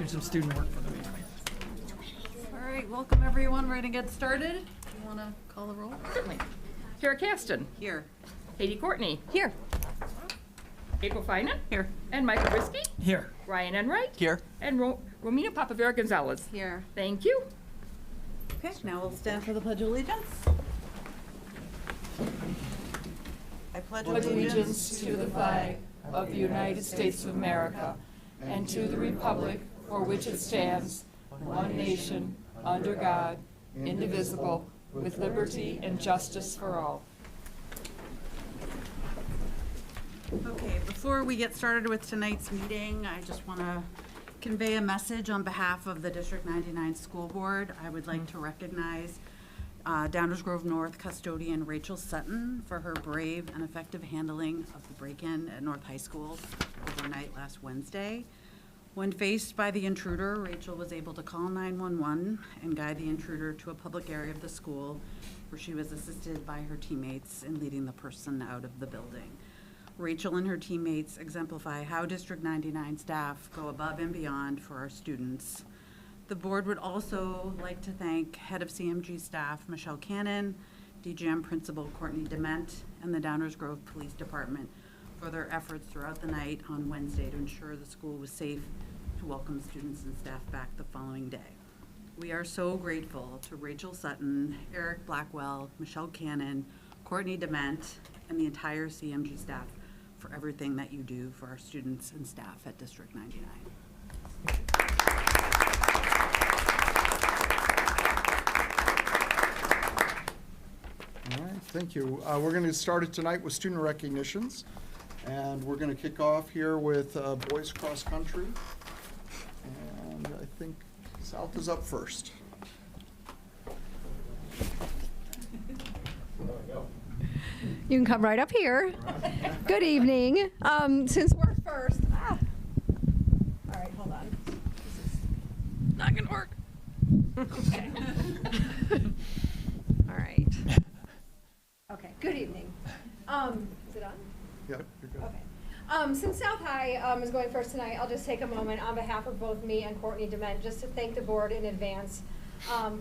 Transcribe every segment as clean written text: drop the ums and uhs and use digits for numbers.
do some student work for the week. All right, welcome everyone. We're going to get started. You want to call the roll? Certainly. Kara Caston. Here. Katie Courtney. Here. April Finan. Here. And Michael Brisky. Here. Ryan Enright. Here. And Romina Papavera Gonzalez. Here. Thank you. Okay, now we'll stand for the Pledge of Allegiance. I pledge Allegiance to the flag of the United States of America and to the republic for which it stands, one nation, under God, indivisible, with liberty and justice for all. Okay, before we get started with tonight's meeting, I just want to convey a message on behalf of the District 99 School Board. I would like to recognize Downers Grove North custodian Rachel Sutton for her brave and effective handling of the break-in at North High School overnight last Wednesday. When faced by the intruder, Rachel was able to call 911 and guide the intruder to a public area of the school where she was assisted by her teammates in leading the person out of the building. Rachel and her teammates exemplify how District 99 staff go above and beyond for our students. The board would also like to thank Head of CMG staff Michelle Cannon, DGM Principal Courtney Dement, and the Downers Grove Police Department for their efforts throughout the night on Wednesday to ensure the school was safe to welcome students and staff back the following day. We are so grateful to Rachel Sutton, Eric Blackwell, Michelle Cannon, Courtney Dement, and the entire CMG staff for everything that you do for our students and staff at District 99. All right, thank you. We're going to get started tonight with student recognitions, and we're going to kick off here with boys cross country, and I think South is up first. You can come right up here. Good evening. Since we're first, all right, hold on. This is not gonna work. Okay. All right. Okay. Good evening. Is it on? Yeah, you're good. Okay. Since South High is going first tonight, I'll just take a moment on behalf of both me and Courtney Dement just to thank the board in advance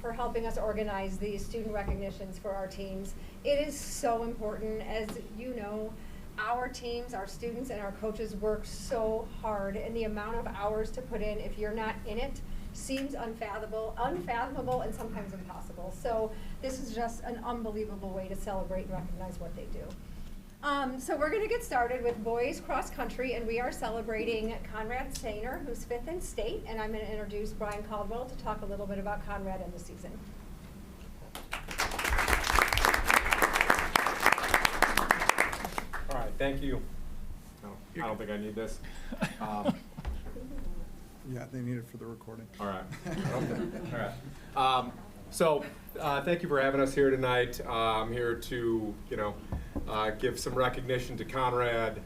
for helping us organize these student recognitions for our teams. It is so important. As you know, our teams, our students, and our coaches work so hard, and the amount of hours to put in if you're not in it seems unfathomable, and sometimes impossible. So this is just an unbelievable way to celebrate and recognize what they do. So we're going to get started with boys cross country, and we are celebrating Conrad Stainer, who's 5th in state, and I'm going to introduce Brian Caldwell to talk a little bit about Conrad and the season. All right, thank you. No, I don't think I need this. Yeah, they need it for the recording. All right. Okay. All right. So thank you for having us here tonight. I'm here to, give some recognition to Conrad.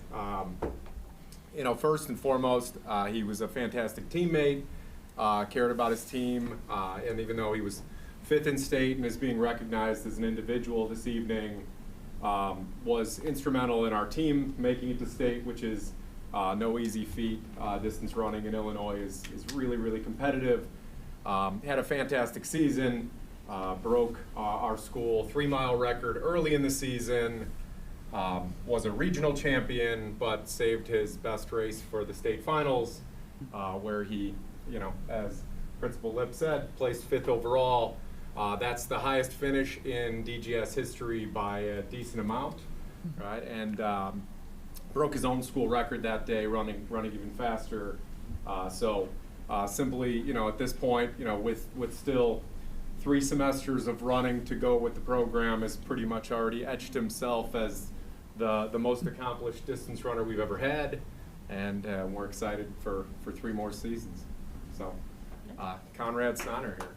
First and foremost, he was a fantastic teammate, cared about his team, and even though he was 5th in state and is being recognized as an individual this evening, was instrumental in our team making it to state, which is no easy feat. Distance running in Illinois is really, really competitive. Had a fantastic season, broke our school 3-mile record early in the season, was a regional champion, but saved his best race for the state finals, where he, as Principal Lip said, placed 5th overall. That's the highest finish in DGS history by a decent amount, right? And broke his own school record that day, running even faster. Simply, at this point, with still 3 semesters of running to go with the program, has pretty much already etched himself as the most accomplished distance runner we've ever had, and we're excited for 3 more seasons. So, Conrad Stainer here.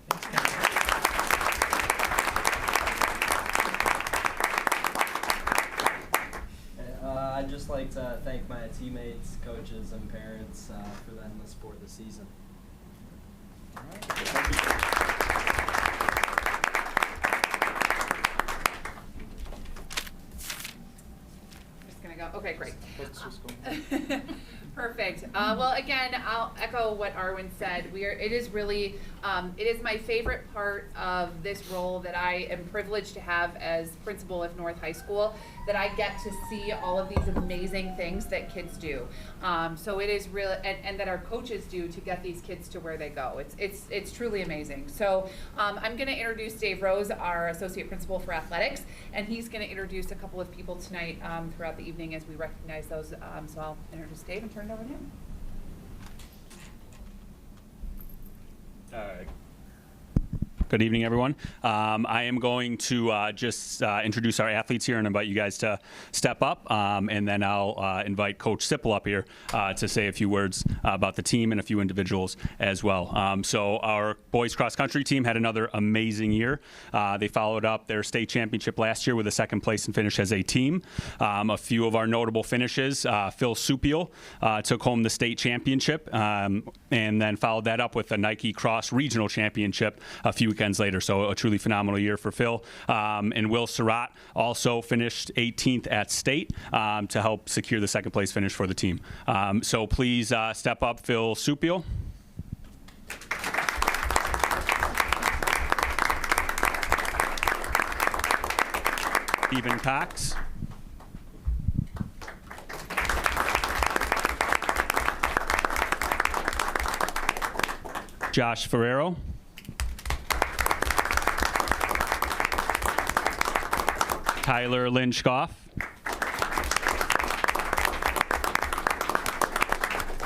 I'd just like to thank my teammates, coaches, and parents for the endless support this season. All right. Just gonna go. Okay, great. Let's just go. Perfect. Well, again, I'll echo what Arwen said. It is really, it is my favorite part of this role that I am privileged to have as principal of North High School, that I get to see all of these amazing things that kids do. So it is really, and that our coaches do to get these kids to where they go. It's truly amazing. So I'm going to introduce Dave Rose, our associate principal for athletics, and he's going to introduce a couple of people tonight throughout the evening as we recognize those. So I'll introduce Dave and turn it over to him. Good evening, everyone. I am going to just introduce our athletes here and invite you guys to step up, and then I'll invite Coach Sipple up here to say a few words about the team and a few individuals as well. So our boys cross country team had another amazing year. They followed up their state championship last year with a second place and finish as a team. A few of our notable finishes, Phil Supiel took home the state championship, and then followed that up with a Nike Cross Regional Championship a few weekends later. So a truly phenomenal year for Phil. And Will Surratt also finished 18th at state to help secure the second place finish for the team. So please step up, Phil Supiel. Stephen Cox. Josh Ferrero. Tyler Lynchkoff.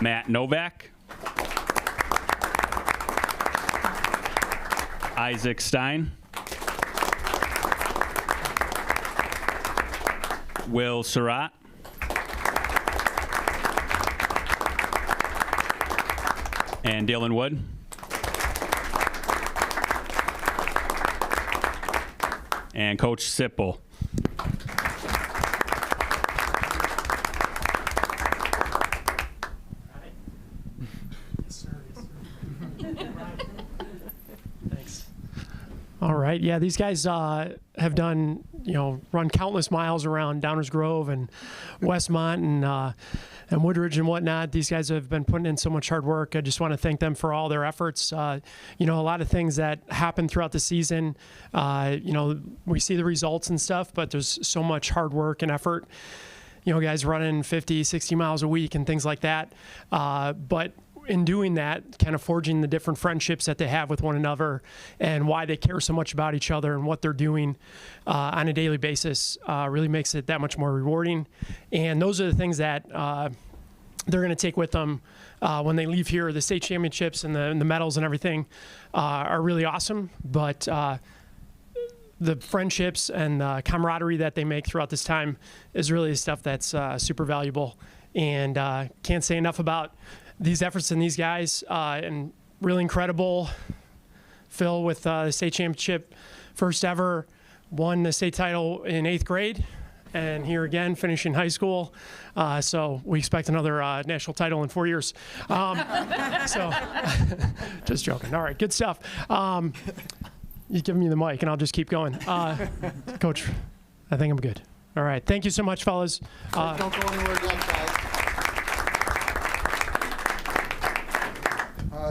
Matt Novak. Isaac Stein. Will Surratt. And Dylan Wood. And Coach Sipple. All right. Yeah, these guys have done, run countless miles around Downers Grove and Westmont and Woodridge and whatnot. These guys have been putting in so much hard work. I just want to thank them for all their efforts. A lot of things that happen throughout the season, we see the results and stuff, but there's so much hard work and effort. Guys running 50, 60 miles a week and things like that. But in doing that, kind of forging the different friendships that they have with one another and why they care so much about each other and what they're doing on a daily basis really makes it that much more rewarding. And those are the things that they're going to take with them when they leave here. The state championships and the medals and everything are really awesome, but the friendships and the camaraderie that they make throughout this time is really the stuff that's super valuable. And can't say enough about these efforts and these guys, and really incredible. Phil with the state championship, first ever, won the state title in 8th grade, and here again, finishing high school. So we expect another national title in 4 years. So just joking. All right, good stuff. You give me the mic and I'll just keep going. Coach, I think I'm good. All right, thank you so much, fellas. Don't go anywhere yet, guys.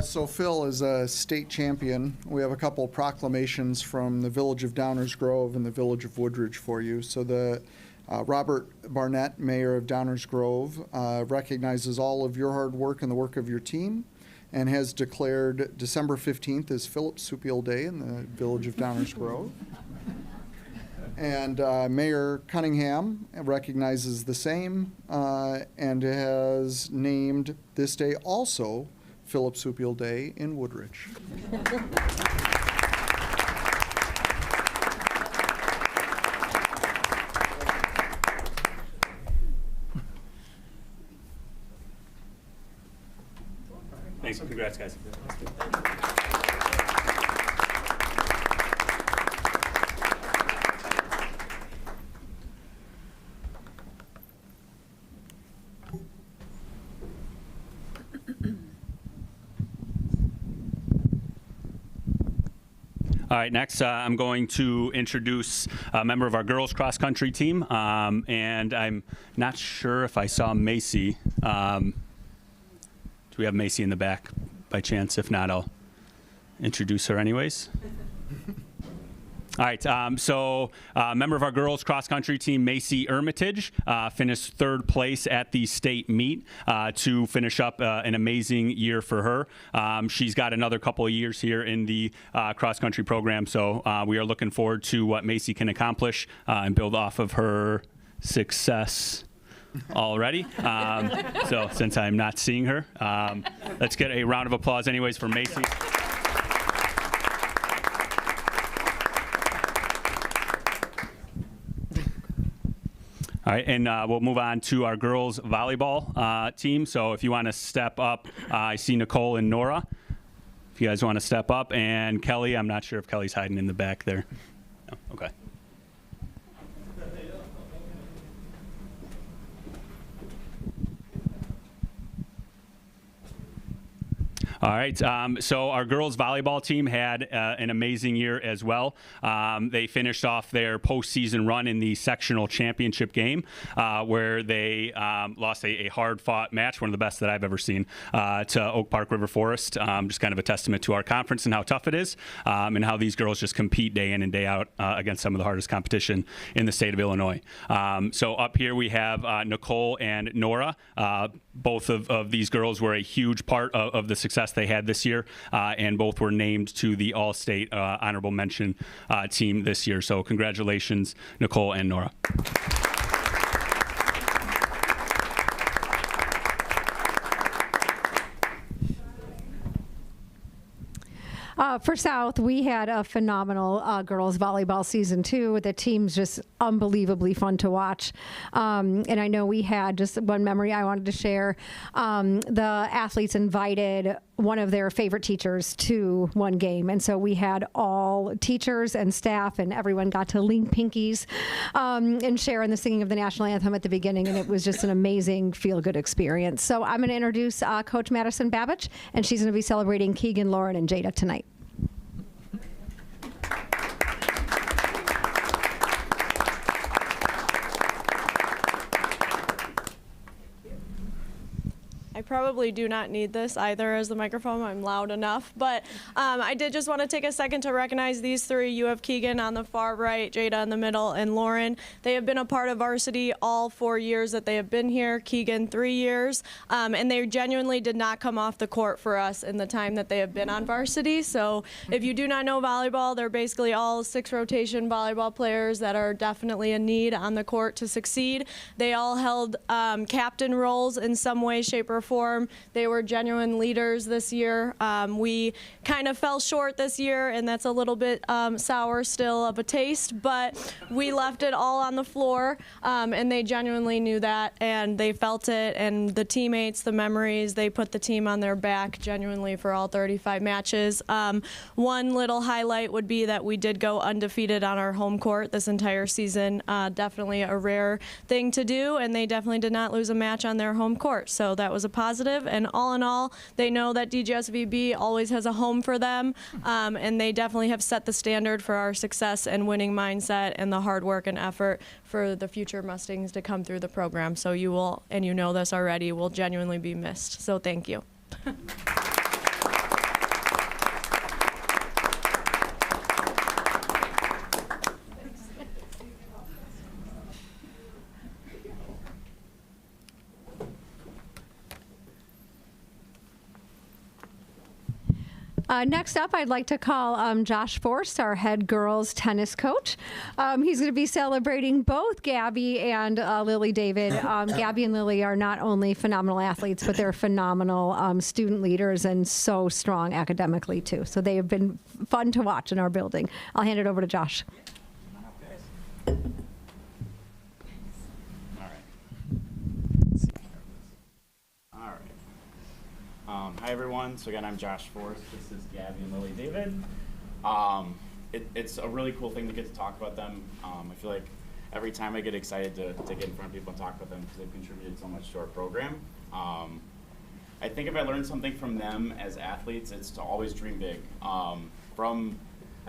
So Phil is a state champion. We have a couple of proclamations from the village of Downers Grove and the village of Woodridge for you. So the Robert Barnett, mayor of Downers Grove, recognizes all of your hard work and the work of your team and has declared December 15th as Philip Supiel Day in the village of Downers Grove. And Mayor Cunningham recognizes the same and has named this day also Philip Supiel Day in Woodridge. Thanks. Congrats, guys. All right, next I'm going to introduce a member of our girls cross country team, and I'm not sure if I saw Macy. we have Macy in the back by chance? If not, I'll introduce her anyways. All right, so a member of our girls cross-country team, Macy Ermitage, finished third place at the state meet to finish up an amazing year for her. She's got another couple of years here in the cross-country program, so we are looking forward to what Macy can accomplish and build off of her success already. So since I'm not seeing her, let's get a round of applause anyways for Macy. All right, and we'll move on to our girls volleyball team. So if you want to step up, I see Nicole and Nora. If you guys want to step up, and Kelly, I'm not sure if Kelly's hiding in the back there. No, okay. All right, so our girls volleyball team had an amazing year as well. They finished off their postseason run in the sectional championship game where they lost a hard-fought match, one of the best that I've ever seen, to Oak Park River Forest. Just kind of a testament to our conference and how tough it is, and how these girls just compete day in and day out against some of the hardest competition in the state of Illinois. So up here we have Nicole and Nora. Both of these girls were a huge part of the success they had this year, and both were named to the All-State Honorable Mention team this year. So congratulations, Nicole and Nora. For South, we had a phenomenal girls volleyball season too. The team's just unbelievably fun to watch. And I know we had just one memory I wanted to share. The athletes invited one of their favorite teachers to one game. And so we had all teachers and staff and everyone got to link pinkies and share in the singing of the national anthem at the beginning. And it was just an amazing feel-good experience. So I'm going to introduce Coach Madison Babich, and she's going to be celebrating Keegan, Lauren, and Jada tonight. I probably do not need this either as the microphone. I'm loud enough. But I did just want to take a second to recognize these three. You have Keegan on the far right, Jada in the middle, and Lauren. They have been a part of varsity all 4 years that they have been here. Keegan, 3 years. And they genuinely did not come off the court for us in the time that they have been on varsity. So if you do not know volleyball, they're basically all 6 rotation volleyball players that are definitely a need on the court to succeed. They all held captain roles in some way, shape, or form. They were genuine leaders this year. We kind of fell short this year, and that's a little bit sour still of a taste, but we left it all on the floor, and they genuinely knew that, and they felt it, and the teammates, the memories, they put the team on their back genuinely for all 35 matches. One little highlight would be that we did go undefeated on our home court this entire season. Definitely a rare thing to do, and they definitely did not lose a match on their home court, so that was a positive. And all in all, they know that DGSVB always has a home for them, and they definitely have set the standard for our success and winning mindset and the hard work and effort for the future Mustangs to come through the program. So you will, and you know this already, will genuinely be missed. So thank you. Next up, I'd like to call Josh Forst, our head girls tennis coach. He's going to be celebrating both Gabby and Lily David. Gabby and Lily are not only phenomenal athletes, but they're phenomenal student leaders and so strong academically, too. So they have been fun to watch in our building. I'll hand it over to Josh. Hi everyone, so again I'm Josh Forst, this is Gabby and Lily David. It's a really cool thing to get to talk about them. I feel like every time I get excited to get in front of people and talk about them because they've contributed so much to our program. I think if I learned something from them as athletes, it's to always dream big. I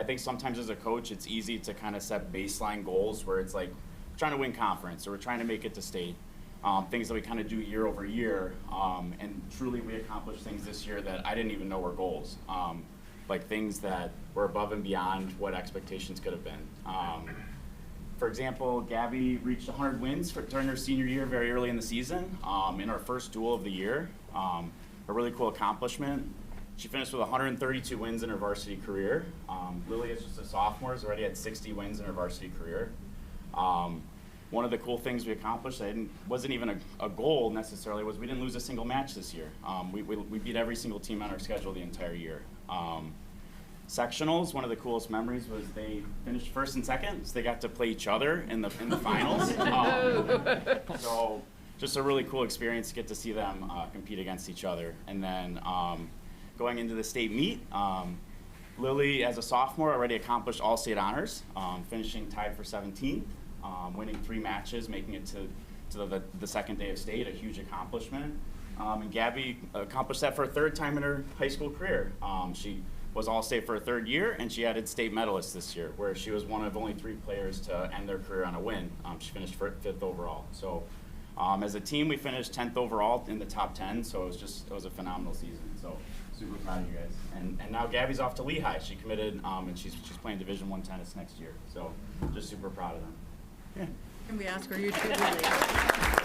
think sometimes as a coach it's easy to kind of set baseline goals where it's like we're trying to win conference or we're trying to make it to state. things that we kind of do year over year. And truly we accomplished things this year that I didn't even know were goals. Like things that were above and beyond what expectations could have been. For example, Gabby reached 100 wins during her senior year very early in the season in our first duel of the year. A really cool accomplishment. She finished with 132 wins in her varsity career. Lily is just a sophomore, has already had 60 wins in her varsity career. One of the cool things we accomplished that wasn't even a goal necessarily was we didn't lose a single match this year. We beat every single team on our schedule the entire year. Sectionals, one of the coolest memories was they finished first and second, so they got to play each other in the finals. So just a really cool experience to get to see them compete against each other. And then going into the state meet, Lily, as a sophomore, already accomplished all state honors, finishing tied for 17th, winning 3 matches, making it to the second day of state, a huge accomplishment. And Gabby accomplished that for a 3rd time in her high school career. She was all-state for a 3rd year, and she added state medalist this year, where she was one of only 3 players to end their career on a win. She finished 5th overall. So as a team, we finished 10th overall in the top 10, so it was a phenomenal season. So super proud of you guys. And now Gabby's off to Lehigh. She committed, and she's playing Division I tennis next year. So just super proud of them. Yeah. Can we ask, are you cheerleading?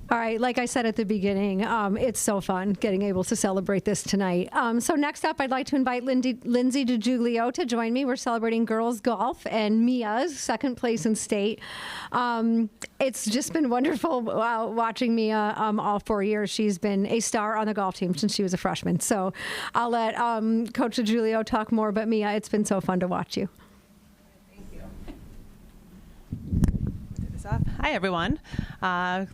All right, like I said at the beginning, it's so fun getting able to celebrate this tonight. So next up, I'd like to invite Lindsay DiGiulio to join me. We're celebrating girls golf and Mia's 2nd place in state. It's just been wonderful watching Mia all 4 years. She's been a star on the golf team since she was a freshman. So I'll let Coach DiGiulio talk more, but Mia, it's been so fun to watch you. Hi, everyone.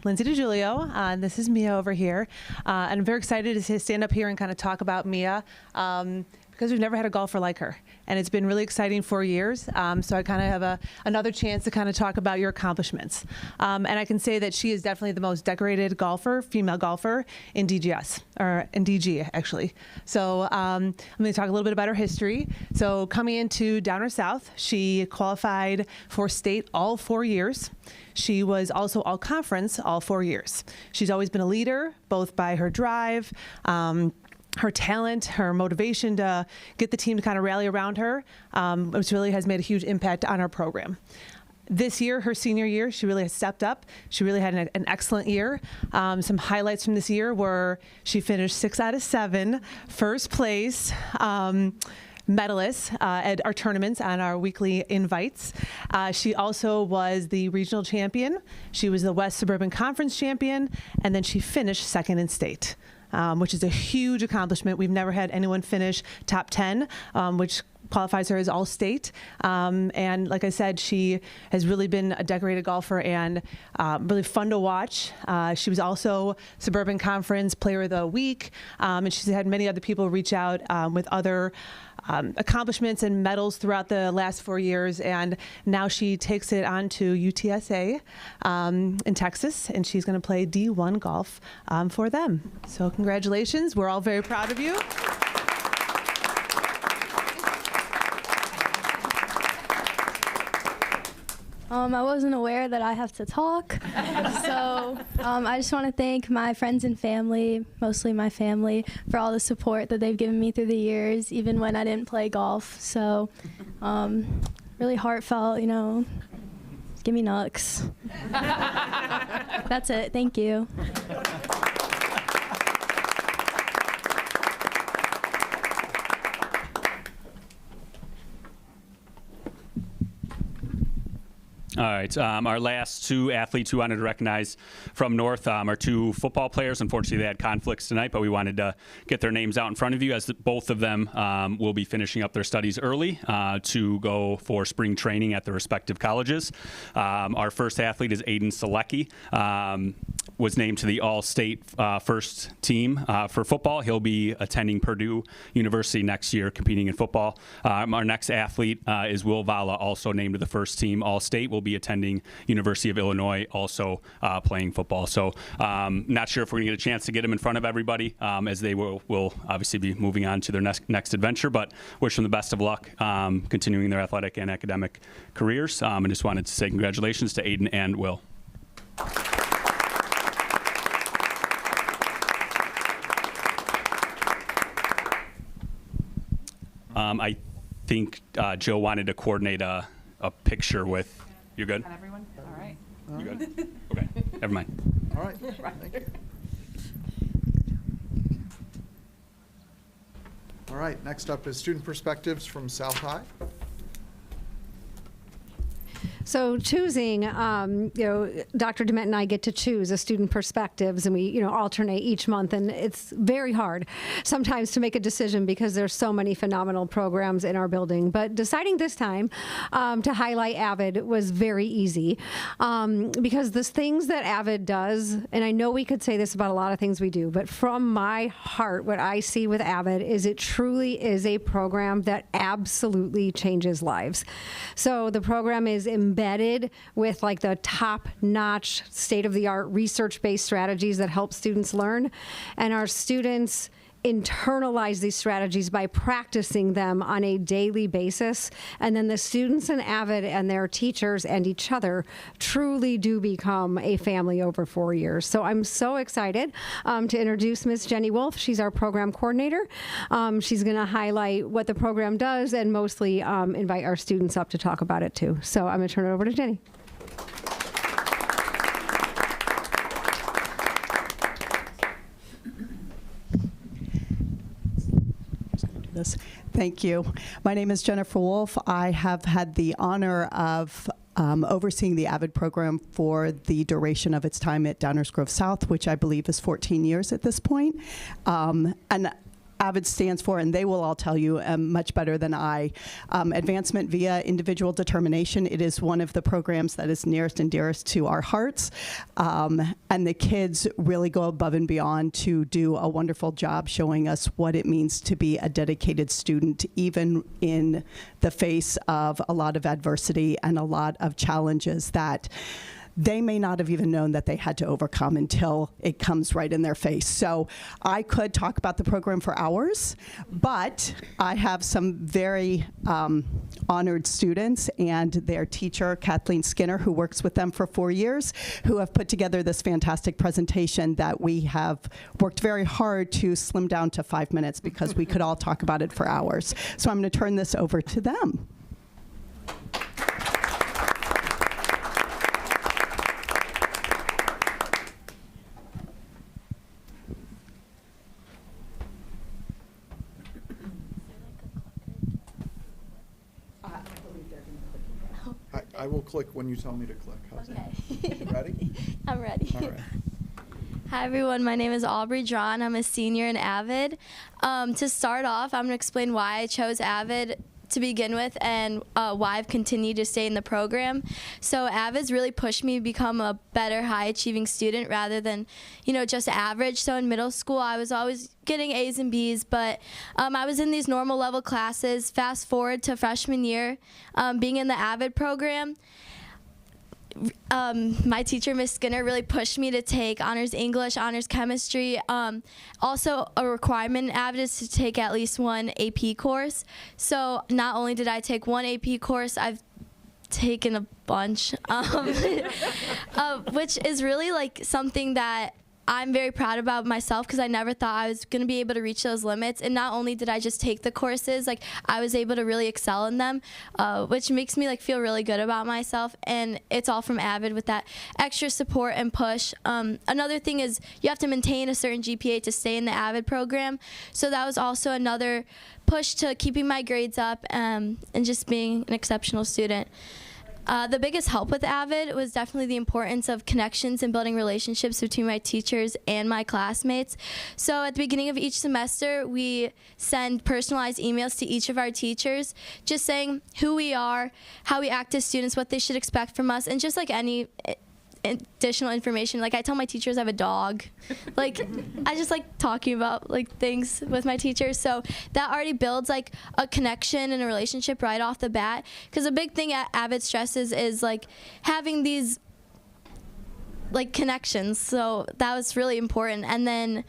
Lindsay DiGiulio. This is Mia over here. And I'm very excited to stand up here and kind of talk about Mia because we've never had a golfer like her. And it's been really exciting 4 years. So I kind of have another chance to kind of talk about your accomplishments. And I can say that she is definitely the most decorated golfer, female golfer in DGS, or in DG, actually. So I'm going to talk a little bit about her history. So coming into Downer South, she qualified for state all 4 years. She was also all conference all 4 years. She's always been a leader, both by her drive, her talent, her motivation to get the team to kind of rally around her, which really has made a huge impact on our program. This year, her senior year, she really has stepped up. She really had an excellent year. Some highlights from this year were she finished 6 out of 7, first place, medalists at our tournaments on our weekly invites. She also was the regional champion. She was the West Suburban Conference champion, and then she finished 2nd in state. Which is a huge accomplishment. We've never had anyone finish top 10, which qualifies her as all-state. And like I said, she has really been a decorated golfer and really fun to watch. She was also Suburban Conference Player of the Week, and she's had many other people reach out with other accomplishments and medals throughout the last 4 years, and now she takes it on to UTSA in Texas, and she's going to play D1 golf for them. So congratulations. We're all very proud of you. I wasn't aware that I have to talk, so I just want to thank my friends and family, mostly my family, for all the support that they've given me through the years, even when I didn't play golf. So really heartfelt, you know, give me nugs. That's it. Thank you. All right. Our last 2 athletes who wanted to recognize from North are 2 football players. Unfortunately, they had conflicts tonight, but we wanted to get their names out in front of you, as both of them will be finishing up their studies early to go for spring training at their respective colleges. Our first athlete is Aiden Selecki. was named to the All-State first team for football. He'll be attending Purdue University next year, competing in football. Our next athlete is Will Vala, also named to the first team All-State. Will be attending University of Illinois, also playing football. So not sure if we're going to get a chance to get him in front of everybody, as they will obviously be moving on to their next adventure. But wish them the best of luck, continuing their athletic and academic careers. And just wanted to say congratulations to Aiden and Will. I think Joe wanted to coordinate a picture with. You're good? Got everyone? All right. You good? Okay. Never mind. All right, thank you. All right, next up is student perspectives from South High. So choosing, Dr. DeMent and I get to choose a student perspectives, and we, alternate each month, and it's very hard sometimes to make a decision because there's so many phenomenal programs in our building. But deciding this time to highlight AVID was very easy because the things that AVID does, and I know we could say this about a lot of things we do, but from my heart, what I see with AVID is it truly is a program that absolutely changes lives. So the program is embedded with like the top-notch, state-of-the-art research-based strategies that help students learn, and our students internalize these strategies by practicing them on a daily basis. And then the students in AVID and their teachers and each other truly do become a family over 4 years. So I'm so excited to introduce Ms. Jenny Wolf. She's our program coordinator. She's going to highlight what the program does and mostly invite our students up to talk about it too. So I'm going to turn it over to Jenny. Thank you. My name is Jennifer Wolf. I have had the honor of overseeing the AVID program for the duration of its time at Downers Grove South, which I believe is 14 years at this point. And AVID stands for, and they will all tell you much better than I, advancement via individual determination. It is one of the programs that is nearest and dearest to our hearts. And the kids really go above and beyond to do a wonderful job showing us what it means to be a dedicated student, even in the face of a lot of adversity and a lot of challenges that they may not have even known that they had to overcome until it comes right in their face. So I could talk about the program for hours, but I have some very honored students and their teacher, Kathleen Skinner, who works with them for 4 years, who have put together this fantastic presentation that we have worked very hard to slim down to 5 minutes because we could all talk about it for hours. So I'm going to turn this over to them. I will click when you tell me to click. How's Okay. that? Ready? I'm ready. All right. Hi everyone, my name is Aubrey Drawn. I'm a senior in AVID. To start off, I'm going to explain why I chose AVID to begin with and why I've continued to stay in the program. So AVID's really pushed me to become a better high-achieving student rather than, just average. So in middle school, I was always getting A's and B's, but I was in these normal level classes. Fast forward to freshman year, being in the AVID program, my teacher, Miss Skinner, really pushed me to take honors English, honors chemistry. Also, a requirement in AVID is to take at least one AP course. So not only did I take one AP course, I've taken a bunch, which is really like something that I'm very proud about myself because I never thought I was going to be able to reach those limits. And not only did I just take the courses, like I was able to really excel in them, which makes me like feel really good about myself. And it's all from AVID with that extra support and push. Another thing is you have to maintain a certain GPA to stay in the AVID program. So that was also another push to keeping my grades up and just being an exceptional student. The biggest help with AVID was definitely the importance of connections and building relationships between my teachers and my classmates. So at the beginning of each semester, we send personalized emails to each of our teachers, just saying who we are, how we act as students, what they should expect from us, and just like any additional information. Like I tell my teachers I have a dog. Like I just like talking about like things with my teachers. So that already builds like a connection and a relationship right off the bat. Because a big thing at Avid stresses is like having these like connections. So that was really important. And then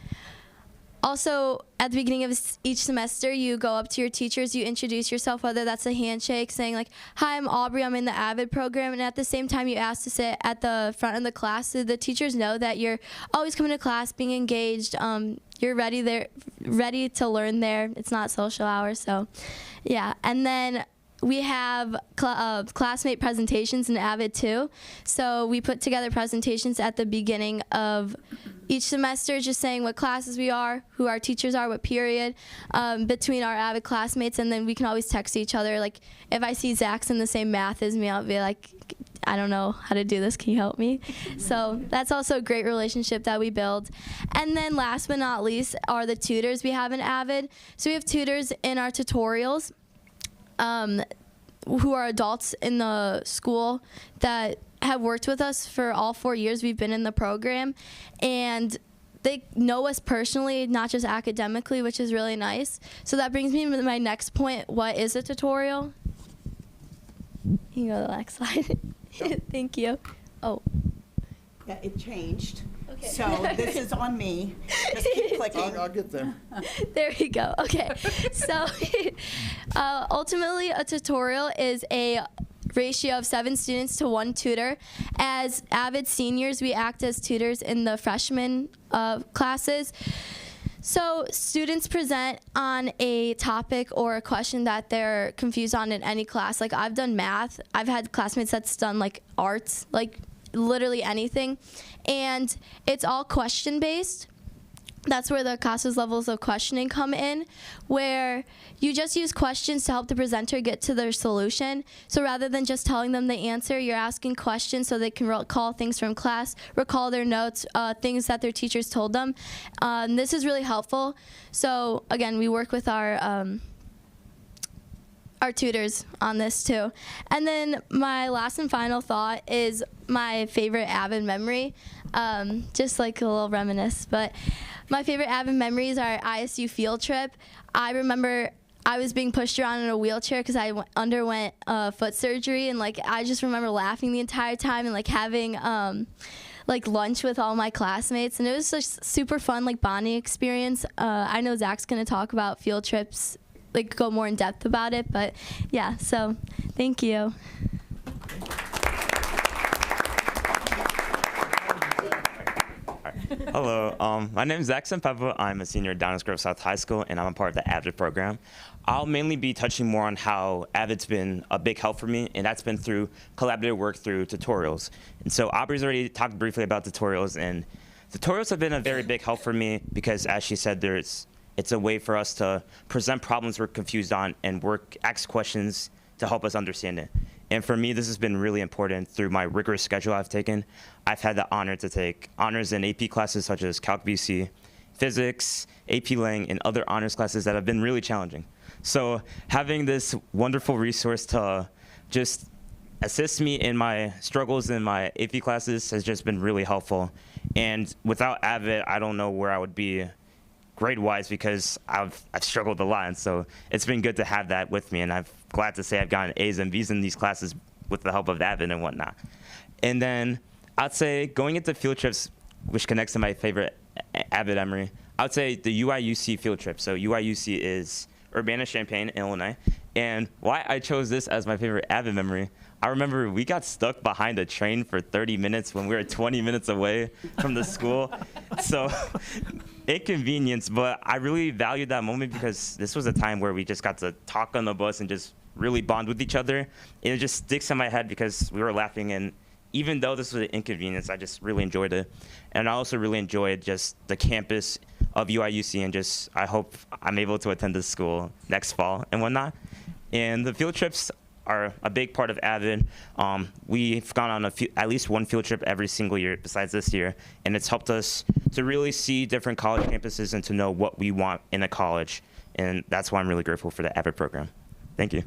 also, at the beginning of each semester, you go up to your teachers, you introduce yourself, whether that's a handshake, saying like, hi, I'm Aubrey, I'm in the AVID program, and at the same time, you ask to sit at the front of the class so the teachers know that you're always coming to class, being engaged, you're ready to learn there. It's not social hours, so yeah. And then we have classmate presentations in AVID too. So we put together presentations at the beginning of each semester, just saying what classes we are, who our teachers are, what period, between our AVID classmates, and then we can always text each other. Like if I see Zach's in the same math as me, I'll be like, I don't know how to do this, can you help me? So that's also a great relationship that we build. And then last but not least are the tutors we have in AVID. So we have tutors in our tutorials. Who are adults in the school that have worked with us for all 4 years we've been in the program, and they know us personally, not just academically, which is really nice. So that brings me to my next point. What is a tutorial? You can go to the next slide. Thank you. Oh. Yeah, it changed. Okay. So this is on me. Just keep clicking. I'll get there. There we go. Okay. So ultimately, a tutorial is a ratio of 7 students to 1 tutor. As AVID seniors, we act as tutors in the freshman classes. So students present on a topic or a question that they're confused on in any class. Like I've done math. I've had classmates that's done like arts, like literally anything. And it's all question-based. That's where the CASA's levels of questioning come in, where you just use questions to help the presenter get to their solution. So rather than just telling them the answer, you're asking questions so they can recall things from class, recall their notes, things that their teachers told them. This is really helpful. So again, we work with our tutors on this too. And then my last and final thought is my favorite AVID memory, just like a little reminisce, but my favorite AVID memories are ISU field trip. I remember I was being pushed around in a wheelchair because I underwent foot surgery, and like I just remember laughing the entire time and like having like lunch with all my classmates, and it was just super fun, like bonding experience. I know Zach's gonna talk about field trips, like go more in depth about it, but yeah, so thank you. Hello, my name is Zach Sempepa. I'm a senior at Downers Grove South High School, and I'm a part of the AVID program. I'll mainly be touching more on how AVID's been a big help for me, and that's been through collaborative work through tutorials. And so Aubrey's already talked briefly about tutorials, and tutorials have been a very big help for me because, as she said, it's a way for us to present problems we're confused on and ask questions to help us understand it. And for me, this has been really important through my rigorous schedule I've taken. I've had the honor to take honors in AP classes such as Calc BC, Physics, AP Lang, and other honors classes that have been really challenging. So having this wonderful resource to just assist me in my struggles in my AP classes has just been really helpful. And without AVID, I don't know where I would be grade-wise because I've struggled a lot, and so it's been good to have that with me, and I'm glad to say I've gotten A's and B's in these classes with the help of AVID and whatnot. And then I'd say going into field trips, which connects to my favorite AVID memory, I would say the UIUC field trip. So UIUC is Urbana-Champaign, Illinois, and why I chose this as my favorite AVID memory, I remember we got stuck behind a train for 30 minutes when we were 20 minutes away from the school. So inconvenience, but I really valued that moment because this was a time where we just got to talk on the bus and just really bond with each other. And it just sticks in my head because we were laughing, and even though this was an inconvenience, I just really enjoyed it. And I also really enjoyed just the campus of UIUC, and just I hope I'm able to attend this school next fall and whatnot. And the field trips are a big part of AVID. We've gone on at least one field trip every single year besides this year, and it's helped us to really see different college campuses and to know what we want in a college, and that's why I'm really grateful for the AVID program. Thank you.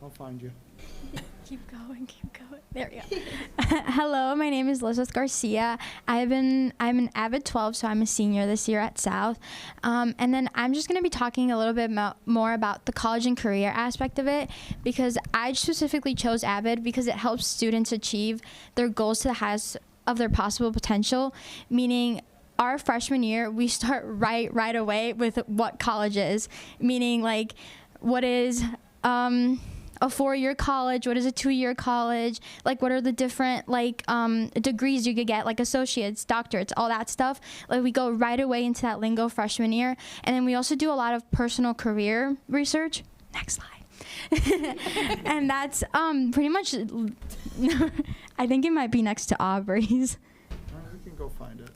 I'll find you. Keep going. There we go. Hello, my name is Elizabeth Garcia. I'm an Avid 12, so I'm a senior this year at South. And then I'm just going to be talking a little bit more about the college and career aspect of it, because I specifically chose Avid because it helps students achieve their goals to the highest of their possible potential, meaning our freshman year, we start right away with what college is, meaning like what is a 4-year college, what is a 2-year college, like what are the different like degrees you could get, like associates, doctorates, all that stuff. Like we go right away into that lingo freshman year. And then we also do a lot of personal career research. Next slide. And that's pretty much, I think it might be next to Aubrey's. We can go find it.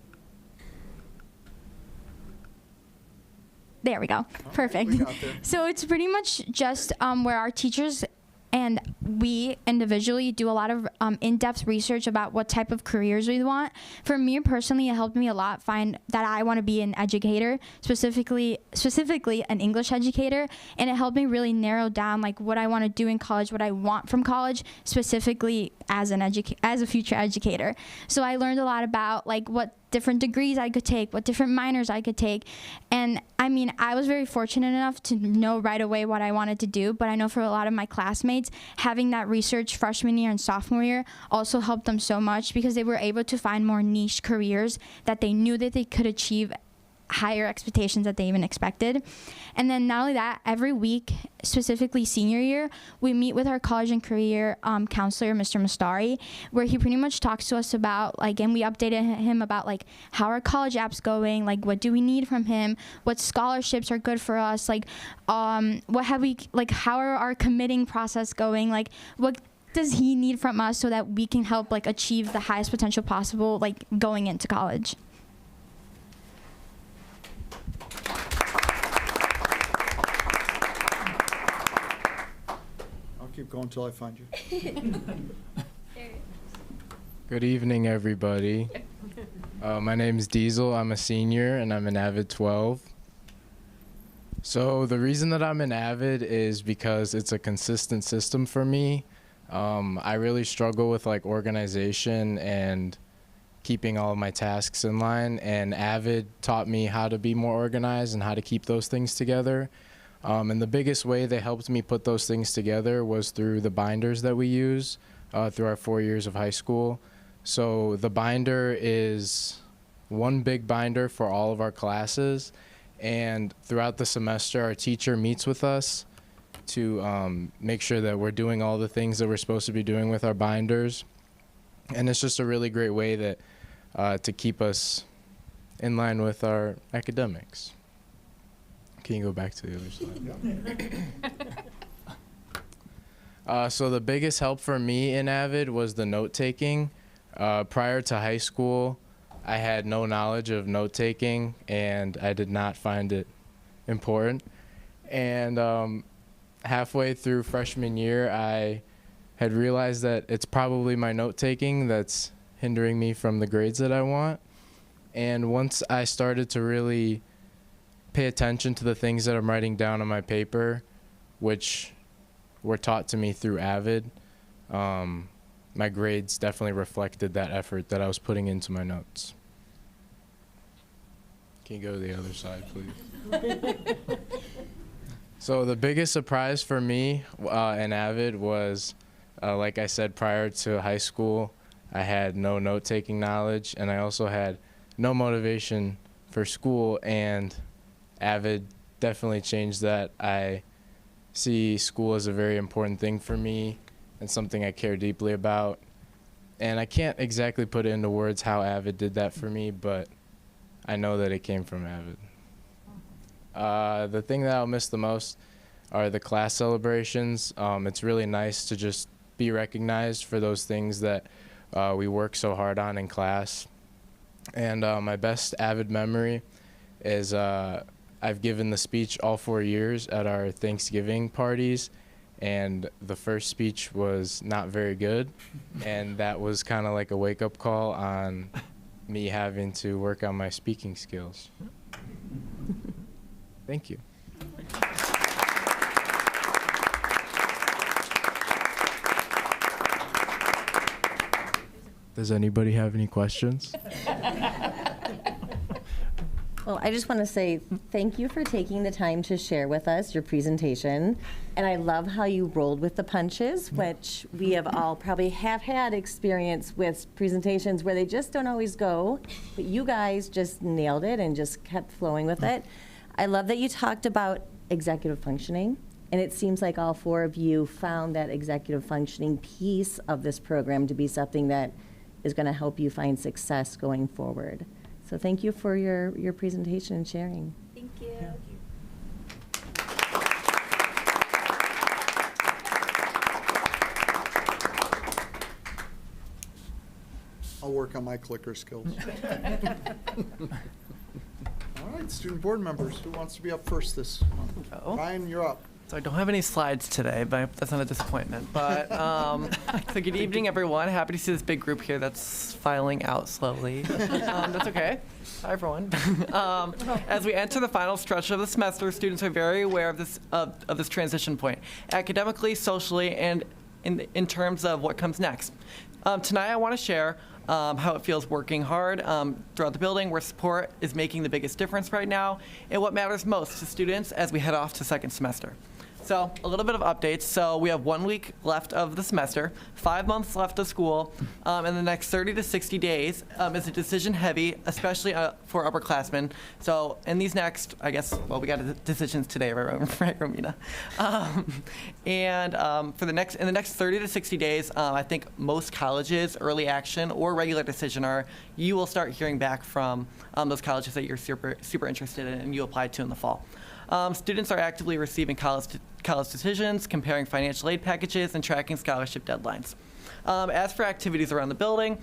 There we go. Perfect. We got there. So it's pretty much just where our teachers and we individually do a lot of in-depth research about what type of careers we want. For me personally, it helped me a lot find that I want to be an educator, specifically an English educator, and it helped me really narrow down like what I want to do in college, what I want from college, specifically as a future educator. So I learned a lot about like what different degrees I could take, what different minors I could take. And I mean, I was very fortunate enough to know right away what I wanted to do, but I know for a lot of my classmates, having that research freshman year and sophomore year also helped them so much because they were able to find more niche careers that they knew that they could achieve higher expectations that they even expected. And then not only that, every week, specifically senior year, we meet with our college and career counselor, Mr. Mastari, where he pretty much talks to us about like, and we updated him about like how our college app's going, like what do we need from him, what scholarships are good for us, like what have we, like how are our committing process going, like what does he need from us so that we can help like achieve the highest potential possible like going into college. Keep going until I find you. Good evening, everybody. My name is Diesel. I'm a senior, and I'm an Avid 12. So the reason that I'm an Avid is because it's a consistent system for me. I really struggle with like organization and keeping all of my tasks in line, and Avid taught me how to be more organized and how to keep those things together. And the biggest way they helped me put those things together was through the binders that we use through our 4 years of high school. So the binder is one big binder for all of our classes, and throughout the semester our teacher meets with us to make sure that we're doing all the things that we're supposed to be doing with our binders. And it's just a really great way that to keep us in line with our academics. Can you go back to the other slide? So the biggest help for me in Avid was the note-taking. Prior to high school, I had no knowledge of note-taking, and I did not find it important. And halfway through freshman year, I had realized that it's probably my note-taking that's hindering me from the grades that I want. And once I started to really pay attention to the things that I'm writing down on my paper, which were taught to me through Avid, my grades definitely reflected that effort that I was putting into my notes. Can you go to the other side, please? So the biggest surprise for me in Avid was, like I said, prior to high school, I had no note-taking knowledge, and I also had no motivation for school, and Avid definitely changed that. I see school as a very important thing for me and something I care deeply about. And I can't exactly put it into words how Avid did that for me, but I know that it came from Avid. The thing that I'll miss the most are the class celebrations. It's really nice to just be recognized for those things that we work so hard on in class. And my best Avid memory is I've given the speech all 4 years at our Thanksgiving parties, and the first speech was not very good, and that was kind of like a wake-up call on me having to work on my speaking skills. Thank you. Does anybody have any questions? Well, I just want to say thank you for taking the time to share with us your presentation. And I love how you rolled with the punches, which we have all probably have had experience with presentations where they just don't always go. But you guys just nailed it and just kept flowing with it. I love that you talked about executive functioning. And it seems like all four of you found that executive functioning piece of this program to be something that is going to help you find success going forward. So thank you for your presentation and sharing. Thank you. I'll work on my clicker skills. All right, student board members, who wants to be up first this month? Ryan, you're up. So I don't have any slides today, but that's not a disappointment. But so good evening, everyone. Happy to see this big group here that's filing out slowly. That's okay. Hi, everyone. As we enter the final stretch of the semester, students are very aware of this transition point, academically, socially, and in terms of what comes next. Tonight, I want to share how it feels working hard throughout the building, where support is making the biggest difference right now, and what matters most to students as we head off to second semester. So a little bit of updates. So we have 1 week left of the semester, 5 months left of school, and the next 30 to 60 days is a decision heavy, especially for upperclassmen. So in these next, I guess, well, we got decisions today, right, Romina? For the next 30 to 60 days, I think most colleges, early action or regular decision you will start hearing back from those colleges that you're super interested in and you applied to in the fall. Students are actively receiving college decisions, comparing financial aid packages, and tracking scholarship deadlines. As for activities around the building,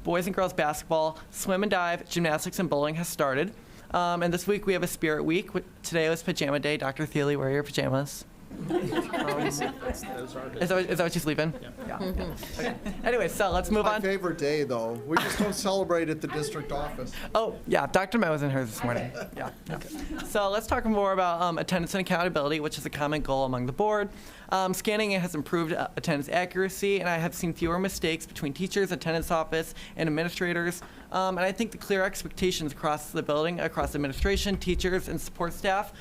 boys and girls basketball, swim and dive, gymnastics, and bowling has started. And this week we have a spirit week. Today was pajama day. Dr. Thiele, wear your pajamas. Is that what she's leaving? Yeah. Okay. Anyway, so let's move on. My favorite day, though. We just don't celebrate at the district office. Oh, yeah. Dr. Met was in hers this morning. Yeah. So let's talk more about attendance and accountability, which is a common goal among the board. Scanning has improved attendance accuracy, and I have seen fewer mistakes between teachers, attendance office, and administrators. And I think the clear expectations across the building, across administration, teachers, and support staff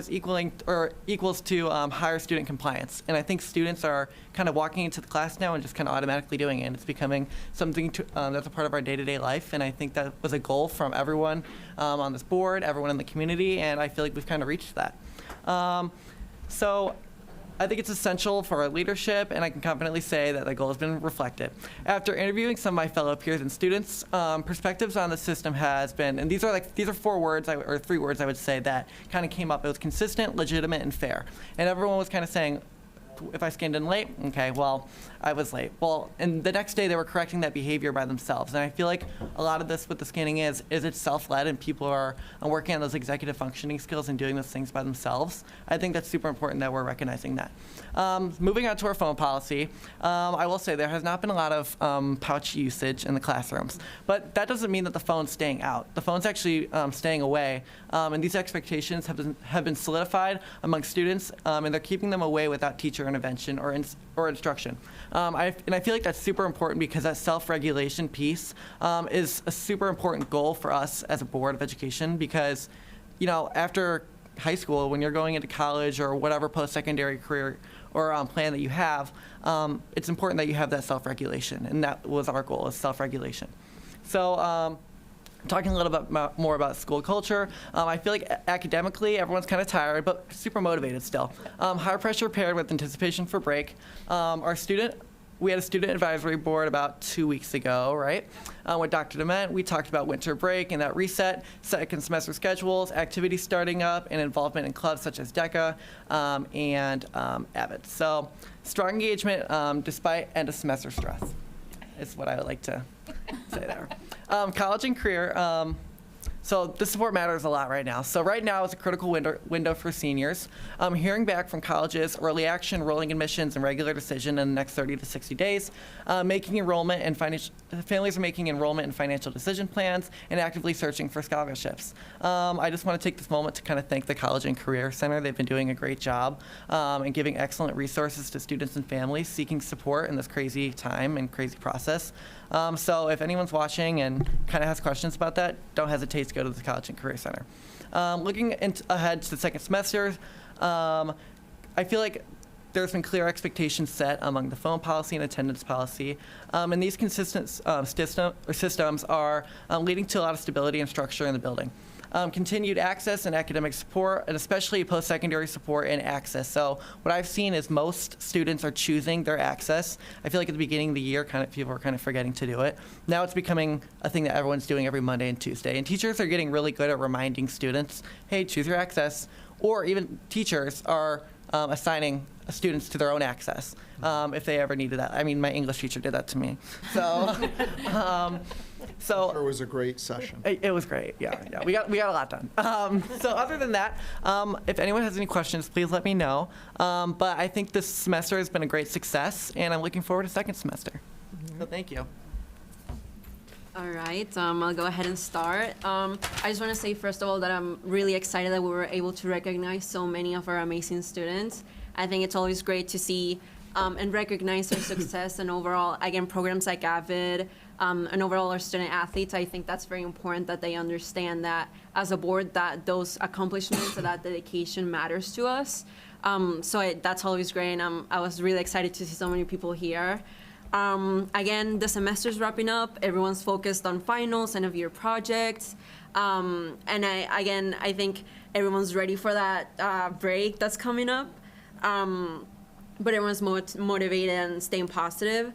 equals to higher student compliance. And I think students are kind of walking into the class now and just kind of automatically doing it. And it's becoming something that's a part of our day-to-day life. And I think that was a goal from everyone on this board, everyone in the community, and I feel like we've kind of reached that. So I think it's essential for our leadership, and I can confidently say that the goal has been reflected. After interviewing some of my fellow peers and students, perspectives on the system has been, and these are 4 words, or 3 words I would say that kind of came up. It was consistent, legitimate, and fair. And everyone was kind of saying, if I scanned in late, okay, well, I was late. Well, and the next day they were correcting that behavior by themselves. And I feel like a lot of this with the scanning is it's self-led and people are working on those executive functioning skills and doing those things by themselves. I think that's super important that we're recognizing that. Moving on to our phone policy, I will say there has not been a lot of pouch usage in the classrooms, but that doesn't mean that the phone's staying out. The phone's actually staying away, and these expectations have been solidified among students, and they're keeping them away without teacher intervention or instruction. I feel like that's super important because that self-regulation piece is a super important goal for us as a board of education because, after high school, when you're going into college or whatever post-secondary career or plan that you have, it's important that you have that self-regulation, and that was our goal, is self-regulation. So talking a little bit more about school culture, I feel like academically everyone's kind of tired, but super motivated still. High pressure paired with anticipation for break. We had a student advisory board about 2 weeks ago, right? With Dr. Dement, we talked about winter break and that reset, second semester schedules, activities starting up, and involvement in clubs such as DECA and AVID. So strong engagement despite end of semester stress is what I would like to say there. College and career. So the support matters a lot right now. So right now is a critical window for seniors. Hearing back from colleges, early action, rolling admissions, and regular decision in the next 30 to 60 days. Making enrollment and families are making enrollment and financial decision plans and actively searching for scholarships. I just want to take this moment to kind of thank the College and Career Center. They've been doing a great job and giving excellent resources to students and families seeking support in this crazy time and crazy process. So if anyone's watching and kind of has questions about that, don't hesitate to go to the College and Career Center. Looking ahead to the second semester, I feel like there's been clear expectations set among the phone policy and attendance policy, and these consistent systems are leading to a lot of stability and structure in the building. Continued access and academic support, and especially post-secondary support and access. So what I've seen is most students are choosing their access. I feel like at the beginning of the year, people were kind of forgetting to do it. Now it's becoming a thing that everyone's doing every Monday and Tuesday. And teachers are getting really good at reminding students, hey, choose your access. Or even teachers are assigning students to their own access if they ever needed that. I mean, my English teacher did that to me. So. So it was a great session. It was great. Yeah. We got a lot done. So other than that, if anyone has any questions, please let me know. But I think this semester has been a great success, and I'm looking forward to second semester. So thank you. All right, I'll go ahead and start. I just want to say, first of all, that I'm really excited that we were able to recognize so many of our amazing students. I think it's always great to see and recognize their success and overall, again, programs like AVID, and overall our student athletes. I think that's very important that they understand that as a board that those accomplishments and that dedication matters to us. That's always great, and I was really excited to see so many people here. Again, the semester's wrapping up. Everyone's focused on finals, end of year projects. And I think everyone's ready for that break that's coming up. But everyone's motivated and staying positive.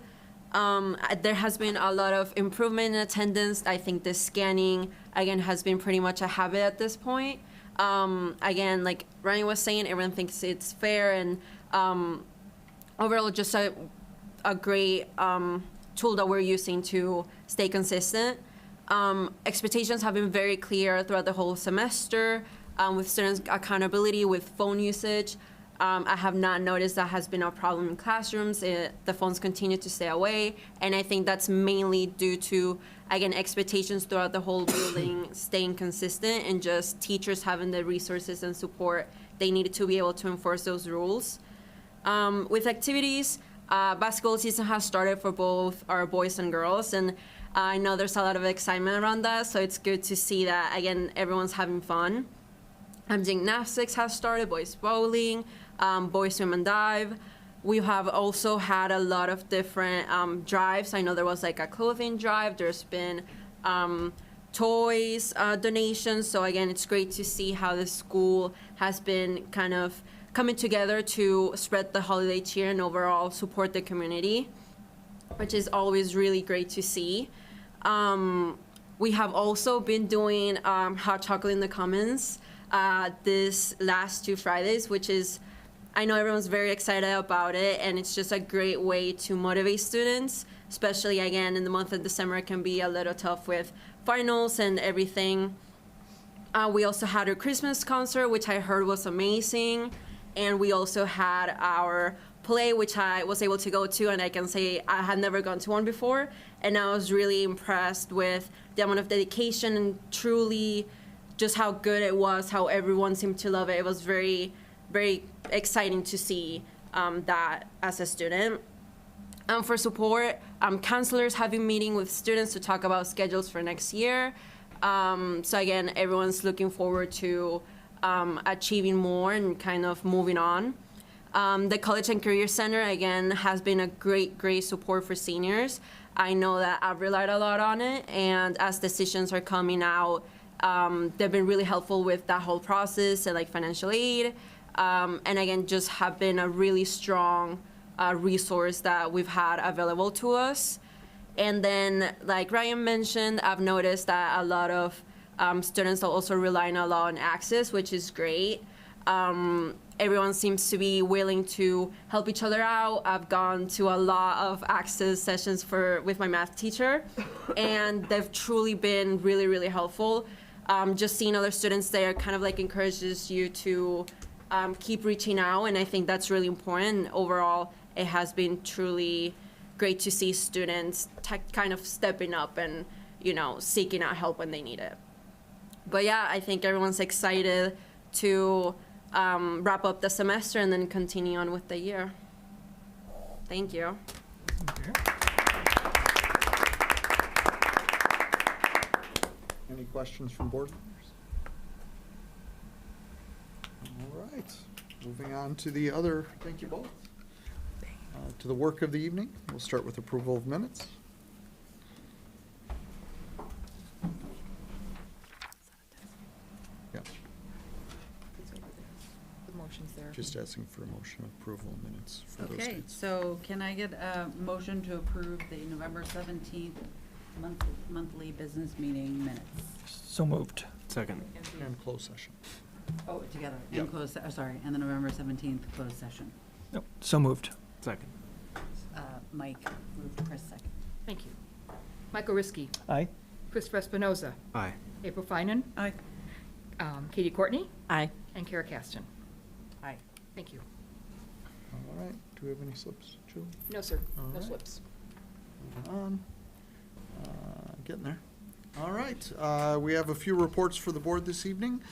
There has been a lot of improvement in attendance. I think the scanning, again, has been pretty much a habit at this point. Again, like Ryan was saying, everyone thinks it's fair, and overall just a great tool that we're using to stay consistent. Expectations have been very clear throughout the whole semester with students' accountability, with phone usage. I have not noticed that has been a problem in classrooms. The phones continue to stay away, and I think that's mainly due to, again, expectations throughout the whole building staying consistent and just teachers having the resources and support they needed to be able to enforce those rules. With activities, basketball season has started for both our boys and girls, and I know there's a lot of excitement around that, so it's good to see that, again, everyone's having fun. Gymnastics has started, boys bowling, boys swim and dive. We have also had a lot of different drives. I know there was like a clothing drive. There's been toys donations. So again, it's great to see how the school has been kind of coming together to spread the holiday cheer and overall support the community, which is always really great to see. We have also been doing hot chocolate in the Commons this last 2 Fridays, which is, I know everyone's very excited about it, and it's just a great way to motivate students, especially again in the month of December. It can be a little tough with finals and everything. We also had our Christmas concert, which I heard was amazing, and we also had our play, which I was able to go to, and I can say I had never gone to one before, and I was really impressed with the amount of dedication and truly just how good it was, how everyone seemed to love it. It was very, very exciting to see that as a student. For support, counselors have been meeting with students to talk about schedules for next year. So again, everyone's looking forward to achieving more and kind of moving on. The College and Career Center, again, has been a great, great support for seniors. I know that I've relied a lot on it, and as decisions are coming out, they've been really helpful with that whole process and like financial aid. And again, just have been a really strong resource that we've had available to us. And then, like Ryan mentioned, I've noticed that a lot of students are also relying a lot on Access, which is great. Everyone seems to be willing to help each other out. I've gone to a lot of Access sessions with my math teacher, and they've truly been really, really helpful. just seeing other students there kind of like encourages you to keep reaching out, and I think that's really important. Overall, it has been truly great to see students kind of stepping up and, you know, seeking out help when they need it. But yeah, I think everyone's excited to wrap up the semester and then continue on with the year. Thank you. Any questions from board members? All right, moving on to the other, thank you both. To the work of the evening, we'll start with approval of minutes. Yeah, The motion's there. just asking for a motion of approval of minutes for those Okay, dates. so can I get a motion to approve the November 17th monthly business meeting minutes? So moved. Second. And closed session. Oh, together, Yep. and closed, sorry, and the November 17th closed session. Nope. So moved. Second. Mike moved, Chris second. Thank you. Michael Riskey. Aye. Christopher Espinoza. Aye. April Finan. Aye. Katie Courtney. Aye. And Kara Caston. Aye. Thank you. All right, do we have any slips, Julie? No, sir. All No right. slips. Moving on. Getting there. All right, we have a few reports for the board this evening.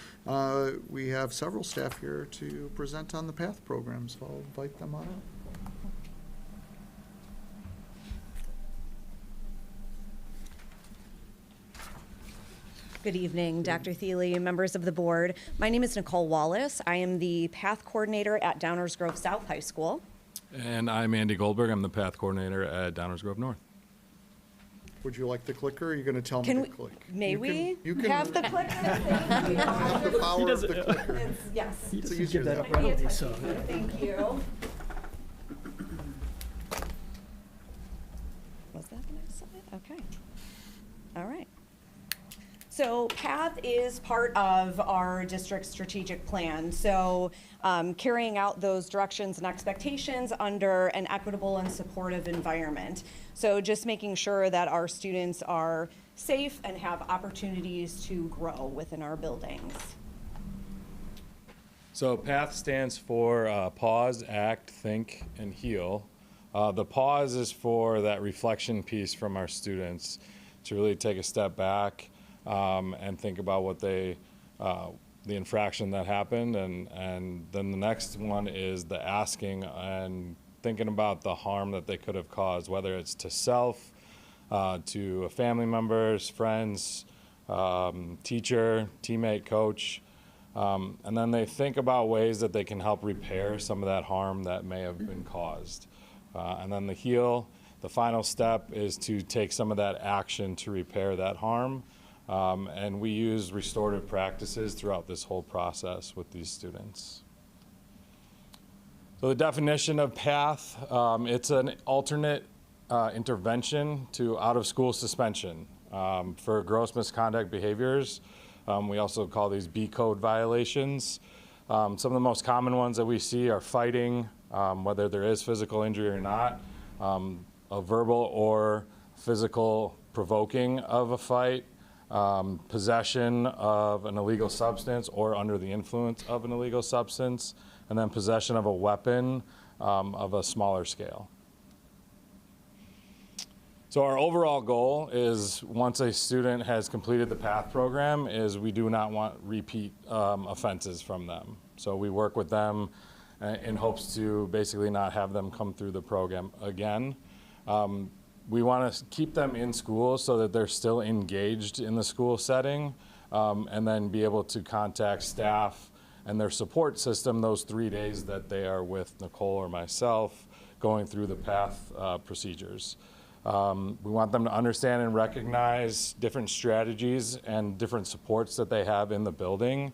We have several staff here to present on the PATH program, so I'll invite them on up. Good evening, Dr. Thiele, members of the board. My name is Nicole Wallace. I am the PATH coordinator at Downers Grove South High School. And I'm Andy Goldberg. I'm the PATH coordinator at Downers Grove North. Would you like the clicker, or are you going to tell me Can to we, click? may You we can- you can have the clicker? Thank you. have the power of the clicker. It's- Yes. He It's doesn't easier give that that up way. readily, so. Thank you. Was that the next slide? Okay. All right. So PATH is part of our district's strategic plan. So carrying out those directions and expectations under an equitable and supportive environment. So just making sure that our students are safe and have opportunities to grow within our buildings. So PATH stands for Pause, Act, Think, and Heal. The pause is for that reflection piece from our students to really take a step back and think about what they, the infraction that happened. And then the next one is the asking and thinking about the harm that they could have caused, whether it's to self, to family members, friends, teacher, teammate, coach. And then they think about ways that they can help repair some of that harm that may have been caused. And then the heal, the final step is to take some of that action to repair that harm. And we use restorative practices throughout this whole process with these students. So the definition of PATH, it's an alternate intervention to out-of-school suspension for gross misconduct behaviors. We also call these B code violations. Some of the most common ones that we see are fighting, whether there is physical injury or not, a verbal or physical provoking of a fight, possession of an illegal substance or under the influence of an illegal substance, and then possession of a weapon of a smaller scale. So our overall goal is, once a student has completed the PATH program, is we do not want repeat offenses from them. So we work with them in hopes to basically not have them come through the program again. We want to keep them in school so that they're still engaged in the school setting, and then be able to contact staff and their support system those 3 days that they are with Nicole or myself going through the PATH procedures. We want them to understand and recognize different strategies and different supports that they have in the building.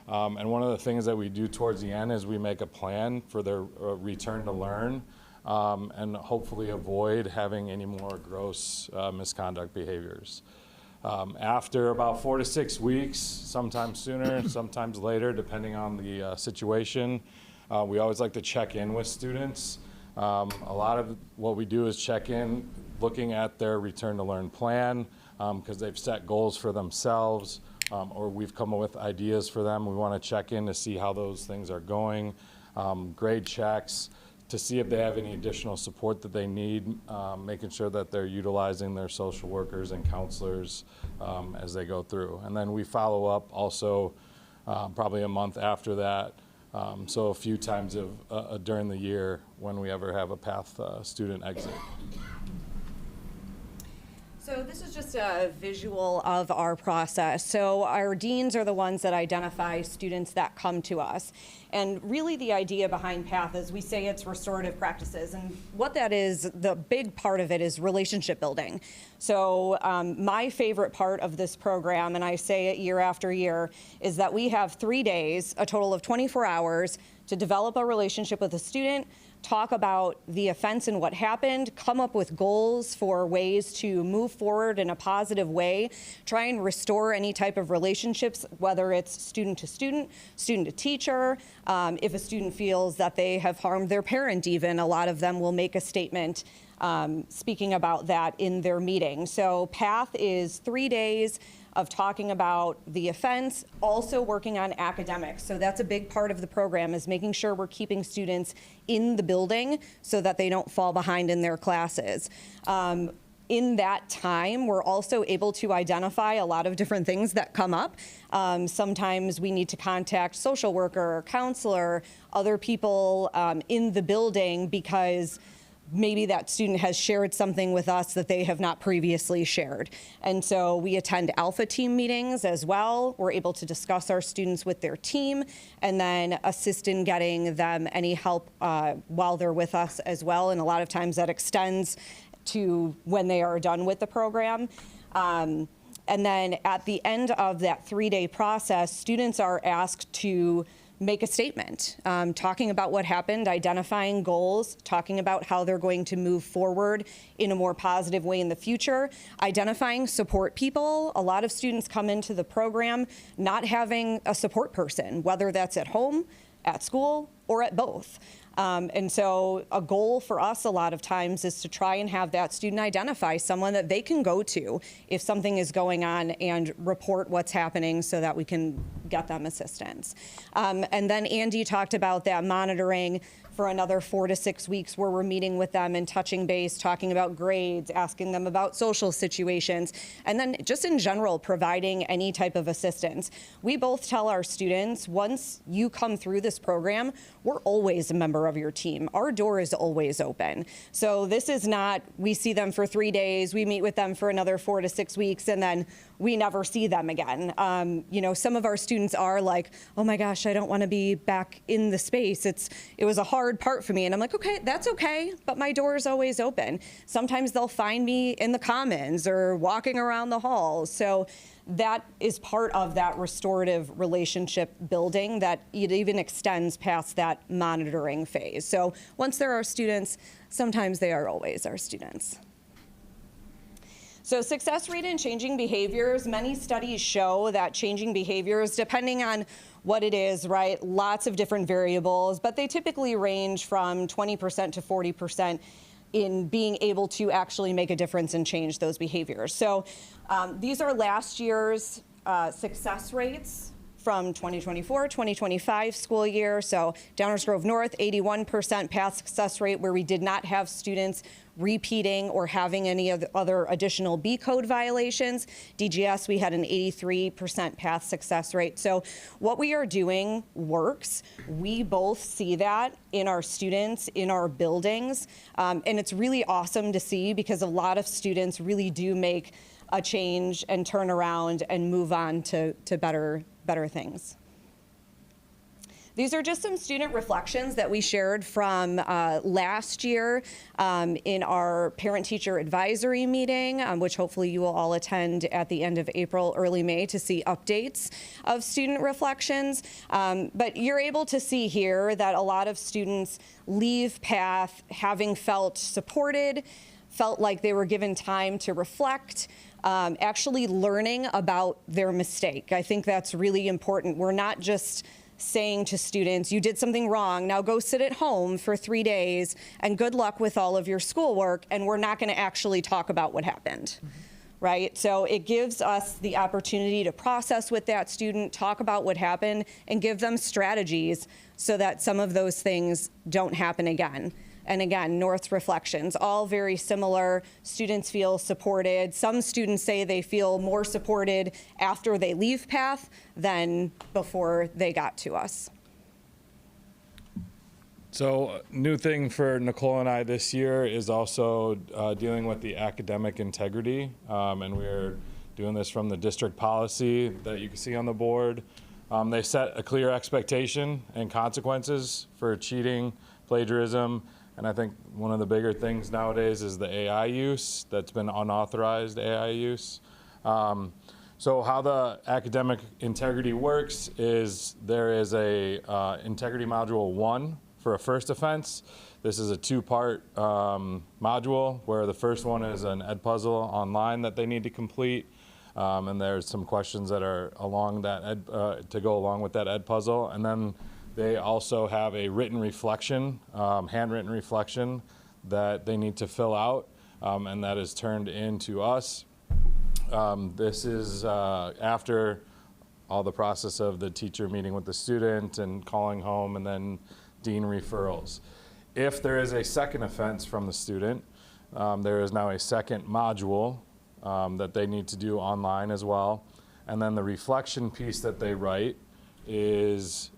And one of the things that we do towards the end is we make a plan for their return to learn, and hopefully avoid having any more gross misconduct behaviors. After about 4 to 6 weeks, sometimes sooner, sometimes later, depending on the situation, we always like to check in with students. A lot of what we do is check in looking at their return to learn plan, because they've set goals for themselves, or we've come up with ideas for them. We want to check in to see how those things are going, grade checks, to see if they have any additional support that they need, making sure that they're utilizing their social workers and counselors as they go through. And then we follow up also probably a month after that, so a few times during the year when we ever have a PATH student exit. So this is just a visual of our process. So our deans are the ones that identify students that come to us. And really the idea behind PATH is we say it's restorative practices. And what that is, the big part of it is relationship building. So my favorite part of this program, and I say it year after year, is that we have 3 days, a total of 24 hours, to develop a relationship with a student, talk about the offense and what happened, come up with goals for ways to move forward in a positive way, try and restore any type of relationships, whether it's student to student, student to teacher. If a student feels that they have harmed their parent even, a lot of them will make a statement speaking about that in their meeting. So PATH is 3 days of talking about the offense, also working on academics. So that's a big part of the program, is making sure we're keeping students in the building so that they don't fall behind in their classes. In that time, we're also able to identify a lot of different things that come up. Sometimes we need to contact social worker, counselor, other people in the building because maybe that student has shared something with us that they have not previously shared. And so we attend alpha team meetings as well. We're able to discuss our students with their team and then assist in getting them any help while they're with us as well. And a lot of times that extends to when they are done with the program. And then at the end of that 3-day process, students are asked to make a statement, talking about what happened, identifying goals, talking about how they're going to move forward in a more positive way in the future, identifying support people. A lot of students come into the program not having a support person, whether that's at home, at school, or at both. And so a goal for us a lot of times is to try and have that student identify someone that they can go to if something is going on and report what's happening so that we can get them assistance. And then Andy talked about that monitoring for another 4 to 6 weeks where we're meeting with them and touching base, talking about grades, asking them about social situations, and then just in general, providing any type of assistance. We both tell our students, once you come through this program, we're always a member of your team. Our door is always open. So this is not, we see them for 3 days, we meet with them for another 4 to 6 weeks, and then we never see them again. You know, some of our students are like, oh my gosh, I don't want to be back in the space. It was a hard part for me. And I'm like, okay, that's okay, but my door is always open. Sometimes they'll find me in the commons or walking around the halls. So that is part of that restorative relationship building that it even extends past that monitoring phase. So once they're our students, sometimes they are always our students. So success rate in changing behaviors, many studies show that changing behaviors, depending on what it is, right, lots of different variables, but they typically range from 20% to 40% in being able to actually make a difference and change those behaviors. So these are last year's success rates from 2024-2025 school year. So Downers Grove North, 81% PATH success rate where we did not have students repeating or having any of the other additional B code violations. DGS, we had an 83% PATH success rate. So what we are doing works. We both see that in our students, in our buildings. And it's really awesome to see because a lot of students really do make a change and turn around and move on to better things. These are just some student reflections that we shared from last year in our parent-teacher advisory meeting, which hopefully you will all attend at the end of April, early May to see updates of student reflections. But you're able to see here that a lot of students leave PATH having felt supported, felt like they were given time to reflect, actually learning about their mistake. I think that's really important. We're not just saying to students, you did something wrong, now go sit at home for 3 days and good luck with all of your schoolwork, and we're not going to actually talk about what happened. right? So it gives us the opportunity to process with that student, talk about what happened, and give them strategies so that some of those things don't happen again. And again, North's reflections, all very similar. Students feel supported. Some students say they feel more supported after they leave PATH than before they got to us. So new thing for Nicole and I this year is also dealing with the academic integrity. And we're doing this from the district policy that you can see on the board. They set a clear expectation and consequences for cheating, plagiarism, and I think one of the bigger things nowadays is the AI use that's been unauthorized AI use. So how the academic integrity works is there is a integrity module 1 for a first offense. This is a 2-part module where the first one is an ed puzzle online that they need to complete. And there's some questions that are along that to go along with that ed puzzle. And then they also have a written reflection, handwritten reflection that they need to fill out, and that is turned in to us. This is after all the process of the teacher meeting with the student and calling home and then dean referrals. If there is a second offense from the student, there is now a second module that they need to do online as well. And then the reflection piece that they write is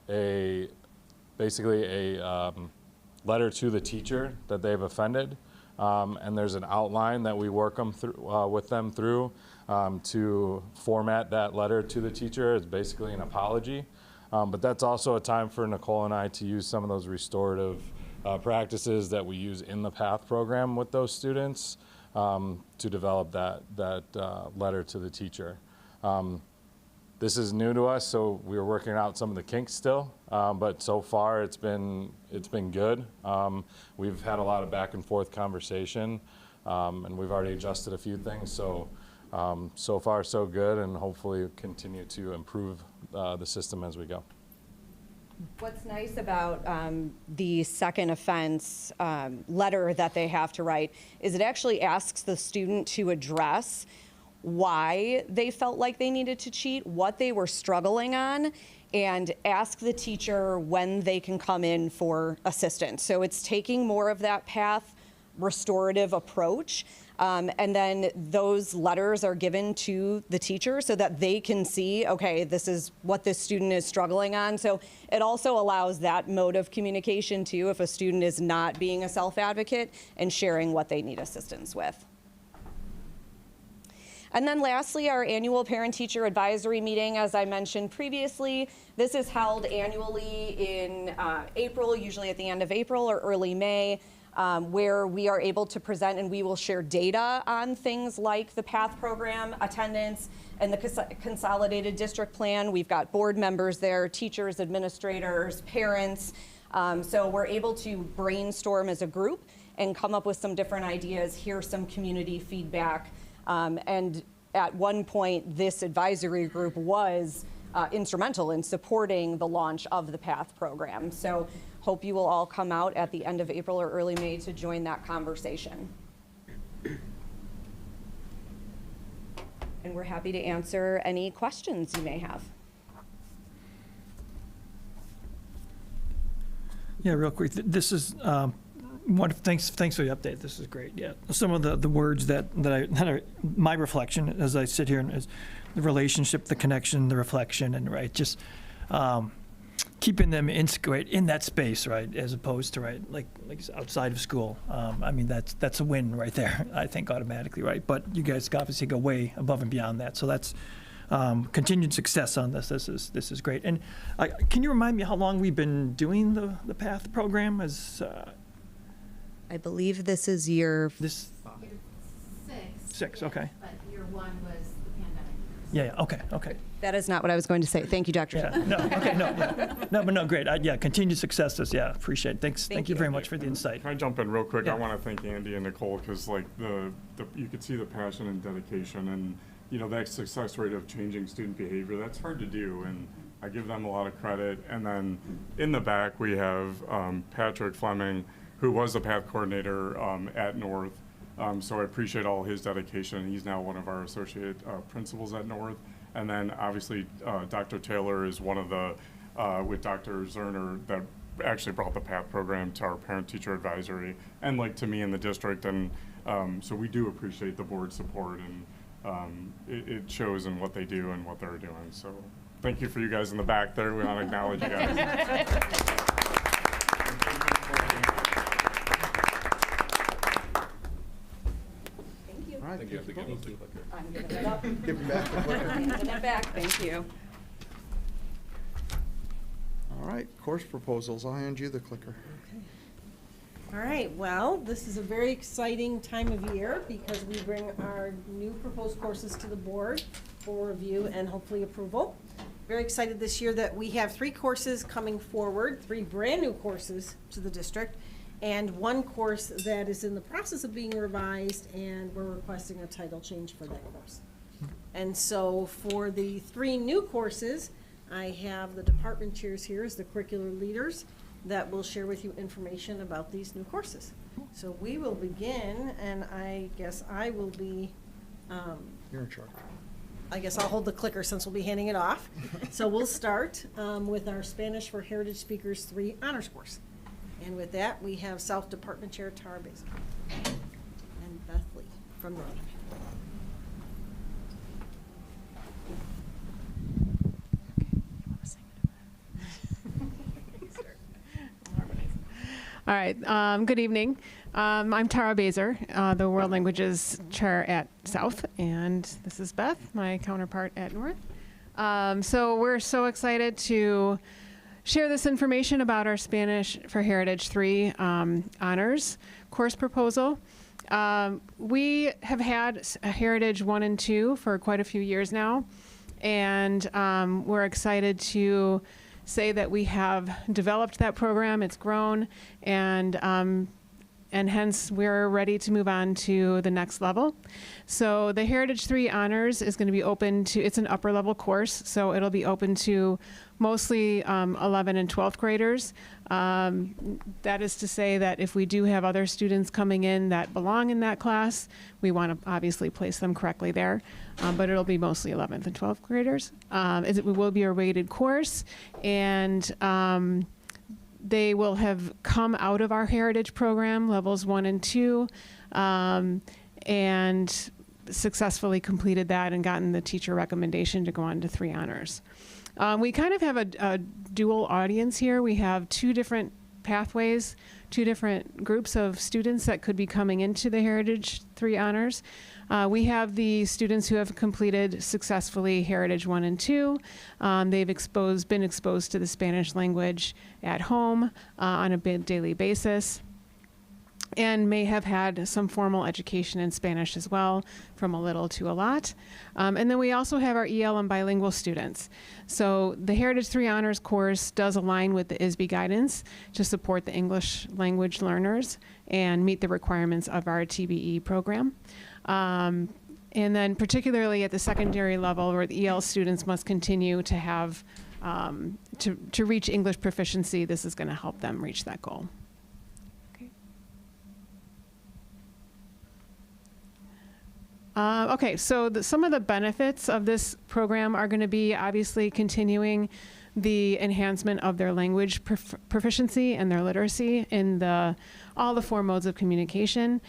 basically a letter to the teacher that they've offended. And there's an outline that we work with them through to format that letter to the teacher. It's basically an apology. But that's also a time for Nicole and I to use some of those restorative practices that we use in the PATH program with those students to develop that letter to the teacher. This is new to us, so we were working out some of the kinks still, but so far it's been good. We've had a lot of back and forth conversation, and we've already adjusted a few things, so so far so good, and hopefully continue to improve the system as we go. What's nice about the second offense letter that they have to write is it actually asks the student to address why they felt like they needed to cheat, what they were struggling on, and ask the teacher when they can come in for assistance. So it's taking more of that PATH restorative approach. And then those letters are given to the teacher so that they can see, okay, this is what this student is struggling on. So it also allows that mode of communication too if a student is not being a self-advocate and sharing what they need assistance with. And then lastly, our annual parent-teacher advisory meeting, as I mentioned previously, this is held annually in April, usually at the end of April or early May, where we are able to present and we will share data on things like the PATH program, attendance, and the consolidated district plan. We've got board members there, teachers, administrators, parents. So we're able to brainstorm as a group and come up with some different ideas, hear some community feedback. And at one point, this advisory group was instrumental in supporting the launch of the PATH program. So hope you will all come out at the end of April or early May to join that conversation. And we're happy to answer any questions you may have. Yeah, real quick. This is thanks for the update. This is great. Yeah, some of the words that are my reflection as I sit here is the relationship, the connection, the reflection, and right, just keeping them in that space, right, as opposed to right, like outside of school. I mean, that's a win right there. I think automatically, right. But you guys obviously go way above and beyond that. So that's continued success on this. This is great. And can you remind me how long we've been doing the PATH program? I believe this is year six. Okay. But year 1 was the pandemic. Yeah. Okay. That is not what I was going to say. Thank you, Dr. Yeah. No. Okay. No. Great. Yeah. Continued success. Appreciate it. Thank you very much for the insight. Can I jump in real quick? Yeah. I want to thank Andy and Nicole because like you could see the passion and dedication and that success rate of changing student behavior. That's hard to do, and I give them a lot of credit. And then in the back we have Patrick Fleming, who was the PATH coordinator at North, So I appreciate all his dedication. He's now one of our associate principals at North. And then obviously Dr. Taylor is one of the, with Dr. Zerner, that actually brought the PATH program to our parent-teacher advisory and like to me in the district. And so we do appreciate the board's support, and it shows in what they do and what they're doing. So thank you for you guys in the back there. We want to acknowledge you guys. All right. I think you have to give us the clicker. I'm giving it up. Give it back. I'm giving it back, thank you. All right, course proposals. I'll hand you the clicker. All right, well, this is a very exciting time of year because we bring our new proposed courses to the board for review and hopefully approval. Very excited this year that we have 3 courses coming forward, 3 brand-new courses to the district, and 1 course that is in the process of being revised, and we're requesting a title change for that course. And so for the 3 new courses, I have the department chairs here as the curricular leaders that will share with you information about these new courses. So we will begin, and I guess I will be, You're in charge. I guess I'll hold the clicker since we'll be handing it off. So we'll start with our Spanish for Heritage Speakers 3 honors course. And with that, we have South Department Chair Tara Basil and Beth Lee from North. All right, good evening. I'm Tara Baser, the World Languages Chair at South, and this is Beth, my counterpart at North. So we're so excited to share this information about our Spanish for Heritage 3 honors course proposal. We have had Heritage 1 and 2 for quite a few years now, and we're excited to say that we have developed that program. It's grown, and hence we're ready to move on to the next level. So the Heritage 3 Honors is going to be open to, it's an upper level course, so it'll be open to mostly 11 and 12th graders. That is to say that if we do have other students coming in that belong in that class, we want to obviously place them correctly there, but it'll be mostly 11th and 12th graders. It will be a rated course, and they will have come out of our Heritage program, levels 1 and 2, and successfully completed that and gotten the teacher recommendation to go on to 3 honors. We kind of have a dual audience here. We have 2 different pathways, 2 different groups of students that could be coming into the Heritage 3 honors. We have the students who have completed successfully Heritage 1 and 2. They've been exposed to the Spanish language at home on a daily basis, and may have had some formal education in Spanish as well, from a little to a lot. And then we also have our EL and bilingual students. So the Heritage 3 Honors course does align with the ISB guidance to support the English language learners and meet the requirements of our TBE program. And then particularly at the secondary level, where the EL students must continue to have, to reach English proficiency, this is going to help them reach that goal. Okay, so some of the benefits of this program are going to be obviously continuing the enhancement of their language proficiency and their literacy in all the 4 modes of communication.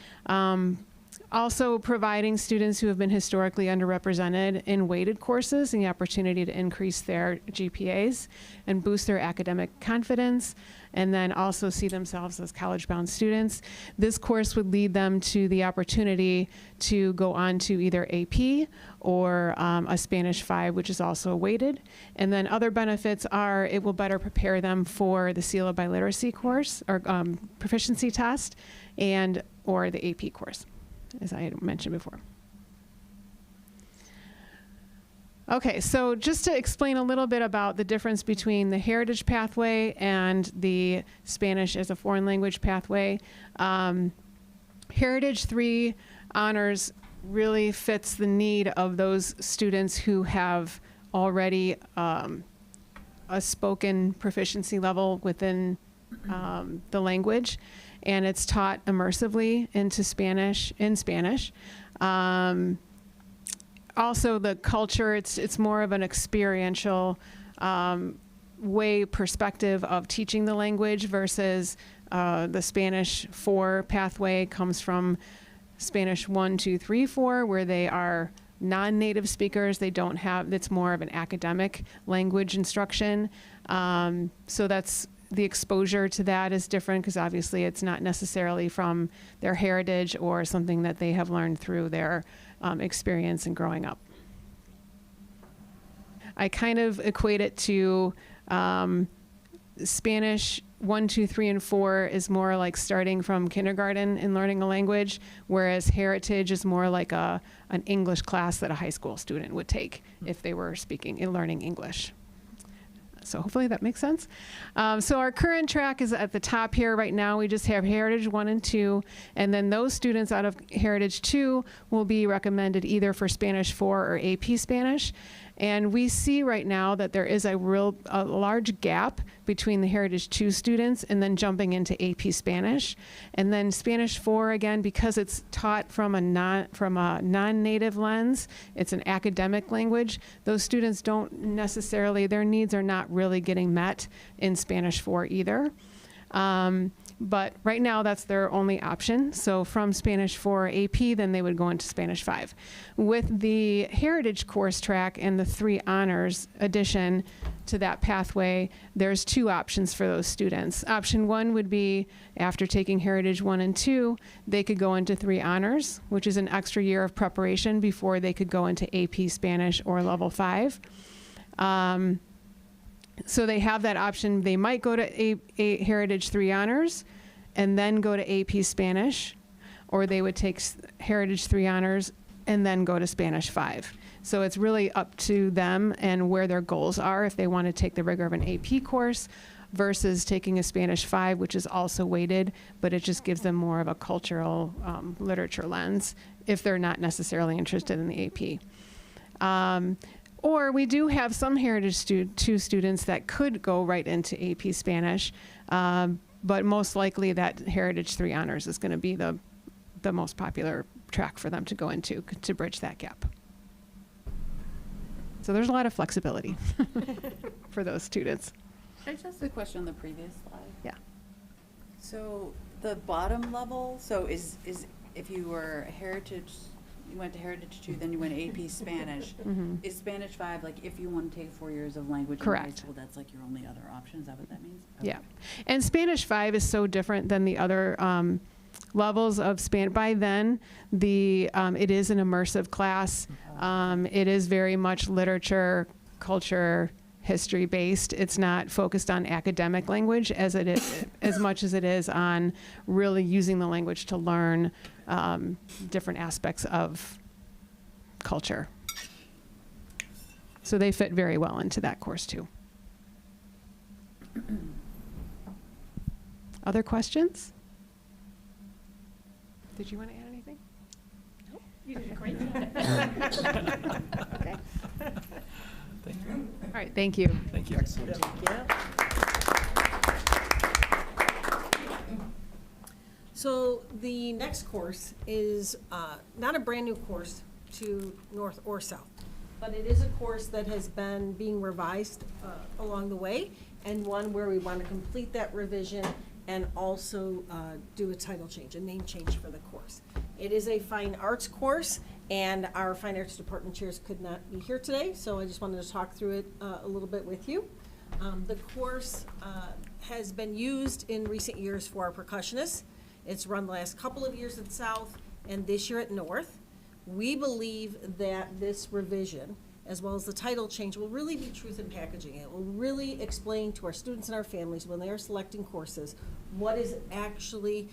Also providing students who have been historically underrepresented in weighted courses the opportunity to increase their GPAs and boost their academic confidence, and then also see themselves as college-bound students. This course would lead them to the opportunity to go on to either AP or a Spanish 5, which is also weighted. And then other benefits are it will better prepare them for the Seal of Biliteracy course or proficiency test or the AP course, as I had mentioned before. Okay, so just to explain a little bit about the difference between the Heritage pathway and the Spanish as a foreign language pathway. Heritage 3 Honors really fits the need of those students who have already a spoken proficiency level within the language, and it's taught immersively in Spanish. Also, the culture, it's more of an experiential perspective of teaching the language versus the Spanish 4 pathway comes from Spanish 1, 2, 3, 4, where they are non-native speakers. They don't have, it's more of an academic language instruction. So that's, the exposure to that is different because obviously it's not necessarily from their heritage or something that they have learned through their experience in growing up. I kind of equate it to Spanish 1, 2, 3, and 4 is more like starting from kindergarten and learning a language, whereas heritage is more like an English class that a high school student would take if they were speaking and learning English. So hopefully that makes sense. So our current track is at the top here. Right now we just have Heritage 1 and 2, and then those students out of Heritage 2 will be recommended either for Spanish 4 or AP Spanish. And we see right now that there is a large gap between the Heritage 2 students and then jumping into AP Spanish. And then Spanish 4, again, because it's taught from a non-native lens, it's an academic language, those students don't necessarily, their needs are not really getting met in Spanish 4 either. But right now that's their only option. So from Spanish 4 AP, then they would go into Spanish 5. With the Heritage course track and the 3 honors addition to that pathway, there's 2 options for those students. Option 1 would be after taking Heritage 1 and 2, they could go into 3 honors, which is an extra year of preparation before they could go into AP Spanish or level 5. So they have that option. They might go to Heritage 3 honors and then go to AP Spanish, or they would take Heritage 3 honors and then go to Spanish 5. So it's really up to them and where their goals are if they want to take the rigor of an AP course versus taking a Spanish 5, which is also weighted, but it just gives them more of a cultural literature lens if they're not necessarily interested in the AP. Or we do have some Heritage 2 students that could go right into AP Spanish, but most likely that Heritage 3 honors is going to be the most popular track for them to go into to bridge that gap. So there's a lot of flexibility for those students. I just asked a question on the previous slide. Yeah. So the bottom level, so is if you were Heritage, you went to Heritage 2, then you went to AP Spanish. Mhm. Is Spanish 5, like if you want to take 4 years of language in high Correct. school, that's like your only other option? Is that what that means? Yeah. And Spanish 5 is so different than the other levels of Spanish. By then, it is an immersive class. It is very much literature, culture, history based. It's not focused on academic language as it is, as much as it is on really using the language to learn different aspects of culture. So they fit very well into that course too. Other questions? Did you want to add anything? No. You did a great job. Okay. Thank you. All right, thank you. Thank you. Excellent. So the next course is not a brand new course to North or South, but it is a course that has been being revised along the way, and one where we want to complete that revision and also do a title change, a name change for the course. It is a fine arts course, and our fine arts department chairs could not be here today, so I just wanted to talk through it a little bit with you. The course has been used in recent years for our percussionists. It's run the last couple of years at South and this year at North. We believe that this revision, as well as the title change, will really be truth in packaging. It will really explain to our students and our families when they are selecting courses what is actually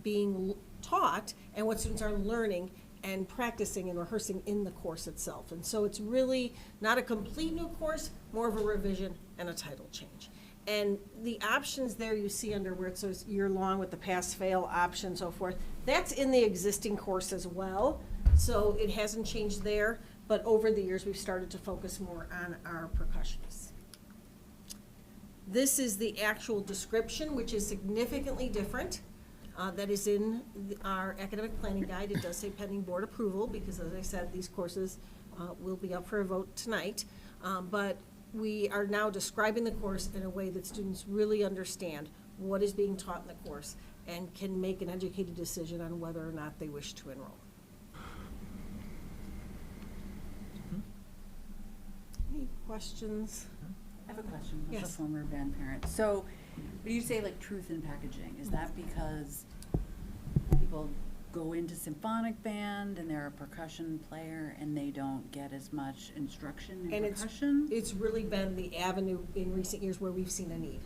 being taught and what students are learning and practicing and rehearsing in the course itself. And so it's really not a complete new course, more of a revision and a title change. And the options there you see under where it says year-long with the pass-fail option and so forth, that's in the existing course as well. So it hasn't changed there, but over the years we've started to focus more on our percussionists. This is the actual description, which is significantly different. That is in our academic planning guide. It does say pending board approval, because as I said, these courses will be up for a vote tonight. But we are now describing the course in a way that students really understand what is being taught in the course and can make an educated decision on whether or not they wish to enroll. Any questions? I have a question, as a Yes. former band parent. So, when you say like truth in packaging, is that because people go into symphonic band and they're a percussion player and they don't get as much instruction in percussion? It's really been the avenue in recent years where we've seen a need.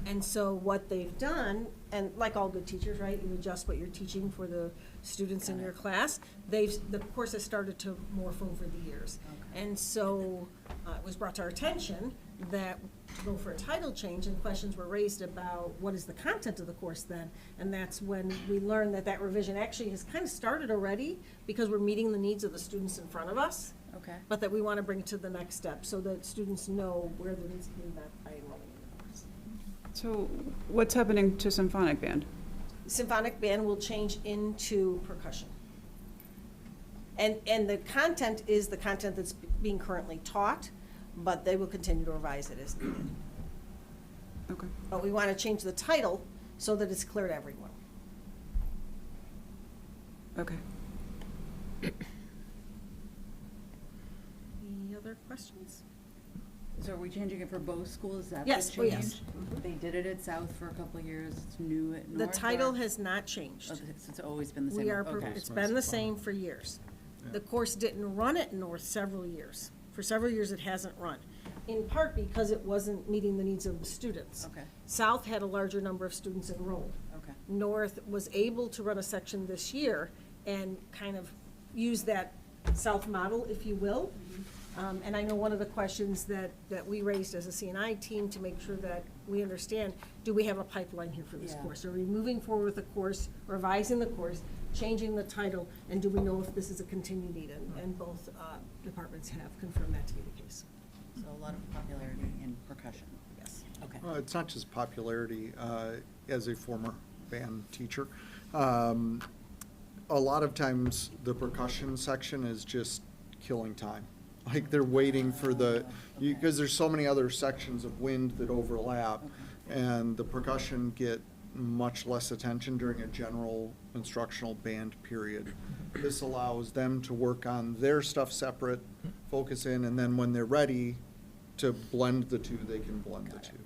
And so what they've done, and like all good teachers, right, you adjust what you're teaching for the students in your class. The course has started to morph over the years. And so it was brought to our attention that to go for a title change, and questions were raised about what is the content of the course then. And that's when we learned that that revision actually has kind of started already, because we're meeting the needs of the students in front of us. Okay. But that we want to bring it to the next step so that students know where the needs can be met by enrolling in the course. So what's happening to symphonic band? Symphonic band will change into percussion. And the content is the content that's being currently taught, but they will continue to revise it as needed. Okay. But we want to change the title so that it's clear to everyone. Okay. Any other questions? So are we changing it for both schools? Is that Yes, the oh, change? yes. They did it at South for a couple of years, it's new at North? The title or- has not changed. Oh, it's always been the same? We are, Okay. it's been the same for years. The course didn't run at North several years. For several years, it hasn't run, in part because it wasn't meeting the needs of the students. Okay. South had a larger number of students enrolled. Okay. North was able to run a section this year and kind of use that South model, if you will. And I know one of the questions that we raised as a CNI team to make sure that we understand, do we have a pipeline here for this Yeah. course? Are we moving forward with the course, revising the course, changing the title, and do we know if this is a continued need? And both departments have confirmed that to be the case. So a lot of popularity in percussion? Yes. Okay. It's not just popularity. As a former band teacher, a lot of times the percussion section is just killing time. Like they're waiting for because there's so many other sections of wind that overlap, and the percussion get much less attention during a general instructional band period. This allows them to work on their stuff separate, focus in, and then when they're ready to blend the two, they can blend the two.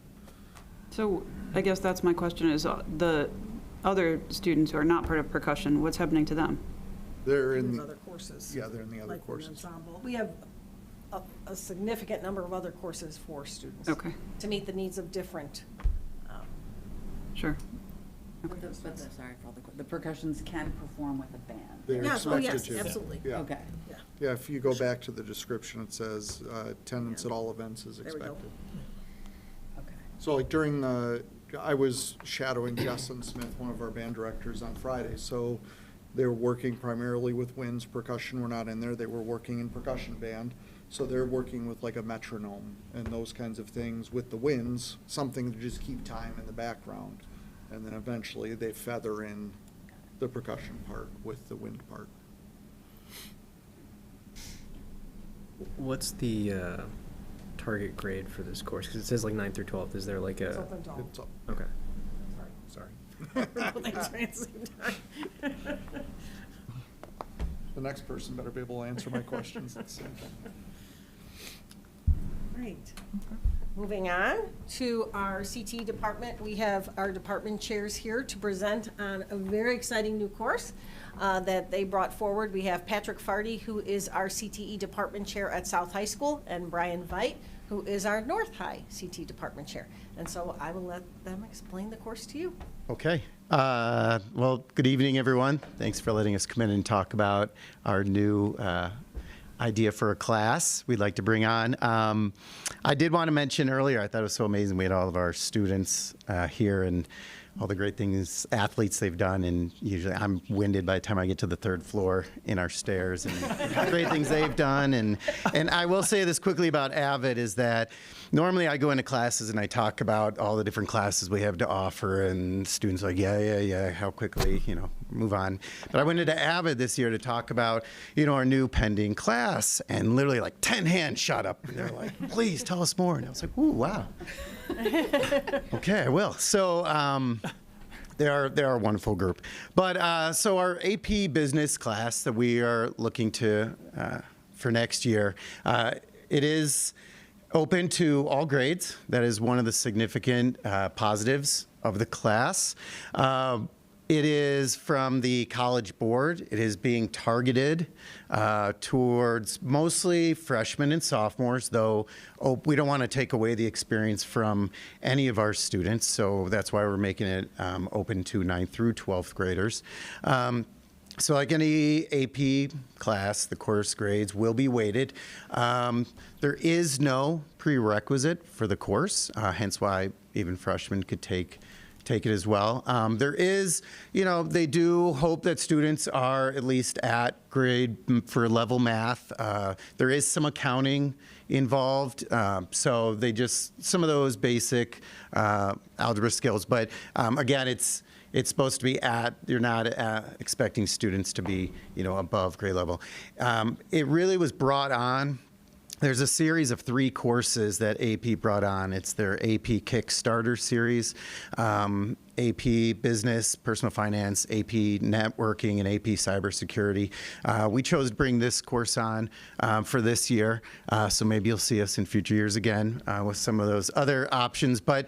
So I guess that's my question is the other students who are not part of percussion, what's happening to them? They're in There's the other courses. Yeah, they're in the other like courses. ensemble. We have a significant number of other courses for students. Okay. To meet the needs of different. Sure. But sorry for all the percussions can perform with a band? They're Yes, oh, expected yes, to. absolutely. Yeah. Okay. Yeah. Yeah, if you go back to the description, it says attendance at all events is There we go. expected. Okay. So like I was shadowing Justin Smith, one of our band directors, on Friday, so they were working primarily with winds. Percussion were not in there, they were working in percussion band. So they're working with like a metronome and those kinds of things with the winds, something to just keep time in the background. And then eventually they feather in the percussion part with the wind part. What's the target grade for this course? Because it says like 9 through 12. Is there like It's a... open to all. It's up. Okay. Sorry. Thanks for answering that. The next person better be able to answer my questions at the same time. Great. Moving on to our CTE department, we have our department chairs here to present on a very exciting new course that they brought forward. We have Patrick Fardy, who is our CTE department chair at South High School, and Brian Veit, who is our North High CTE department chair. And so I will let them explain the course to you. Okay. Well, good evening, everyone. Thanks for letting us come in and talk about our new idea for a class we'd like to bring on. I did want to mention earlier, I thought it was so amazing we had all of our students here, and all the great things, athletes they've done, and usually I'm winded by the time I get to the third floor in our stairs, and great things they've done. And I will say this quickly about Avid is that normally I go into classes and I talk about all the different classes we have to offer, and students are like, yeah, how quickly, move on. But I went into Avid this year to talk about, our new pending class, and literally like 10 hands shot up. And they're like, please tell us more. And I was like, ooh, wow. Okay, I will. So they're a wonderful group. But so our AP business class that we are looking to for next year, it is open to all grades. That is one of the significant positives of the class. It is from the College Board. It is being targeted towards mostly freshmen and sophomores, though we don't want to take away the experience from any of our students, so that's why we're making it open to 9th through 12th graders. So like any AP class, the course grades will be weighted. There is no prerequisite for the course, hence why even freshmen could take it as well. There is, they do hope that students are at least at grade for level math. There is some accounting involved, so some of those basic algebra skills. But again, it's supposed to be you're not expecting students to be, above grade level. It really was brought on. There's a series of 3 courses that AP brought on. It's their AP Kickstarter series, AP Business, Personal Finance, AP Networking, and AP Cybersecurity. We chose to bring this course on for this year, so maybe you'll see us in future years again with some of those other options. But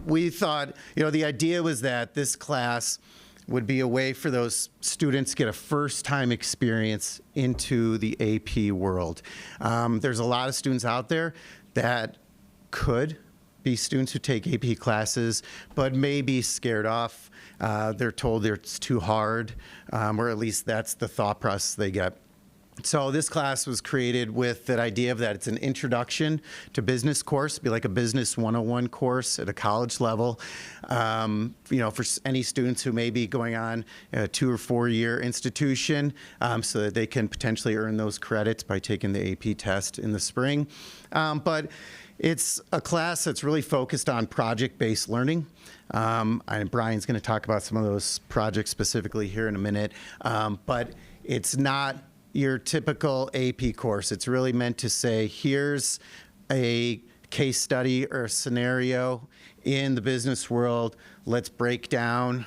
we thought, the idea was that this class would be a way for those students to get a first-time experience into the AP world. There's a lot of students out there that could be students who take AP classes, but may be scared off. They're told it's too hard, or at least that's the thought process they get. So this class was created with that idea of that it's an introduction to business course, be like a business 101 course at a college level. For any students who may be going on a 2 or 4 year institution, so that they can potentially earn those credits by taking the AP test in the spring. But it's a class that's really focused on project-based learning. And Brian's going to talk about some of those projects specifically here in a minute. But it's not your typical AP course. It's really meant to say, here's a case study or a scenario in the business world. Let's break down,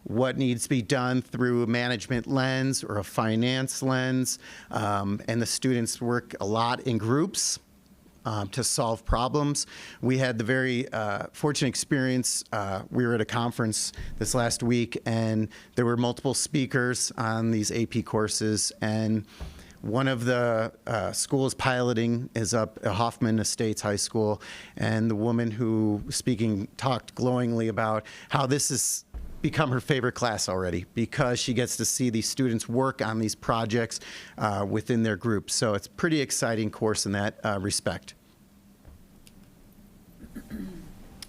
what needs to be done through a management lens or a finance lens. And the students work a lot in groups to solve problems. We had the very fortunate experience, we were at a conference this last week, and there were multiple speakers on these AP courses, and one of the schools piloting is up at Hoffman Estates High School, and the woman who was speaking talked glowingly about how this has become her favorite class already because she gets to see these students work on these projects within their group. So it's a pretty exciting course in that respect.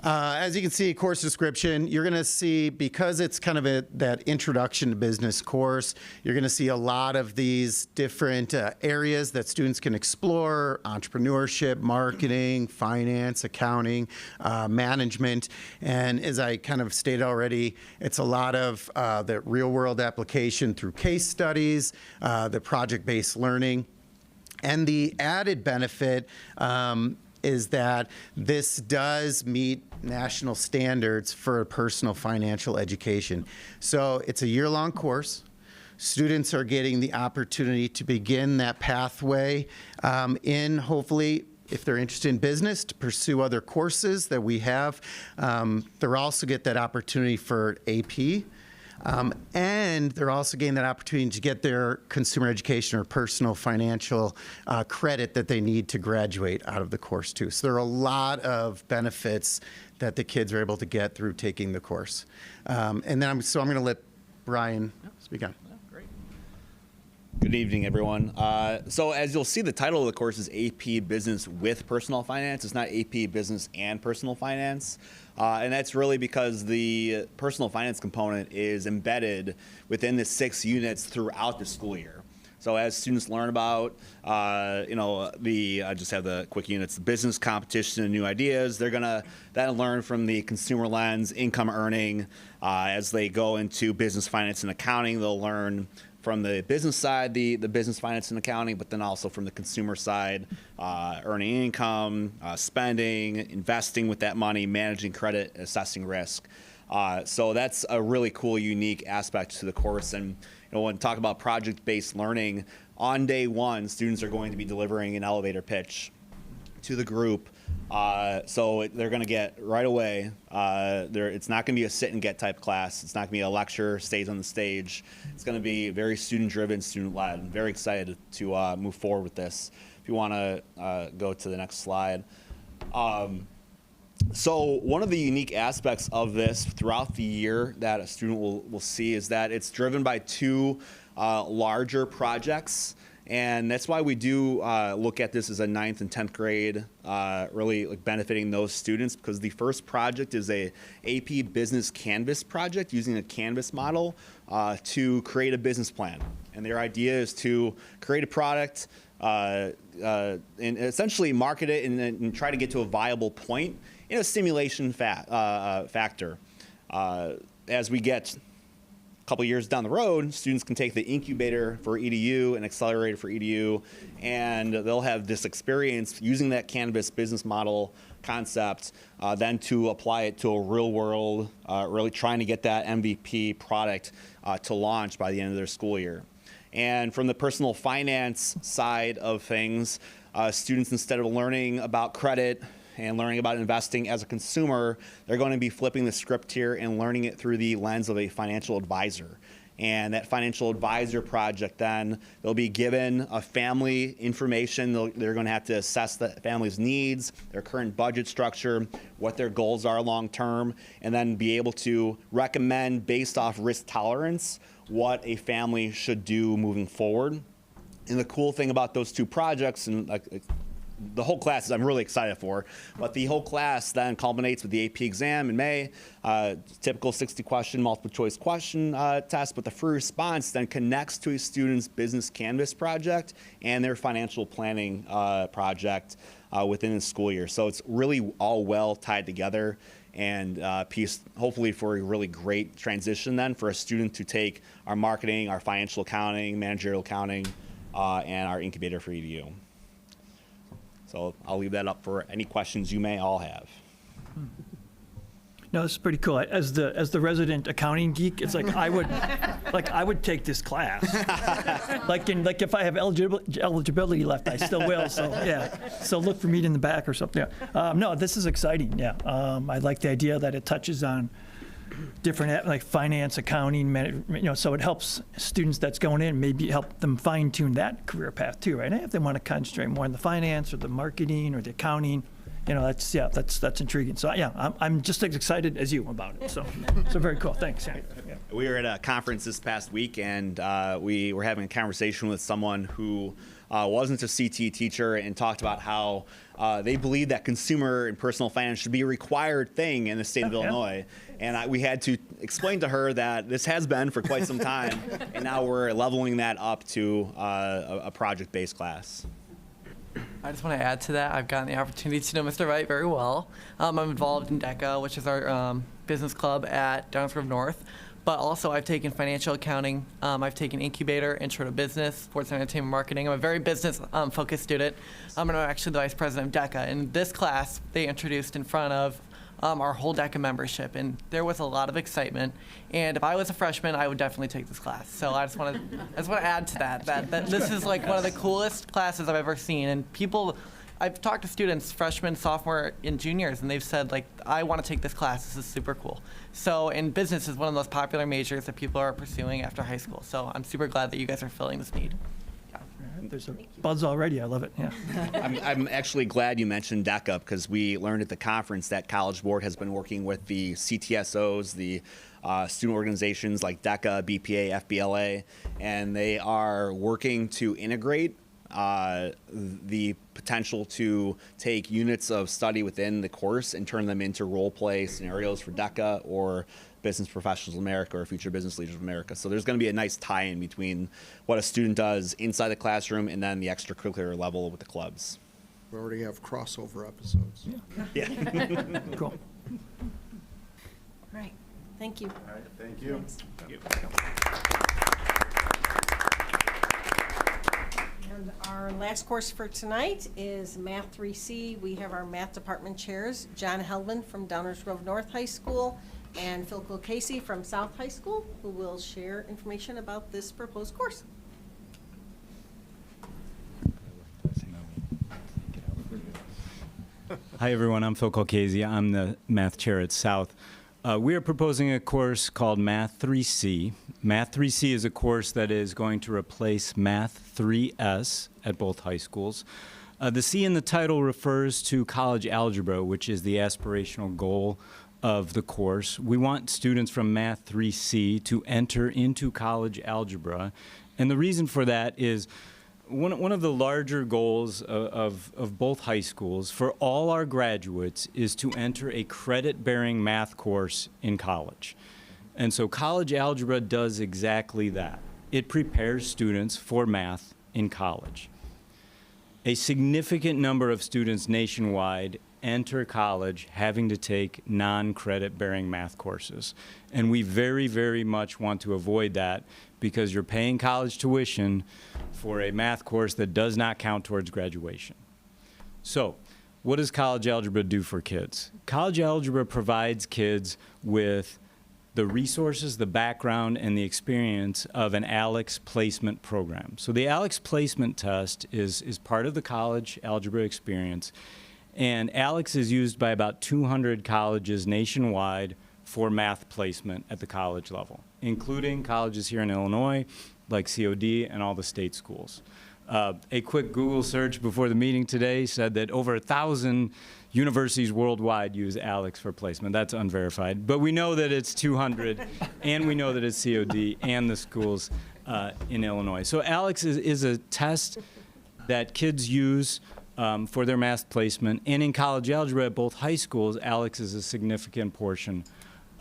As you can see, course description, you're going to see, because it's kind of that introduction to business course, you're going to see a lot of these different areas that students can explore: entrepreneurship, marketing, finance, accounting, management. And as I kind of stated already, it's a lot of the real-world application through case studies, the project-based learning. And the added benefit is that this does meet national standards for personal financial education. So it's a year-long course. Students are getting the opportunity to begin that pathway in, hopefully, if they're interested in business, to pursue other courses that we have. They'll also get that opportunity for AP. And they're also getting that opportunity to get their consumer education or personal financial credit that they need to graduate out of the course too. So there are a lot of benefits that the kids are able to get through taking the course. And then I'm going to let Brian speak on. Good Good evening, everyone. So as you'll see, the title of the course is AP Business with Personal Finance. It's not AP Business and Personal Finance. And that's really because the personal finance component is embedded within the 6 units throughout the school year. So as students learn about, I just have the quick units, the business, competition, and new ideas, they're gonna then learn from the consumer lens, income earning. As they go into business, finance, and accounting, they'll learn from the business side, the business, finance, and accounting, but then also from the consumer side, earning income, spending, investing with that money, managing credit, assessing risk. So that's a really cool, unique aspect to the course. And when we talk about project-based learning, on day 1, students are going to be delivering an elevator pitch to the group. So they're going to get right away. It's not going to be a sit and get type class. It's not going to be a lecture, stays on the stage. It's going to be very student-driven, student-led. I'm very excited to move forward with this. If you want to go to the next slide. So one of the unique aspects of this throughout the year that a student will see is that it's driven by 2 larger projects. And that's why we do look at this as a 9th and 10th grade, really like benefiting those students, because the first project is a AP Business Canvas project using a Canvas model to create a business plan. And their idea is to create a product and essentially market it and try to get to a viable point in a simulation factor. As we get couple years down the road, students can take the incubator for EDU and accelerator for EDU, and they'll have this experience using that Canvas business model concept, then to apply it to a real world, really trying to get that MVP product to launch by the end of their school year. And from the personal finance side of things, students, instead of learning about credit and learning about investing as a consumer, they're going to be flipping the script here and learning it through the lens of a financial advisor. And that financial advisor project, then they'll be given a family information. They're going to have to assess the family's needs, their current budget structure, what their goals are long term, and then be able to recommend based off risk tolerance what a family should do moving forward. And the cool thing about those 2 projects, and the whole class I'm really excited for, but the whole class then culminates with the AP exam in May, typical 60-question multiple choice question test, but the free response then connects to a student's business Canvas project and their financial planning project within the school year. So it's really all well tied together, and piece hopefully for a really great transition then for a student to take our marketing, our financial accounting, managerial accounting, and our incubator for EDU. So I'll leave that up for any questions you may all have. No, this is pretty cool. As the resident accounting geek, it's like I would take this class. like if I have eligibility left, I still will. So yeah. So look for me in the back or something. Yeah. No, this is exciting. Yeah. I like the idea that it touches on different like finance, accounting, so it helps students that's going in, maybe help them fine tune that career path too, right? If they want to concentrate more on the finance or the marketing or the accounting, that's intriguing. So yeah, I'm just as excited as you about it. So very cool. Thanks. Yeah. We were at a conference this past week, and we were having a conversation with someone who wasn't a CT teacher and talked about how they believe that consumer and personal finance should be a required thing in the state of Illinois. And we had to explain to her that this has been for quite some time, and now we're leveling that up to a project-based class. I just want to add to that. I've gotten the opportunity to know Mr. Wright very well. I'm involved in DECA, which is our business club at Downers Grove North. But also, I've taken financial accounting. I've taken incubator, intro to business, sports and entertainment marketing. I'm a very business-focused student. I'm actually the vice president of DECA. In this class, they introduced in front of our whole DECA membership, and there was a lot of excitement. And if I was a freshman, I would definitely take this class. So I just want to add to that this is like one of the coolest classes I've ever seen. And I've talked to students, freshmen, sophomore, and juniors, and they've said, like, I want to take this class. This is super cool. So, and business is one of the most popular majors that people are pursuing after high school. So I'm super glad that you guys are filling this need. Yeah. There's a buzz already. I love it. Yeah. I'm actually glad you mentioned DECA because we learned at the conference that College Board has been working with the CTSOs, the student organizations like DECA, BPA, FBLA, and they are working to integrate the potential to take units of study within the course and turn them into role play scenarios for DECA or Business Professionals of America or Future Business Leaders of America. So there's going to be a nice tie-in between what a student does inside the classroom and then the extracurricular level with the clubs. We already have crossover episodes. Yeah. Cool. Right. Thank you. All right, thank you. Thank you. And our last course for tonight is Math 3C. We have our math department chairs, John Hellman from Downers Grove North High School and Phil Casey from South High School, who will share information about this proposed course. Hi everyone, I'm Phil Casey. I'm the math chair at South. We are proposing a course called Math 3C. Math 3C is a course that is going to replace Math 3S at both high schools. The C in the title refers to college algebra, which is the aspirational goal of the course. We want students from Math 3C to enter into college algebra, and the reason for that is one of the larger goals of both high schools for all our graduates is to enter a credit-bearing math course in college. And so college algebra does exactly that. It prepares students for math in college. A significant number of students nationwide enter college having to take non-credit-bearing math courses. And we very, very much want to avoid that because you're paying college tuition for a math course that does not count towards graduation. So, what does college algebra do for kids? College algebra provides kids with the resources, the background, and the experience of an ALEKS placement program. So the ALEKS placement test is part of the college algebra experience, and ALEKS is used by about 200 colleges nationwide for math placement at the college level, including colleges here in Illinois, like COD and all the state schools. A quick Google search before the meeting today said that over 1,000 universities worldwide use ALEKS for placement. That's unverified, but we know that it's 200, and we know that it's COD and the schools in Illinois. So ALEKS is a test that kids use for their math placement, and in college algebra at both high schools, ALEKS is a significant portion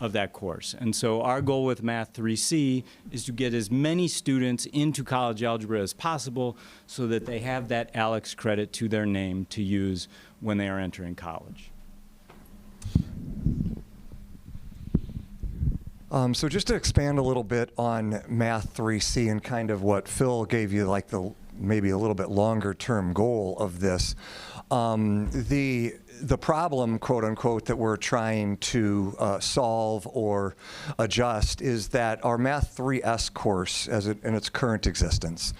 of that course. And so our goal with Math 3C is to get as many students into college algebra as possible so that they have that ALEKS credit to their name to use when they are entering college. So just to expand a little bit on Math 3C and kind of what Phil gave you, like the maybe a little bit longer term goal of this, the problem, quote unquote, that we're trying to solve or adjust is that our Math 3S course, in its current existence,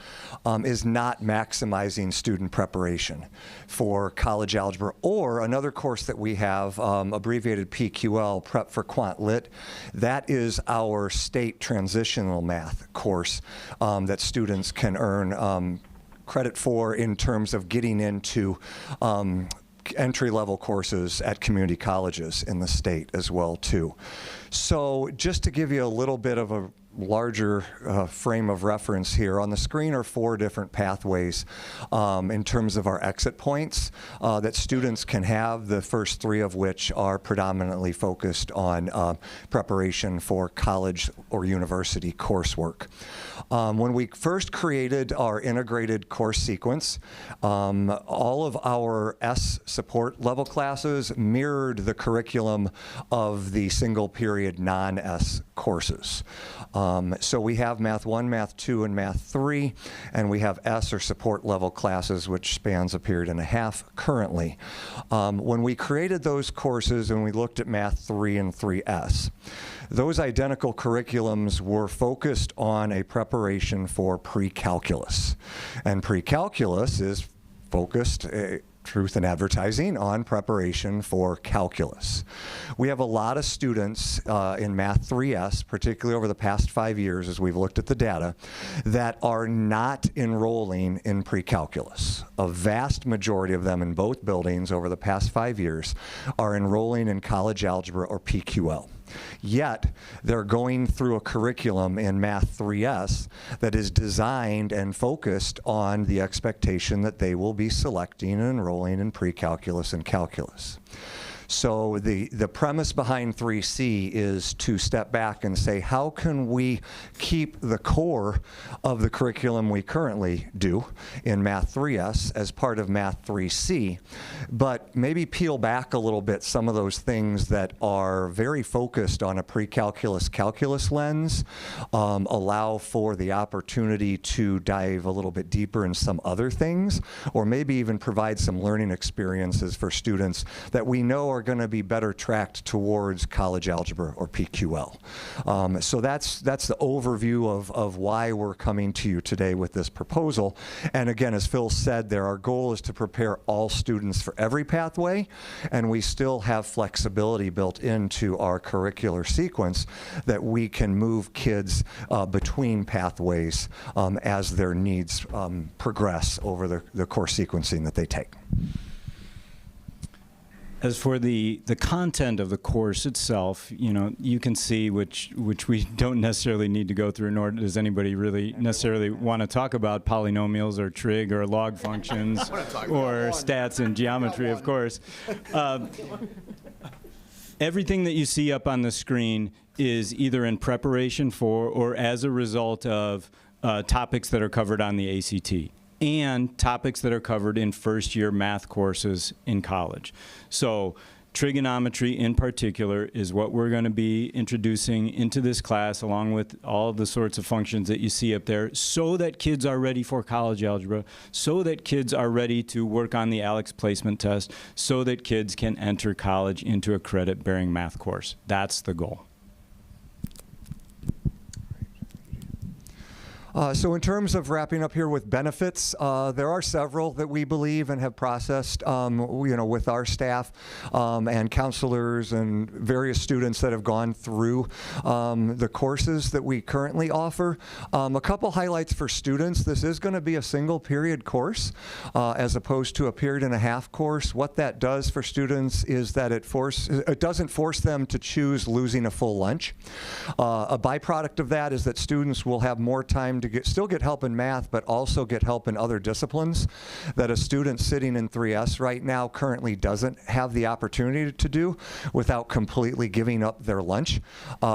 is not maximizing student preparation for college algebra, or another course that we have, abbreviated PQL, Prep for Quant Lit. That is our state transitional math course that students can earn credit for in terms of getting into entry-level courses at community colleges in the state as well too. So just to give you a little bit of a larger frame of reference here, on the screen are 4 different pathways in terms of our exit points that students can have, the first 3 of which are predominantly focused on preparation for college or university coursework. When we first created our integrated course sequence, all of our S support level classes mirrored the curriculum of the single period non-S courses. So we have Math 1, Math 2, and Math 3, and we have S or support level classes, which spans a period and a half currently. When we created those courses and we looked at Math 3 and 3S, those identical curriculums were focused on a preparation for pre-calculus. And pre-calculus is focused truth in advertising, on preparation for calculus. We have a lot of students in Math 3S, particularly over the past 5 years as we've looked at the data, that are not enrolling in pre-calculus. A vast majority of them in both buildings over the past 5 years are enrolling in college algebra or PQL. Yet, they're going through a curriculum in Math 3S that is designed and focused on the expectation that they will be selecting and enrolling in pre-calculus and calculus. So the premise behind 3C is to step back and say, how can we keep the core of the curriculum we currently do in Math 3S as part of Math 3C, but maybe peel back a little bit some of those things that are very focused on a pre-calculus calculus lens, allow for the opportunity to dive a little bit deeper in some other things, or maybe even provide some learning experiences for students that we know are going to be better tracked towards college algebra or PQL. So that's the overview of why we're coming to you today with this proposal. And again, as Phil said, our goal is to prepare all students for every pathway, and we still have flexibility built into our curricular sequence that we can move kids between pathways as their needs progress over the course sequencing that they take. As for the content of the course itself, you know, you can see which we don't necessarily need to go through, nor does anybody really necessarily want to talk about polynomials or trig or log functions or stats and geometry, of course. Everything that you see up on the screen is either in preparation for or as a result of topics that are covered on the ACT and topics that are covered in first-year math courses in college. So trigonometry in particular is what we're going to be introducing into this class, along with all the sorts of functions that you see up there, so that kids are ready for college algebra, so that kids are ready to work on the ALEX placement test, so that kids can enter college into a credit-bearing math course. That's the goal. So in terms of wrapping up here with benefits, there are several that we believe and have processed, with our staff and counselors and various students that have gone through the courses that we currently offer. A couple highlights for students: this is going to be a single period course as opposed to a period and a half course. What that does for students is that it doesn't force them to choose losing a full lunch. A byproduct of that is that students will have more time to still get help in math, but also get help in other disciplines that a student sitting in 3S right now currently doesn't have the opportunity to do without completely giving up their lunch,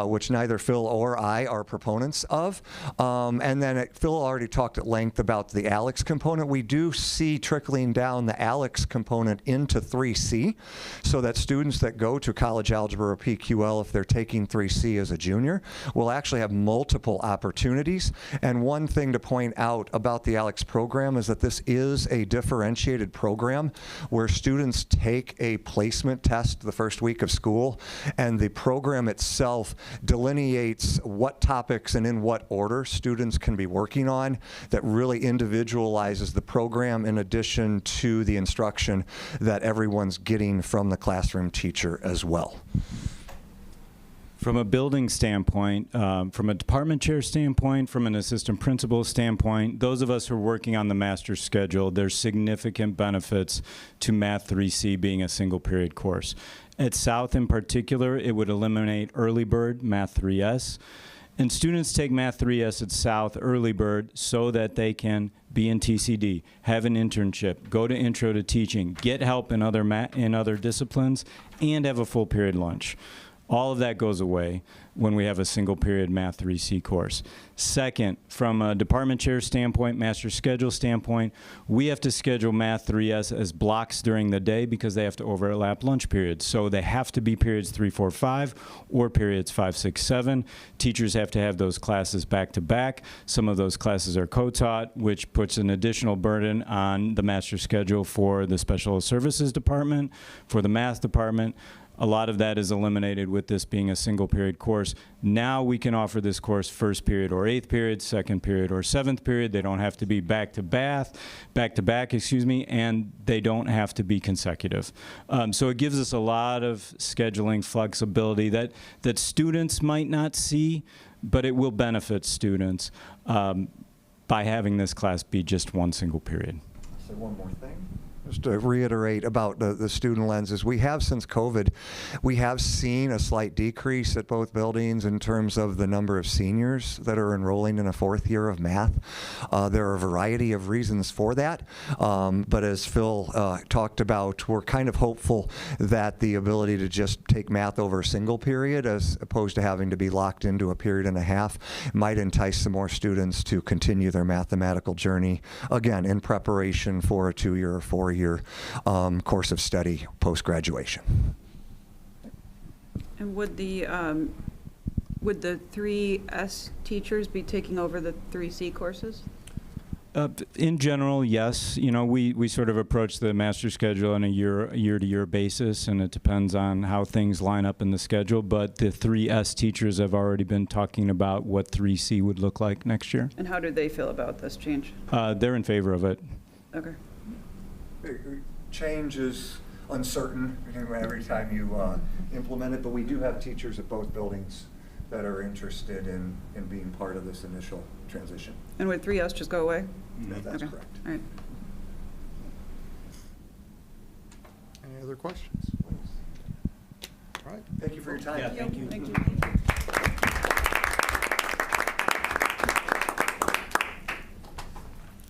which neither Phil or I are proponents of. And then Phil already talked at length about the ALEX component. We do see trickling down the ALEX component into 3C, so that students that go to college algebra or PQL, if they're taking 3C as a junior, will actually have multiple opportunities. And one thing to point out about the ALEX program is that this is a differentiated program where students take a placement test the first week of school, and the program itself delineates what topics and in what order students can be working on. That really individualizes the program in addition to the instruction that everyone's getting from the classroom teacher as well. From a building standpoint, from a department chair standpoint, from an assistant principal standpoint, those of us who are working on the master's schedule, there's significant benefits to Math 3C being a single period course. At South in particular, it would eliminate early bird, Math 3S. And students take Math 3S at South early bird so that they can be in TCD, have an internship, go to Intro to Teaching, get help in other disciplines, and have a full period lunch. All of that goes away when we have a single period Math 3C course. Second, from a department chair standpoint, master schedule standpoint, we have to schedule Math 3S as blocks during the day because they have to overlap lunch periods. So they have to be periods 3, 4, 5 or periods 5, 6, 7. Teachers have to have those classes back to back. Some of those classes are co-taught, which puts an additional burden on the master schedule for the special services department, for the math department. A lot of that is eliminated with this being a single period course. Now we can offer this course first period or 8th period, second period or 7th period. They don't have to be back to back, excuse me, and they don't have to be consecutive. So it gives us a lot of scheduling flexibility that students might not see, but it will benefit students by having this class be just one single period. Say one more thing. Just to reiterate about the student lenses, we have since COVID, we have seen a slight decrease at both buildings in terms of the number of seniors that are enrolling in a 4th year of math. There are a variety of reasons for that, but as Phil talked about, we're kind of hopeful that the ability to just take math over a single period as opposed to having to be locked into a period and a half might entice some more students to continue their mathematical journey, again, in preparation for a 2-year or 4-year course of study post-graduation. And would the 3S teachers be taking over the 3C courses? In general, yes. You know, we sort of approach the master schedule on a year-to-year basis, and it depends on how things line up in the schedule. But the 3S teachers have already been talking about what 3C would look like next year. And how do they feel about this change? They're in favor of it. Okay. Change is uncertain every time you implement it, but we do have teachers at both buildings that are interested in being part of this initial transition. And would 3S just go away? That's okay. correct. All right. Any other questions? All right. Thank you for your time. Yeah, thank you. Thank you.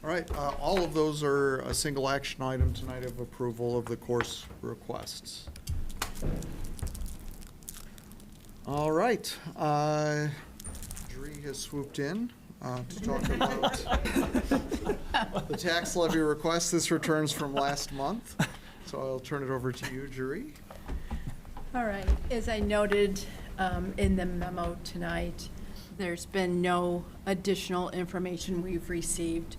All right, all of those are a single action item tonight of approval of the course requests. All right, Dree has swooped in to talk about the tax levy request. This returns from last month, so I'll turn it over to you, Dree. All right, as I noted in the memo tonight, there's been no additional information we've received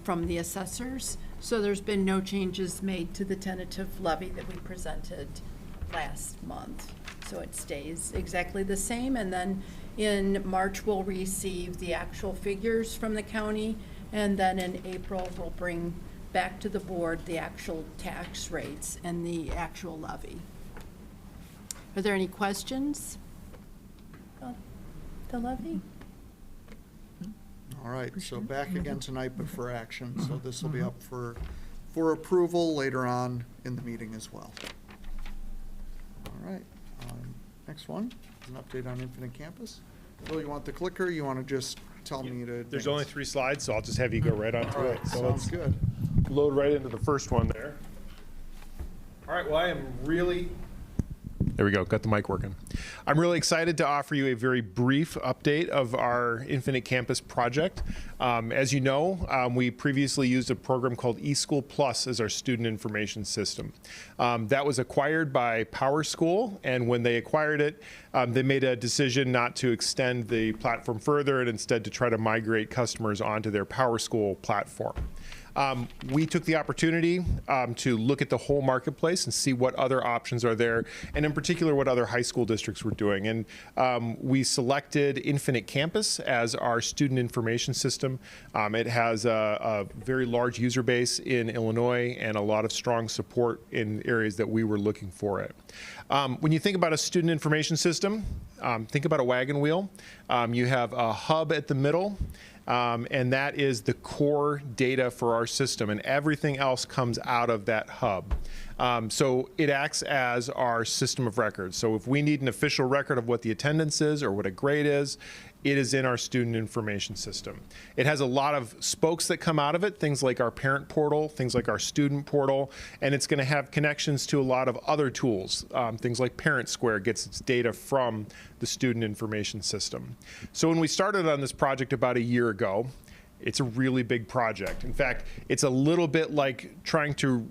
from the assessors. So there's been no changes made to the tentative levy that we presented last month. So it stays exactly the same. And then in March, we'll receive the actual figures from the county. And then in April, we'll bring back to the board the actual tax rates and the actual levy. Are there any questions about the levy? All right, so back again tonight, but for action. So this will be up for approval later on in the meeting as well. All right, next one is an update on Infinite Campus. Bill, you want the clicker? You want to just tell me to There's advance? only 3 slides, so I'll just have you go right onto All right, it. So sounds let's good. load right into the first one there. All right, well, I am really... There we go, got the mic working. I'm really excited to offer you a very brief update of our Infinite Campus project. As you know, we previously used a program called eSchool Plus as our student information system. That was acquired by PowerSchool, and when they acquired it, they made a decision not to extend the platform further and instead to try to migrate customers onto their PowerSchool platform. We took the opportunity to look at the whole marketplace and see what other options are there, and in particular what other high school districts were doing. And we selected Infinite Campus as our student information system. It has a very large user base in Illinois and a lot of strong support in areas that we were looking for it. When you think about a student information system, think about a wagon wheel. You have a hub at the middle. And that is the core data for our system, and everything else comes out of that hub. So it acts as our system of records. So if we need an official record of what the attendance is or what a grade is, it is in our student information system. It has a lot of spokes that come out of it, things like our parent portal, things like our student portal, and it's going to have connections to a lot of other tools. Things like Parent Square gets its data from the student information system. So when we started on this project about a year ago, it's a really big project. In fact, it's a little bit like trying to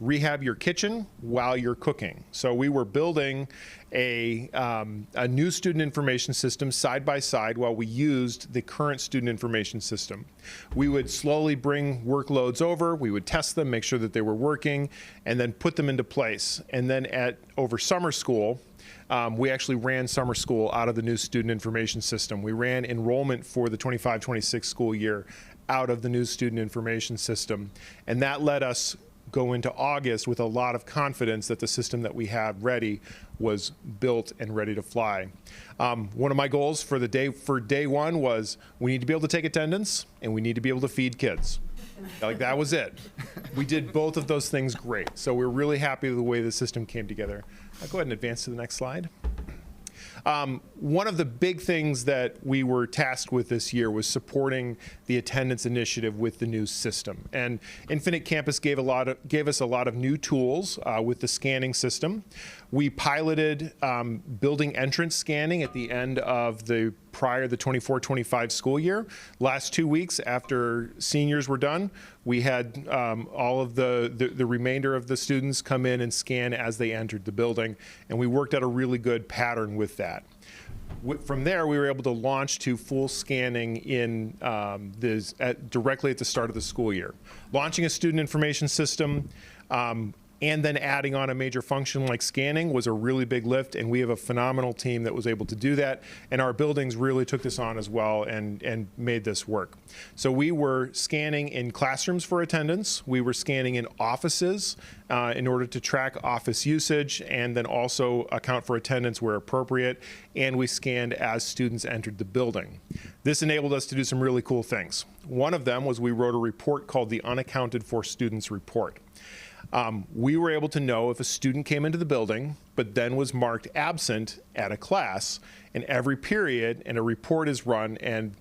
rehab your kitchen while you're cooking. So we were building a new student information system side by side while we used the current student information system. We would slowly bring workloads over, we would test them, make sure that they were working, and then put them into place. And then over summer school, we actually ran summer school out of the new student information system. We ran enrollment for the 25-26 school year out of the new student information system. And that let us go into August with a lot of confidence that the system that we had ready was built and ready to fly. One of my goals for day one was we need to be able to take attendance and we need to be able to feed kids. Like, that was it. We did both of those things great. So we're really happy with the way the system came together. I'll go ahead and advance to the next slide. One of the big things that we were tasked with this year was supporting the attendance initiative with the new system. And Infinite Campus gave us a lot of new tools with the scanning system. We piloted building entrance scanning at the end of the 24-25 school year. Last 2 weeks after seniors were done, we had all of the remainder of the students come in and scan as they entered the building, and we worked out a really good pattern with that. From there, we were able to launch to full scanning directly at the start of the school year. Launching a student information system and then adding on a major function like scanning was a really big lift, and we have a phenomenal team that was able to do that, and our buildings really took this on as well and made this work. So we were scanning in classrooms for attendance, we were scanning in offices in order to track office usage and then also account for attendance where appropriate, and we scanned as students entered the building. This enabled us to do some really cool things. One of them was we wrote a report called the Unaccounted for Students Report. We were able to know if a student came into the building but then was marked absent at a class in every period, and a report is run, and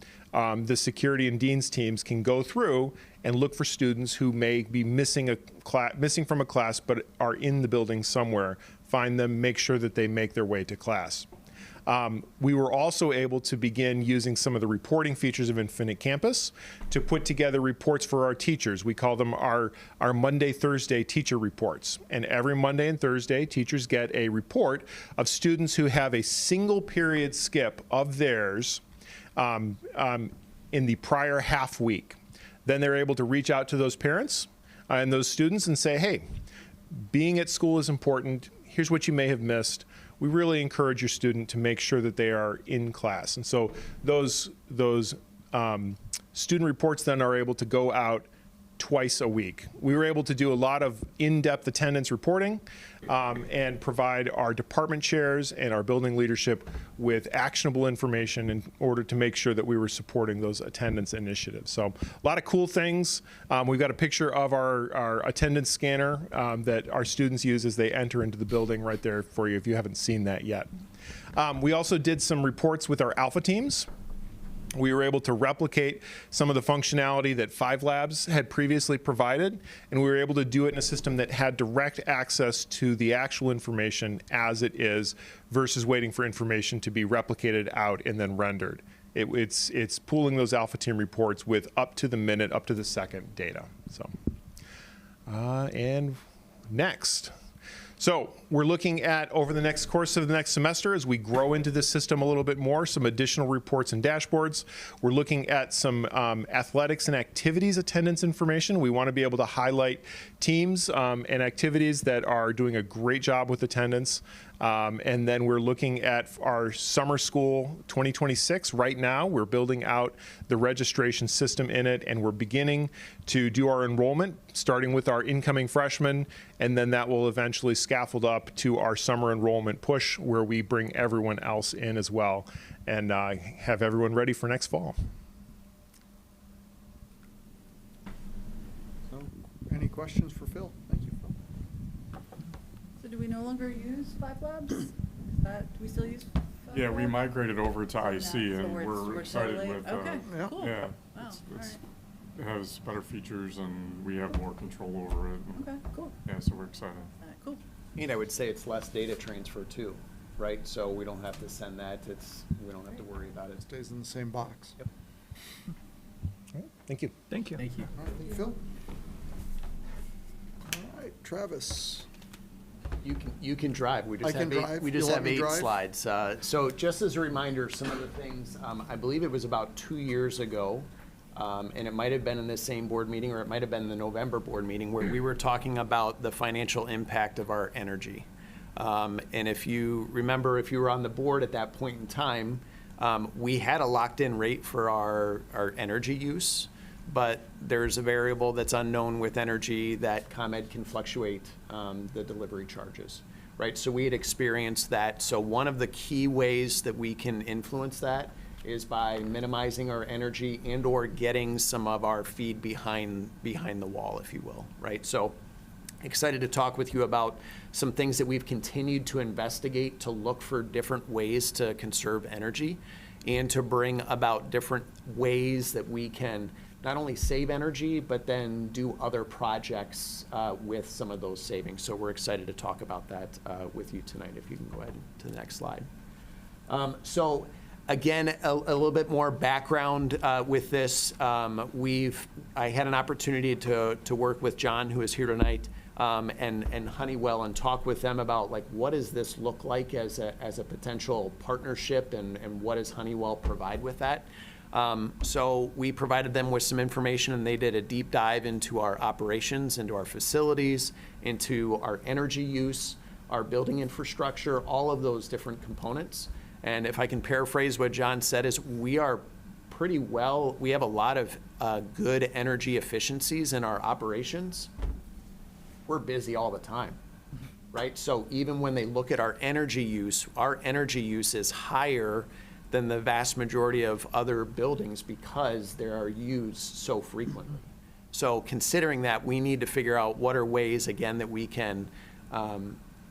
the security and dean's teams can go through and look for students who may be missing from a class but are in the building somewhere, find them, make sure that they make their way to class. We were also able to begin using some of the reporting features of Infinite Campus to put together reports for our teachers. We call them our Monday, Thursday teacher reports. And every Monday and Thursday, teachers get a report of students who have a single period skip of theirs in the prior half week. Then they're able to reach out to those parents and those students and say, hey, being at school is important. Here's what you may have missed. We really encourage your student to make sure that they are in class. And so those student reports then are able to go out twice a week. We were able to do a lot of in-depth attendance reporting and provide our department chairs and our building leadership with actionable information in order to make sure that we were supporting those attendance initiatives. So a lot of cool things. We've got a picture of our attendance scanner that our students use as they enter into the building right there for you if you haven't seen that yet. We also did some reports with our alpha teams. We were able to replicate some of the functionality that 5 Labs had previously provided, and we were able to do it in a system that had direct access to the actual information as it is versus waiting for information to be replicated out and then rendered. It's pooling those alpha team reports with up to the minute, up to the second data. So, and next. So we're looking at, over the next course of the next semester, as we grow into this system a little bit more, some additional reports and dashboards. We're looking at some athletics and activities attendance information. We want to be able to highlight teams and activities that are doing a great job with attendance. And then we're looking at our summer school 2026. Right now, we're building out the registration system in it, and we're beginning to do our enrollment, starting with our incoming freshmen, and then that will eventually scaffold up to our summer enrollment push, where we bring everyone else in as well and have everyone ready for next fall. So, any questions for Phil? Thank you, Phil. So do we no longer use 5 Labs? Do we still use 5 Yeah, we Labs? migrated over to IC, So and we're we're excited totally- with okay, cool. yeah, Wow, it has better features and we have more control over it. Okay, cool. Yeah, so we're excited. Cool. And I would say it's less data transfer too, right? So we don't have to send that, we don't have to worry about it. Stays in the same box. Yep. Thank you. Thank you. All right, thank you, Phil. All right, Travis. You can drive. We just I can have drive? we just You'll have let me 8 drive? slides. So just as a reminder, some of the things, I believe it was about 2 years ago, and it might have been in this same board meeting, or it might have been the November board meeting, where we were talking about the financial impact of our energy. And if you remember, if you were on the board at that point in time, we had a locked-in rate for our energy use, but there's a variable that's unknown with energy that ComEd can fluctuate the delivery charges, right? So we had experienced that. So one of the key ways that we can influence that is by minimizing our energy and/or getting some of our feed behind the wall, if you will, right? So excited to talk with you about some things that we've continued to investigate to look for different ways to conserve energy and to bring about different ways that we can not only save energy, but then do other projects with some of those savings. So we're excited to talk about that with you tonight. If you can go ahead to the next slide. So again, a little bit more background with this. I had an opportunity to work with John, who is here tonight, and Honeywell, and talk with them about, like, what does this look like as a potential partnership, and what does Honeywell provide with that? So we provided them with some information, and they did a deep dive into our operations, into our facilities, into our energy use, our building infrastructure, all of those different components. And if I can paraphrase what John said, is we have a lot of good energy efficiencies in our operations. We're busy all the time, right? So even when they look at our energy use is higher than the vast majority of other buildings because they are used so frequently. So considering that, we need to figure out what are ways, again, that we can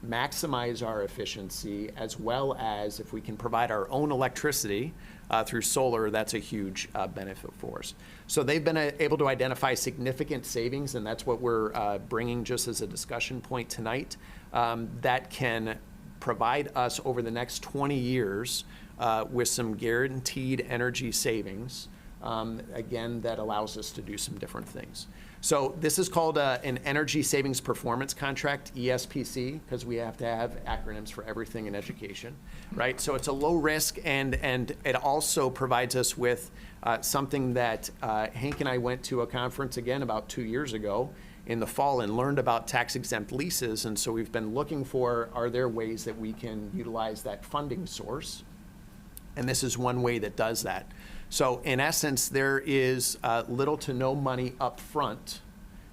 maximize our efficiency, as well as if we can provide our own electricity through solar, that's a huge benefit for us. So they've been able to identify significant savings, and that's what we're bringing just as a discussion point tonight, that can provide us over the next 20 years with some guaranteed energy savings, again, that allows us to do some different things. So this is called an Energy Savings Performance Contract, ESPC, because we have to have acronyms for everything in education, right? So it's a low risk, and it also provides us with something that Hank and I went to a conference again about 2 years ago in the fall and learned about tax-exempt leases. And so we've been looking for, are there ways that we can utilize that funding source? And this is one way that does that. So in essence, there is little to no money up front,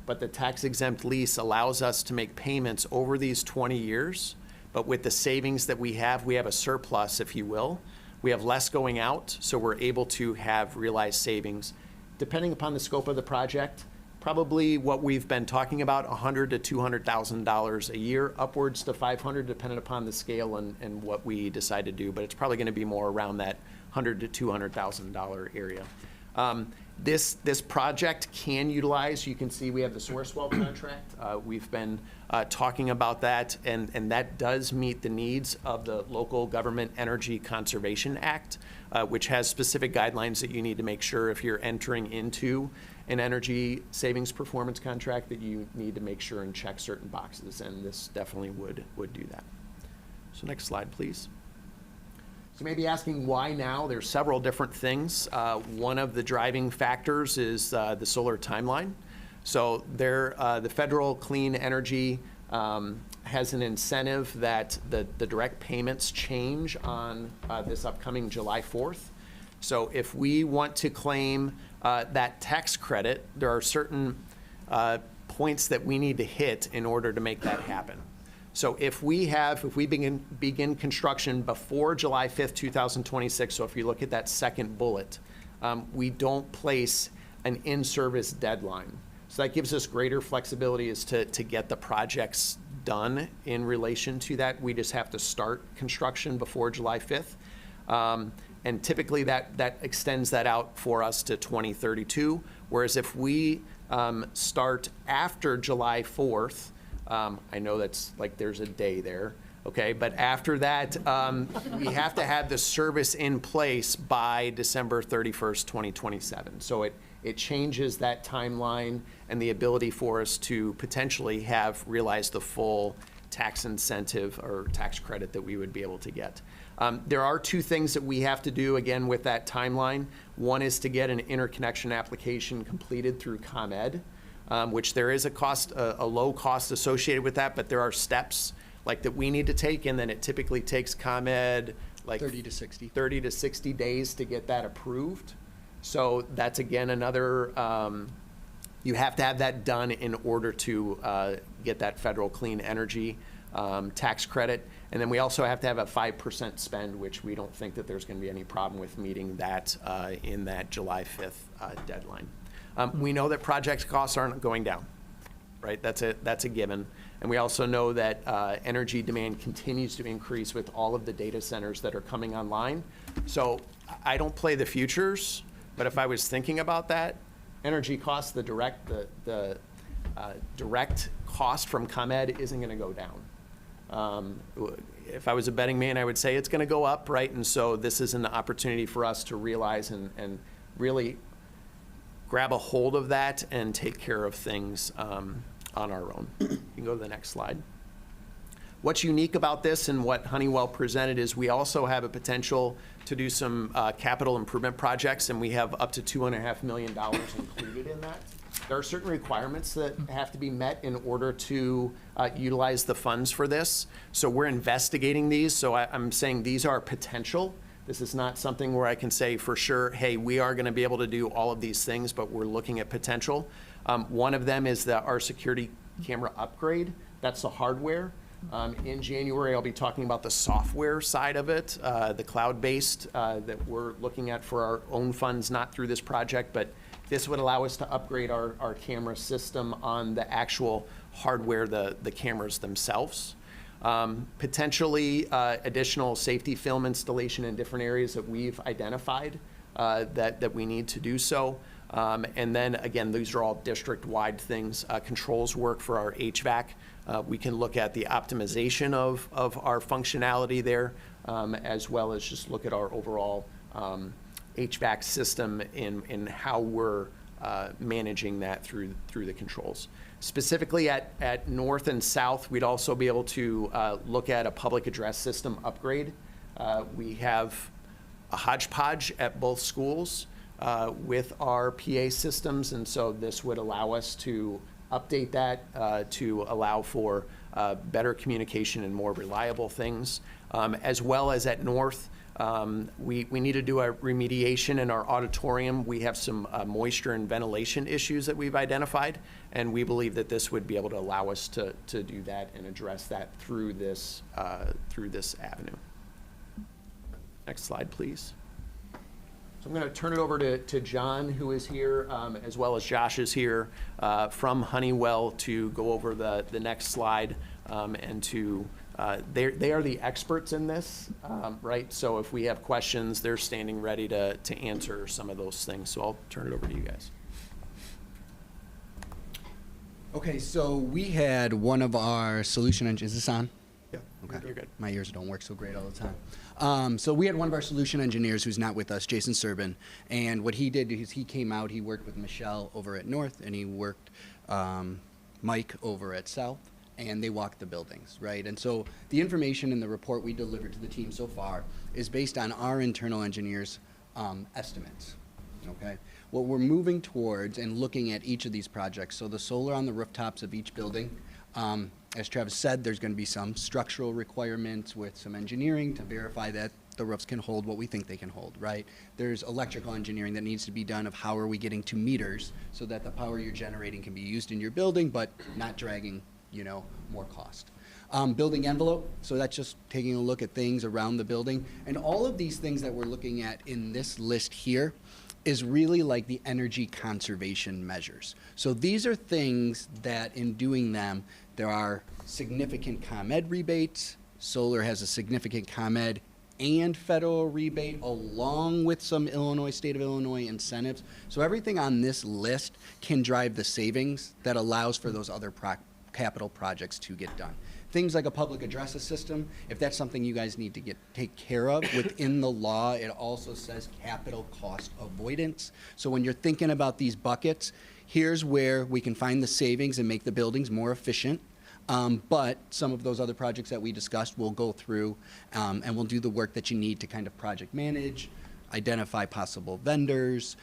but the tax-exempt lease allows us to make payments over these 20 years. But with the savings that we have a surplus, if you will. We have less going out, so we're able to have realized savings. Depending upon the scope of the project, probably what we've been talking about, $100,000 to $200,000 a year, upwards to $500,000, depending upon the scale and what we decide to do. But it's probably going to be more around that $100,000 to $200,000 area. This project can utilize, you can see we have the Sourcewell contract. We've been talking about that, and that does meet the needs of the Local Government Energy Conservation Act, which has specific guidelines that you need to make sure if you're entering into an energy savings performance contract that you need to make sure and check certain boxes, and this definitely would do that. So next slide, please. So maybe asking why now, there's several different things. One of the driving factors is the solar timeline. So the Federal Clean Energy has an incentive that the direct payments change on this upcoming July 4th. So if we want to claim that tax credit, there are certain points that we need to hit in order to make that happen. So if we begin construction before July 5th, 2026, so if you look at that second bullet, we don't place an in-service deadline. So that gives us greater flexibility as to get the projects done in relation to that. We just have to start construction before July 5th. And typically that extends that out for us to 2032. Whereas if we start after July 4th, I know that's like there's a day there, Okay, but after that, we have to have the service in place by December 31st, 2027. So it changes that timeline and the ability for us to potentially have realized the full tax incentive or tax credit that we would be able to get. There are two things that we have to do, again, with that timeline. One is to get an interconnection application completed through ComEd, which there is a low cost associated with that, but there are steps like that we need to take, and then it typically takes ComEd like 30 to 60. 30 to 60 days to get that approved. So that's, again, another, you have to have that done in order to get that federal clean energy tax credit. And then we also have to have a 5% spend, which we don't think that there's going to be any problem with meeting that in that July 5th deadline. We know that project costs aren't going down, right? That's a given. And we also know that energy demand continues to increase with all of the data centers that are coming online. So I don't play the futures, but if I was thinking about that, energy costs, the direct cost from ComEd isn't going to go down. If I was a betting man, I would say it's going to go up, right? And so this is an opportunity for us to realize and really grab a hold of that and take care of things on our own. You can go to the next slide. What's unique about this and what Honeywell presented is we also have a potential to do some capital improvement projects, and we have up to $2.5 million included in that. There are certain requirements that have to be met in order to utilize the funds for this. So we're investigating these. So I'm saying these are potential. This is not something where I can say for sure, hey, we are going to be able to do all of these things, but we're looking at potential. One of them is our security camera upgrade. That's the hardware. In January, I'll be talking about the software side of it, the cloud-based that we're looking at for our own funds, not through this project, but this would allow us to upgrade our camera system on the actual hardware, the cameras themselves. Potentially additional safety film installation in different areas that we've identified that we need to do so. And then, again, these are all district-wide things. Controls work for our HVAC. We can look at the optimization of our functionality there, as well as just look at our overall HVAC system in how we're managing that through the controls. Specifically at North and South, we'd also be able to look at a public address system upgrade. We have a hodgepodge at both schools with our PA systems, and so this would allow us to update that to allow for better communication and more reliable things. As well as at North, we need to do a remediation in our auditorium. We have some moisture and ventilation issues that we've identified, and we believe that this would be able to allow us to do that and address that through this avenue. Next slide, please. So I'm going to turn it over to John, who is here, as well as Josh is here from Honeywell to go over the next slide and to they are the experts in this, right? So if we have questions, they're standing ready to answer some of those things. So I'll turn it over to you guys. Okay, so we had one of our solution engineers. Is this on? Yeah, okay. You're good. My ears don't work so great all the time. So we had one of our solution engineers who's not with us, Jason Serbin, and what he did is he came out, he worked with Michelle over at North, and he worked Mike over at South, and they walked the buildings, right? And so the information in the report we delivered to the team so far is based on our internal engineers' estimates, okay? What we're moving towards and looking at each of these projects, so the solar on the rooftops of each building, as Travis said, there's going to be some structural requirements with some engineering to verify that the roofs can hold what we think they can hold, right? There's electrical engineering that needs to be done of how are we getting to meters so that the power you're generating can be used in your building, but not dragging, you know, more cost. Building envelope, so that's just taking a look at things around the building. And all of these things that we're looking at in this list here is really like the energy conservation measures. So these are things that in doing them, there are significant ComEd rebates. Solar has a significant ComEd and federal rebate along with some state of Illinois incentives. So everything on this list can drive the savings that allows for those other capital projects to get done. things like a public addresses system, if that's something you guys need to take care of, within the law, it also says capital cost avoidance. So when you're thinking about these buckets, here's where we can find the savings and make the buildings more efficient. But some of those other projects that we discussed will go through and we'll do the work that you need to kind of project manage, identify possible vendors,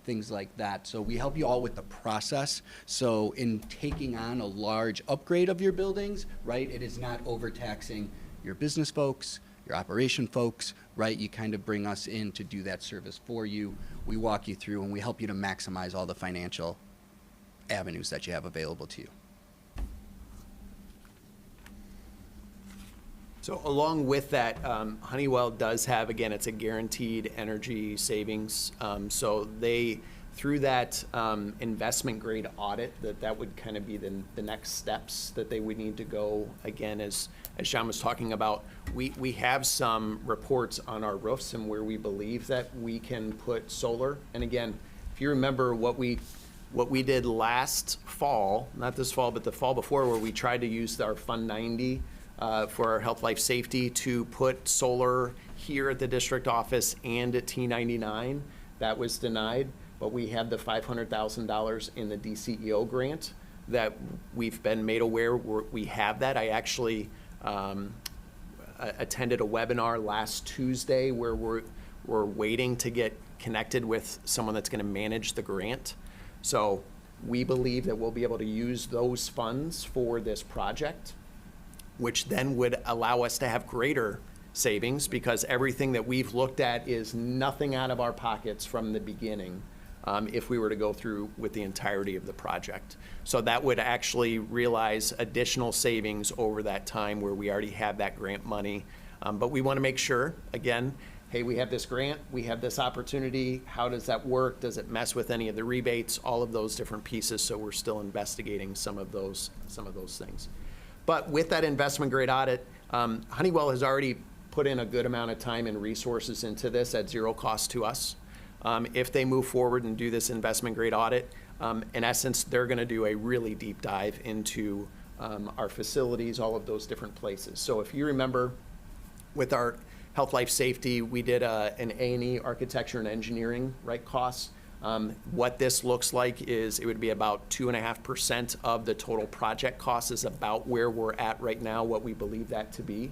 things like that. So we help you all with the process. So in taking on a large upgrade of your buildings, right, it is not overtaxing your business folks, your operation folks, right? You kind of bring us in to do that service for you. We walk you through and we help you to maximize all the financial avenues that you have available to you. So along with that, Honeywell does have, again, it's a guaranteed energy savings. So they, through that investment grade audit, that would kind of be the next steps that they would need to go. Again, as Sean was talking about, we have some reports on our roofs and where we believe that we can put solar. And again, if you remember what we did last fall, not this fall, but the fall before, where we tried to use our Fund 90 for our health, life, safety to put solar here at the district office and at T99. That was denied, but we have the $500,000 in the DCEO grant that we've been made aware we have that. I actually attended a webinar last Tuesday where we're waiting to get connected with someone that's going to manage the grant. So we believe that we'll be able to use those funds for this project, which then would allow us to have greater savings, because everything that we've looked at is nothing out of our pockets from the beginning if we were to go through with the entirety of the project. So that would actually realize additional savings over that time where we already have that grant money. But we want to make sure, again, hey, we have this grant, we have this opportunity, how does that work? Does it mess with any of the rebates? All of those different pieces, so we're still investigating some of those things. But with that investment grade audit, Honeywell has already put in a good amount of time and resources into this at zero cost to us. If they move forward and do this investment grade audit, in essence, they're going to do a really deep dive into our facilities, all of those different places. So if you remember, with our health, life, safety, we did an A&E architecture and engineering costs. What this looks like is it would be about 2.5% of the total project cost is about where we're at right now, what we believe that to be.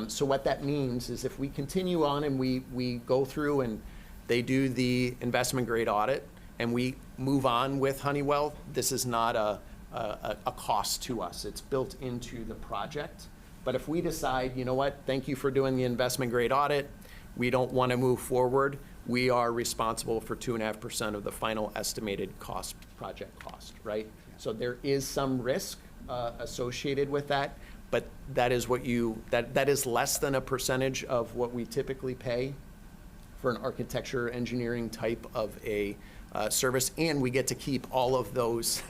So what that means is if we continue on and we go through and they do the investment grade audit and we move on with Honeywell, this is not a cost to us. It's built into the project. But if we decide, you know what, thank you for doing the investment grade audit, we don't want to move forward, we are responsible for 2.5% of the final estimated cost, project cost, right? So there is some risk associated with that, but that is that is less than a percentage of what we typically pay for an architecture engineering type of a service, and we get to keep all of those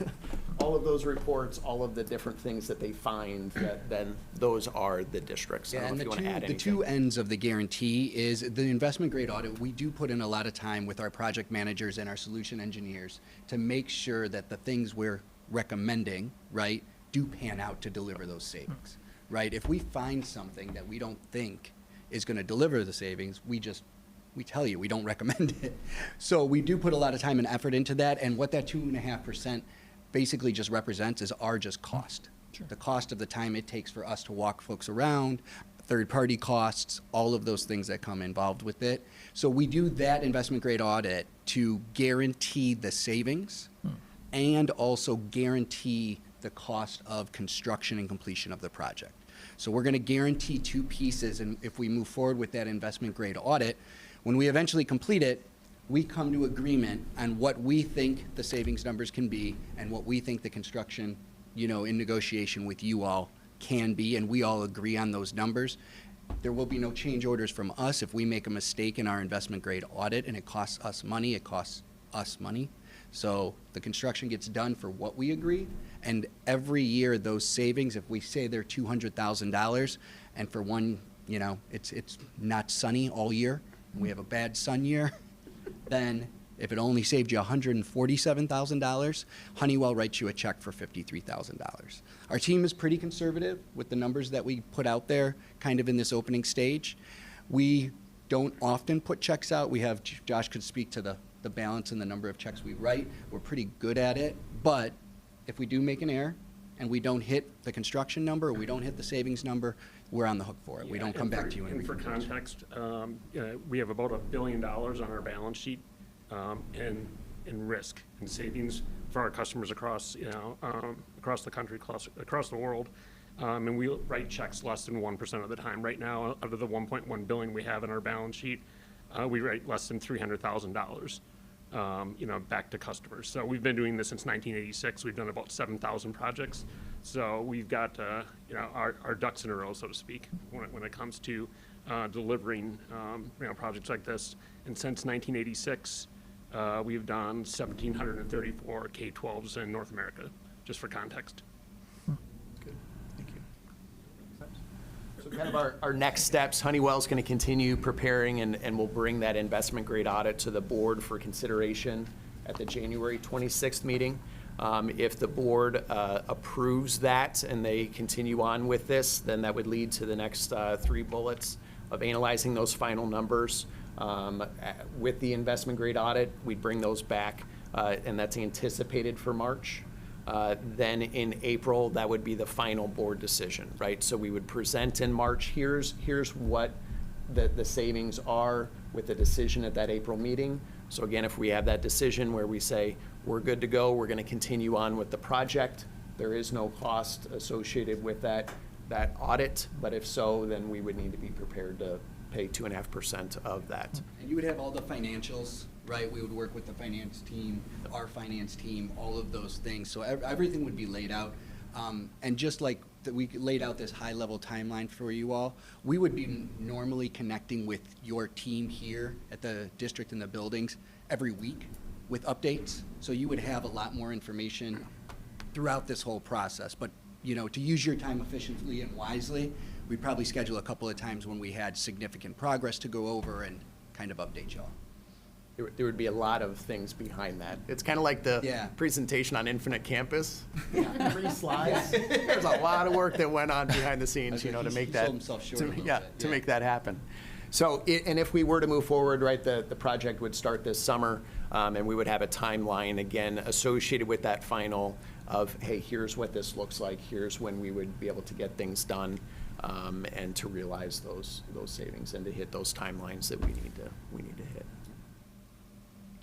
all of those reports, all of the different things that they find, that then those are the districts. I don't know if you want to add anything. The two ends of the guarantee is the investment grade audit. We do put in a lot of time with our project managers and our solution engineers to make sure that the things we're recommending, right, do pan out to deliver those savings, right? If we find something that we don't think is going to deliver the savings, we tell you we don't recommend it. So we do put a lot of time and effort into that, and what that 2.5% basically just represents is our just cost. Sure. The cost of the time it takes for us to walk folks around, third-party costs, all of those things that come involved with it. So we do that investment grade audit to guarantee the savings and also guarantee the cost of construction and completion of the project. So we're going to guarantee two pieces, and if we move forward with that investment grade audit, when we eventually complete it, we come to agreement on what we think the savings numbers can be and what we think the construction, in negotiation with you all can be, and we all agree on those numbers. There will be no change orders from us if we make a mistake in our investment grade audit and it costs us money, it costs us money. So the construction gets done for what we agree, and every year those savings, if we say they're $200,000, and for one, it's not sunny all year, we have a bad sun year, then If it only saved you $147,000, Honeywell writes you a check for $53,000. Our team is pretty conservative with the numbers that we put out there kind of in this opening stage. We don't often put checks out. We have, Josh could speak to the balance and the number of checks we write. We're pretty good at it, but if we do make an error and we don't hit the construction number, or we don't hit the savings number, we're on the hook for it. We don't come back to you. And for context, we have about $1 billion on our balance sheet in risk and savings for our customers across, across the country, across the world. And we write checks less than 1% of the time. Right now, out of the $1.1 billion we have in our balance sheet, we write less than $300,000. Back to customers. So we've been doing this since 1986. We've done about 7,000 projects. So we've got, our ducks in a row, so to speak, when it comes to delivering, projects like this. And since 1986, we've done 1,734 K-12s in North America, just for context. So kind of our next steps, Honeywell's going to continue preparing and we'll bring that investment grade audit to the board for consideration at the January 26th meeting. If the board approves that and they continue on with this, then that would lead to the next 3 bullets of analyzing those final numbers. With the investment grade audit, we'd bring those back and that's anticipated for March. Then in April, that would be the final board decision, right? So we would present in March, here's what the savings are with the decision at that April meeting. So again, if we have that decision where we say, we're good to go, we're gonna continue on with the project, there is no cost associated with that audit, but if so, then we would need to be prepared to pay 2.5% of that. And you would have all the financials, right? We would work with the finance team, our finance team, all of those things. So everything would be laid out. And just like we laid out this high-level timeline for you all, we would be normally connecting with your team here at the district and the buildings every week with updates. So you would have a lot more information throughout this whole process. But, to use your time efficiently and wisely, we'd probably schedule a couple of times when we had significant progress to go over and kind of update y'all. There would be a lot of things behind that. It's kind of like the presentation on Infinite Campus. 3 slides. There's a lot of work that went on behind the scenes, to make that to make that happen. So, and if we were to move forward, right, the project would start this summer, and we would have a timeline again associated with that final of, hey, here's what this looks like. Here's when we would be able to get things done, and to realize those savings and to hit those timelines that we need to hit.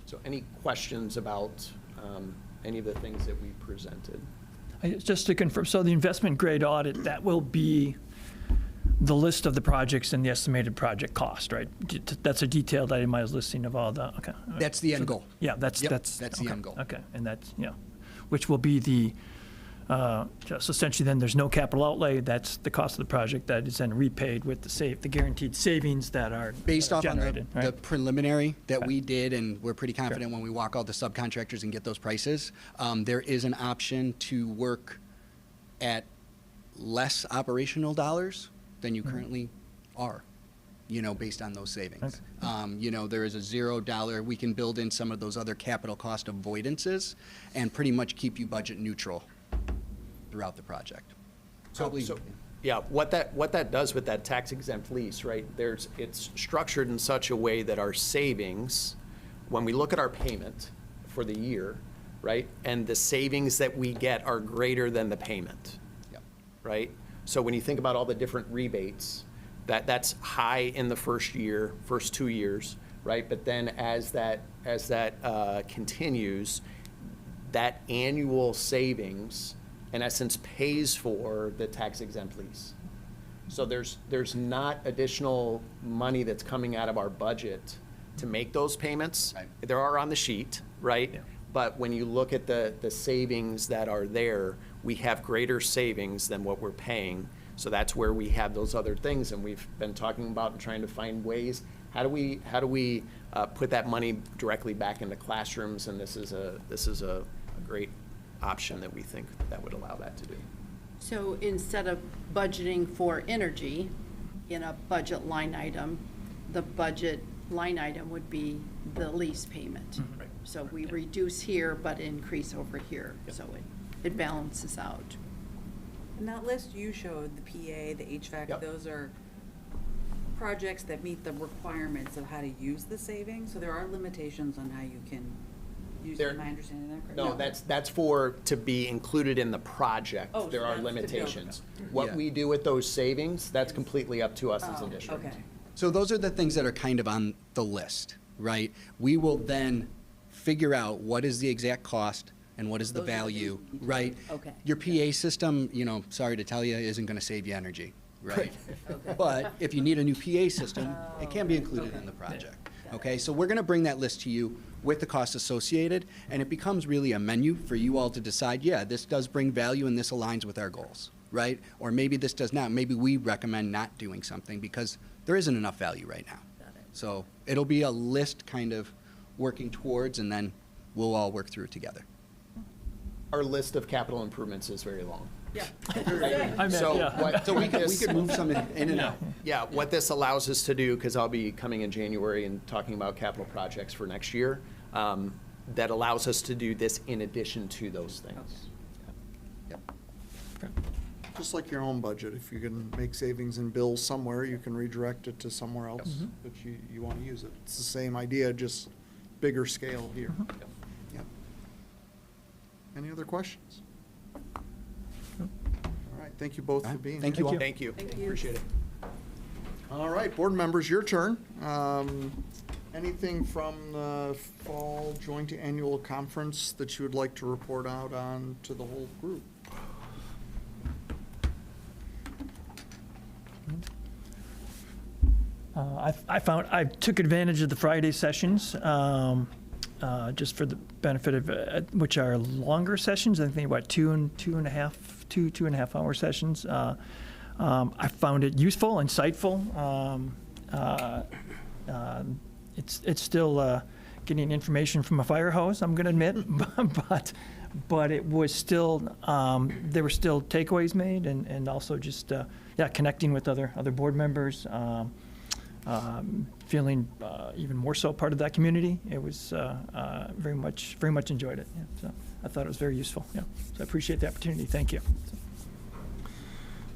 So any questions about any of the things that we presented? Just to confirm, so the investment grade audit, that will be the list of the projects and the estimated project cost, right? That's a detailed itemized listing of all the, okay. That's the end goal. Yeah, that's the end goal. Okay, and that's, which will be the, just essentially then there's no capital outlay, that's the cost of the project that is then repaid with the guaranteed savings that are based off on generated, the preliminary that we did, and we're pretty confident when we walk all the subcontractors and get those prices. There is an option to work at less operational dollars than you currently are, based on those savings. There is a $0, we can build in some of those other capital cost avoidances and pretty much keep you budget neutral throughout the project. What that does with that tax exempt lease, right? It's structured in such a way that our savings, when we look at our payment for the year, right, and the savings that we get are greater than the payment, right? So when you think about all the different rebates, that's high in the first 2 years, right? But then as that continues, that annual savings in essence pays for the tax exempt lease. So there's not additional money that's coming out of our budget to make those payments. Right. There are on the sheet, right? Yeah. But when you look at the savings that are there, we have greater savings than what we're paying. So that's where we have those other things, and we've been talking about and trying to find ways. How do we put that money directly back into classrooms? And this is a great option that we think that would allow that to do. So instead of budgeting for energy in a budget line item, the budget line item would be the lease payment. So we reduce here but increase over here, so it balances out. And that list you showed, the PA, the HVAC, those are projects that meet the requirements of how to use the savings, so there are limitations on how you can use it. Am I understanding that correctly? No, that's for, to be included in the project. Oh, so There are that's to build it. limitations. What Yeah. we do with those savings, that's completely up to us as a Oh, district. okay. So those are the things that are kind of on the list, right? We will then figure out what is the exact cost and what is the Those are the value, things we need to right? do. Okay. Your PA system, sorry to tell you, isn't going to save you energy, right? But if you need a new PA system, it can be included in the project. Okay, so we're going to bring that list to you with the costs associated, and it becomes really a menu for you all to decide, yeah, this does bring value and this aligns with our goals, right? Or maybe this does not. Maybe we recommend not doing something because there isn't enough value right now. So it'll be a list kind of working towards, and then we'll all work through it together. Our list of capital improvements is very long. Yeah. So we could move some in and out. Yeah, what this allows us to do, because I'll be coming in January and talking about capital projects for next year, that allows us to do this in addition to those things. Just like your own budget, if you can make savings in bills somewhere, you can redirect it to somewhere else that you want to use it. It's the same idea, just bigger scale here. Yep. Any other questions? All right, thank you both for being here. Thank you all. Thank you. Appreciate it. All right, board members, your turn. Anything from the fall joint annual conference that you would like to report out on to the whole group? I took advantage of the Friday sessions, just for the benefit of, which are longer sessions. I think about two and a half hour sessions. I found it useful, insightful. It's still getting information from a fire hose, I'm going to admit, but it was still, there were still takeaways made, and also just connecting with other board members. Feeling even more so part of that community. It was very much enjoyed it. Yeah, so I thought it was very useful. Yeah, so I appreciate the opportunity. Thank you.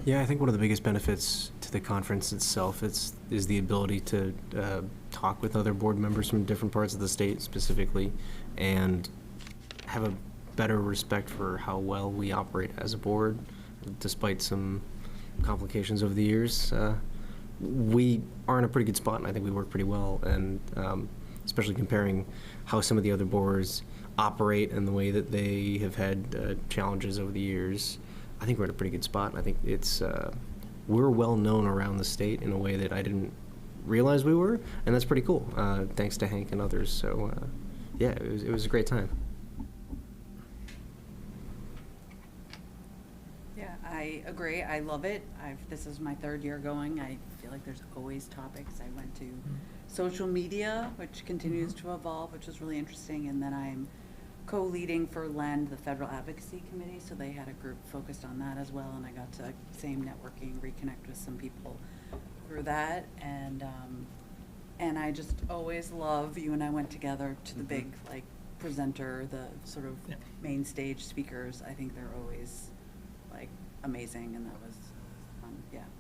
Yeah, I think one of the biggest benefits to the conference itself is the ability to talk with other board members from different parts of the state specifically, and have a better respect for how well we operate as a board, despite some complications over the years. We are in a pretty good spot, and I think we work pretty well, and especially comparing how some of the other boards operate and the way that they have had challenges over the years. I think we're in a pretty good spot, and I think it's we're well known around the state in a way that I didn't realize we were, and that's pretty cool, thanks to Hank and others. So yeah, it was a great time. Yeah, I agree. I love it. This is my third year going. I feel like there's always topics. I went to social media, which continues to evolve, which is really interesting. And then I'm co-leading for LEND, the Federal Advocacy Committee. So they had a group focused on that as well. And I got to same networking, reconnect with some people through that. And I just always love, you and I went together to the big presenter, the sort of main stage speakers. I think they're always amazing, and that was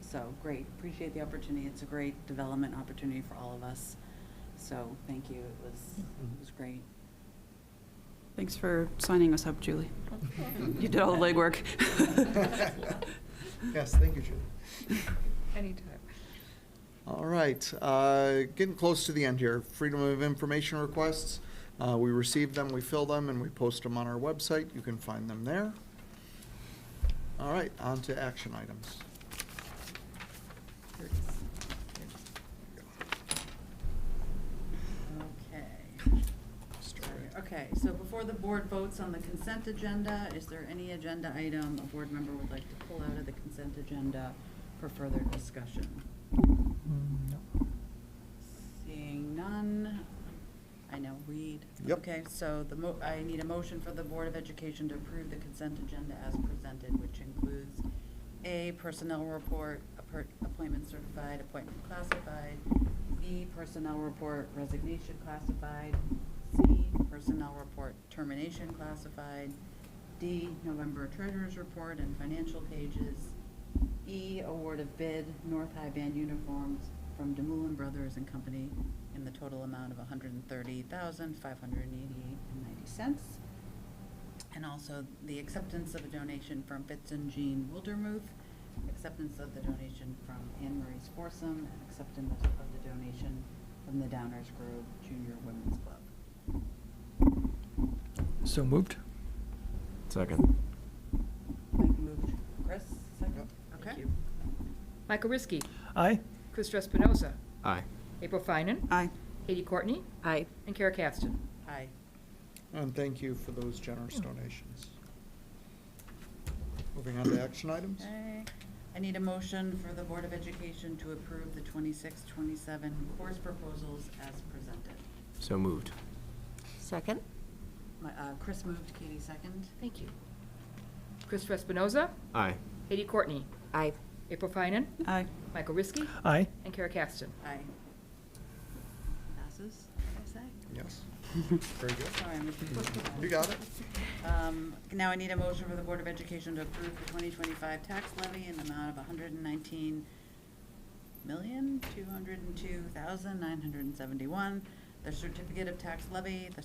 so great. Appreciate the opportunity. It's a great development opportunity for all of us, so thank you. It was great. Thanks for signing us up, Julie. You did all the legwork. Yes, thank you, Julie. Anytime. All right, getting close to the end here. Freedom of information requests. We receive them, we fill them, and we post them on our website. You can find them there. All right, on to action items. Okay, so before the board votes on the consent agenda, is there any agenda item a board member would like to pull out of the consent agenda for further discussion? No. Seeing none, I know, Reed. Yep. Okay, so I need a motion for the Board of Education to approve the consent agenda as presented, which includes A, personnel report, appointment certified, appointment classified, B, personnel report resignation classified. C, personnel report termination classified. D, November treasurer's report and financial pages. E, award of bid North High Band uniforms from DeMoulin Brothers and Company in the total amount of $130,588.90. And also the acceptance of a donation from Fitz and Jean Wildermuth, acceptance of the donation from Anne Marie's Foursome, and acceptance of the donation from the Downers Grove Junior Women's Club. So moved. Second. Mike moved. Chris, second? Okay. Michael Riskey. Aye. Chris Espinoza. Aye. April Finan. Aye. Katie Courtney. Aye. And Kara Caston. Aye. And thank you for those generous donations. Moving on to action items. Okay. I need a motion for the Board of Education to approve the 26-27 course proposals as presented. So moved. Second? Chris moved, Katie second. Thank you. Chris Espinoza. Aye. Katie Courtney. Aye. April Finan. Aye. Michael Riskey. Aye. And Kara Caston. Aye. Passes, did I say? Yes. Very good. Sorry, Mr. You got it. Now I need a motion for the Board of Education to approve the 2025 tax levy in the amount of $119,202,971. The certificate of tax levy, the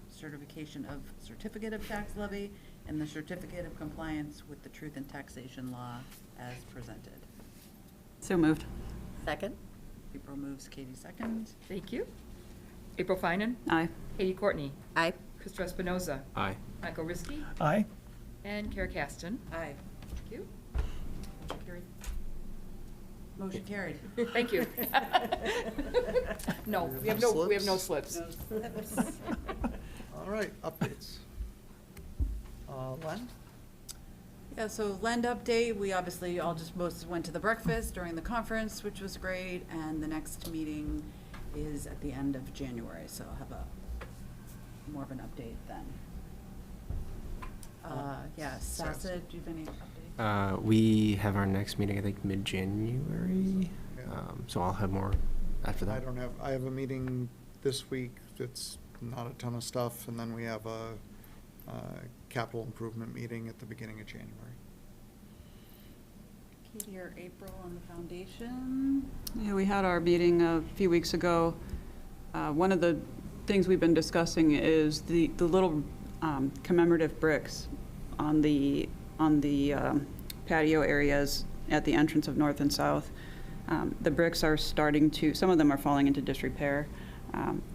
certification of certificate of tax levy, and the certificate of compliance with the truth in taxation law as presented. So moved. Second? April moves, Katie seconds. Thank you. April Finan. Aye. Katie Courtney. Aye. Chris Espinoza. Aye. Michael Riskey. Aye. And Kara Caston. Aye. Thank you. Motion carried. Motion carried. Thank you. No, we have no slips. No slips. All right, updates. Len? Yeah, so Lend update, we obviously all just most went to the breakfast during the conference, which was great, and the next meeting is at the end of January, so I'll have more of an update then. Yeah, SASA, do you have any updates? We have our next meeting, I think, mid-January. So I'll have more after that. I have a meeting this week. It's not a ton of stuff, and then we have a capital improvement meeting at the beginning of January. Katie or April on the foundation? Yeah, we had our meeting a few weeks ago. One of the things we've been discussing is the little commemorative bricks on the patio areas at the entrance of North and South. The bricks are starting to, some of them are falling into disrepair,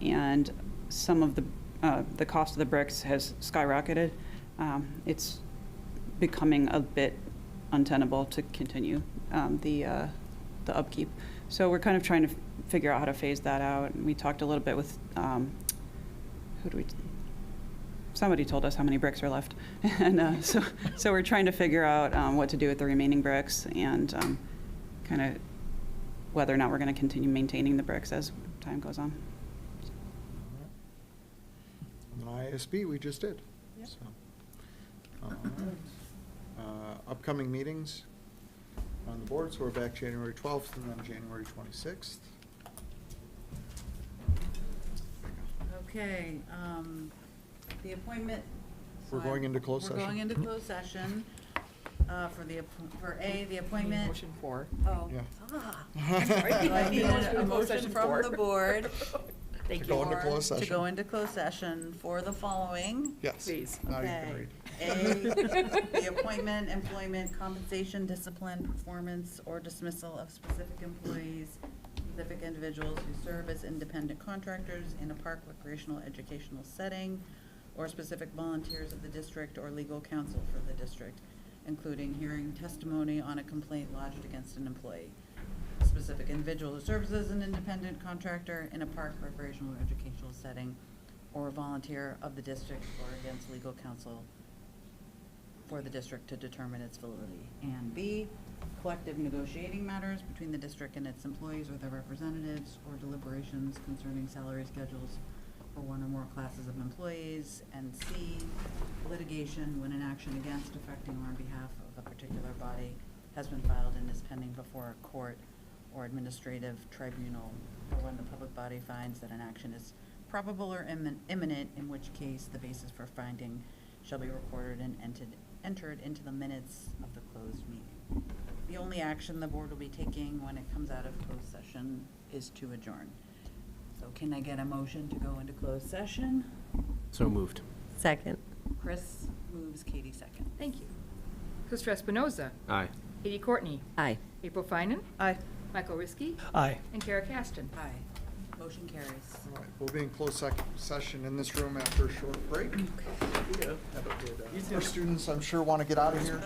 and some of the cost of the bricks has skyrocketed. It's becoming a bit untenable to continue the upkeep. So we're kind of trying to figure out how to phase that out. And we talked a little bit with, somebody told us how many bricks are left. And so we're trying to figure out what to do with the remaining bricks and kind of whether or not we're going to continue maintaining the bricks as time goes on. And then ISB, we just did. Yep. So, all right. Upcoming meetings on the board, so we're back January 12th and then January 26th. Okay, the appointment. We're going into closed session. We're going into closed session for the appointment. Motion for. Oh. Yeah. I'm sorry. So I need a motion from the board. To go into closed To session. go into closed session for the following. Yes. Please. Now you can Okay. read. A, the appointment, employment, compensation, discipline, performance, or dismissal of specific employees, specific individuals who serve as independent contractors in a park recreational educational setting, or specific volunteers of the district or legal counsel for the district, including hearing testimony on a complaint lodged against an employee. Specific individual who serves as an independent contractor in a park recreational educational setting, or a volunteer of the district or against legal counsel for the district to determine its validity. And B, collective negotiating matters between the district and its employees or their representatives, or deliberations concerning salary schedules for one or more classes of employees. And C, litigation when an action against, affecting, or on behalf of a particular body has been filed and is pending before a court or administrative tribunal, or when the public body finds that an action is probable or imminent, in which case the basis for finding shall be recorded and entered into the minutes of the closed meeting. The only action the board will be taking when it comes out of closed session is to adjourn. So can I get a motion to go into closed session? So moved. Second. Chris moves, Katie second. Thank you. Christopher Espinoza. Aye. Katie Courtney. Aye. April Finan. Aye. Michael Riskey. Aye. And Kara Caston. Aye. Motion carries. All right, we'll be in closed session in this room after a short break. Our students, I'm sure, want to get out of here.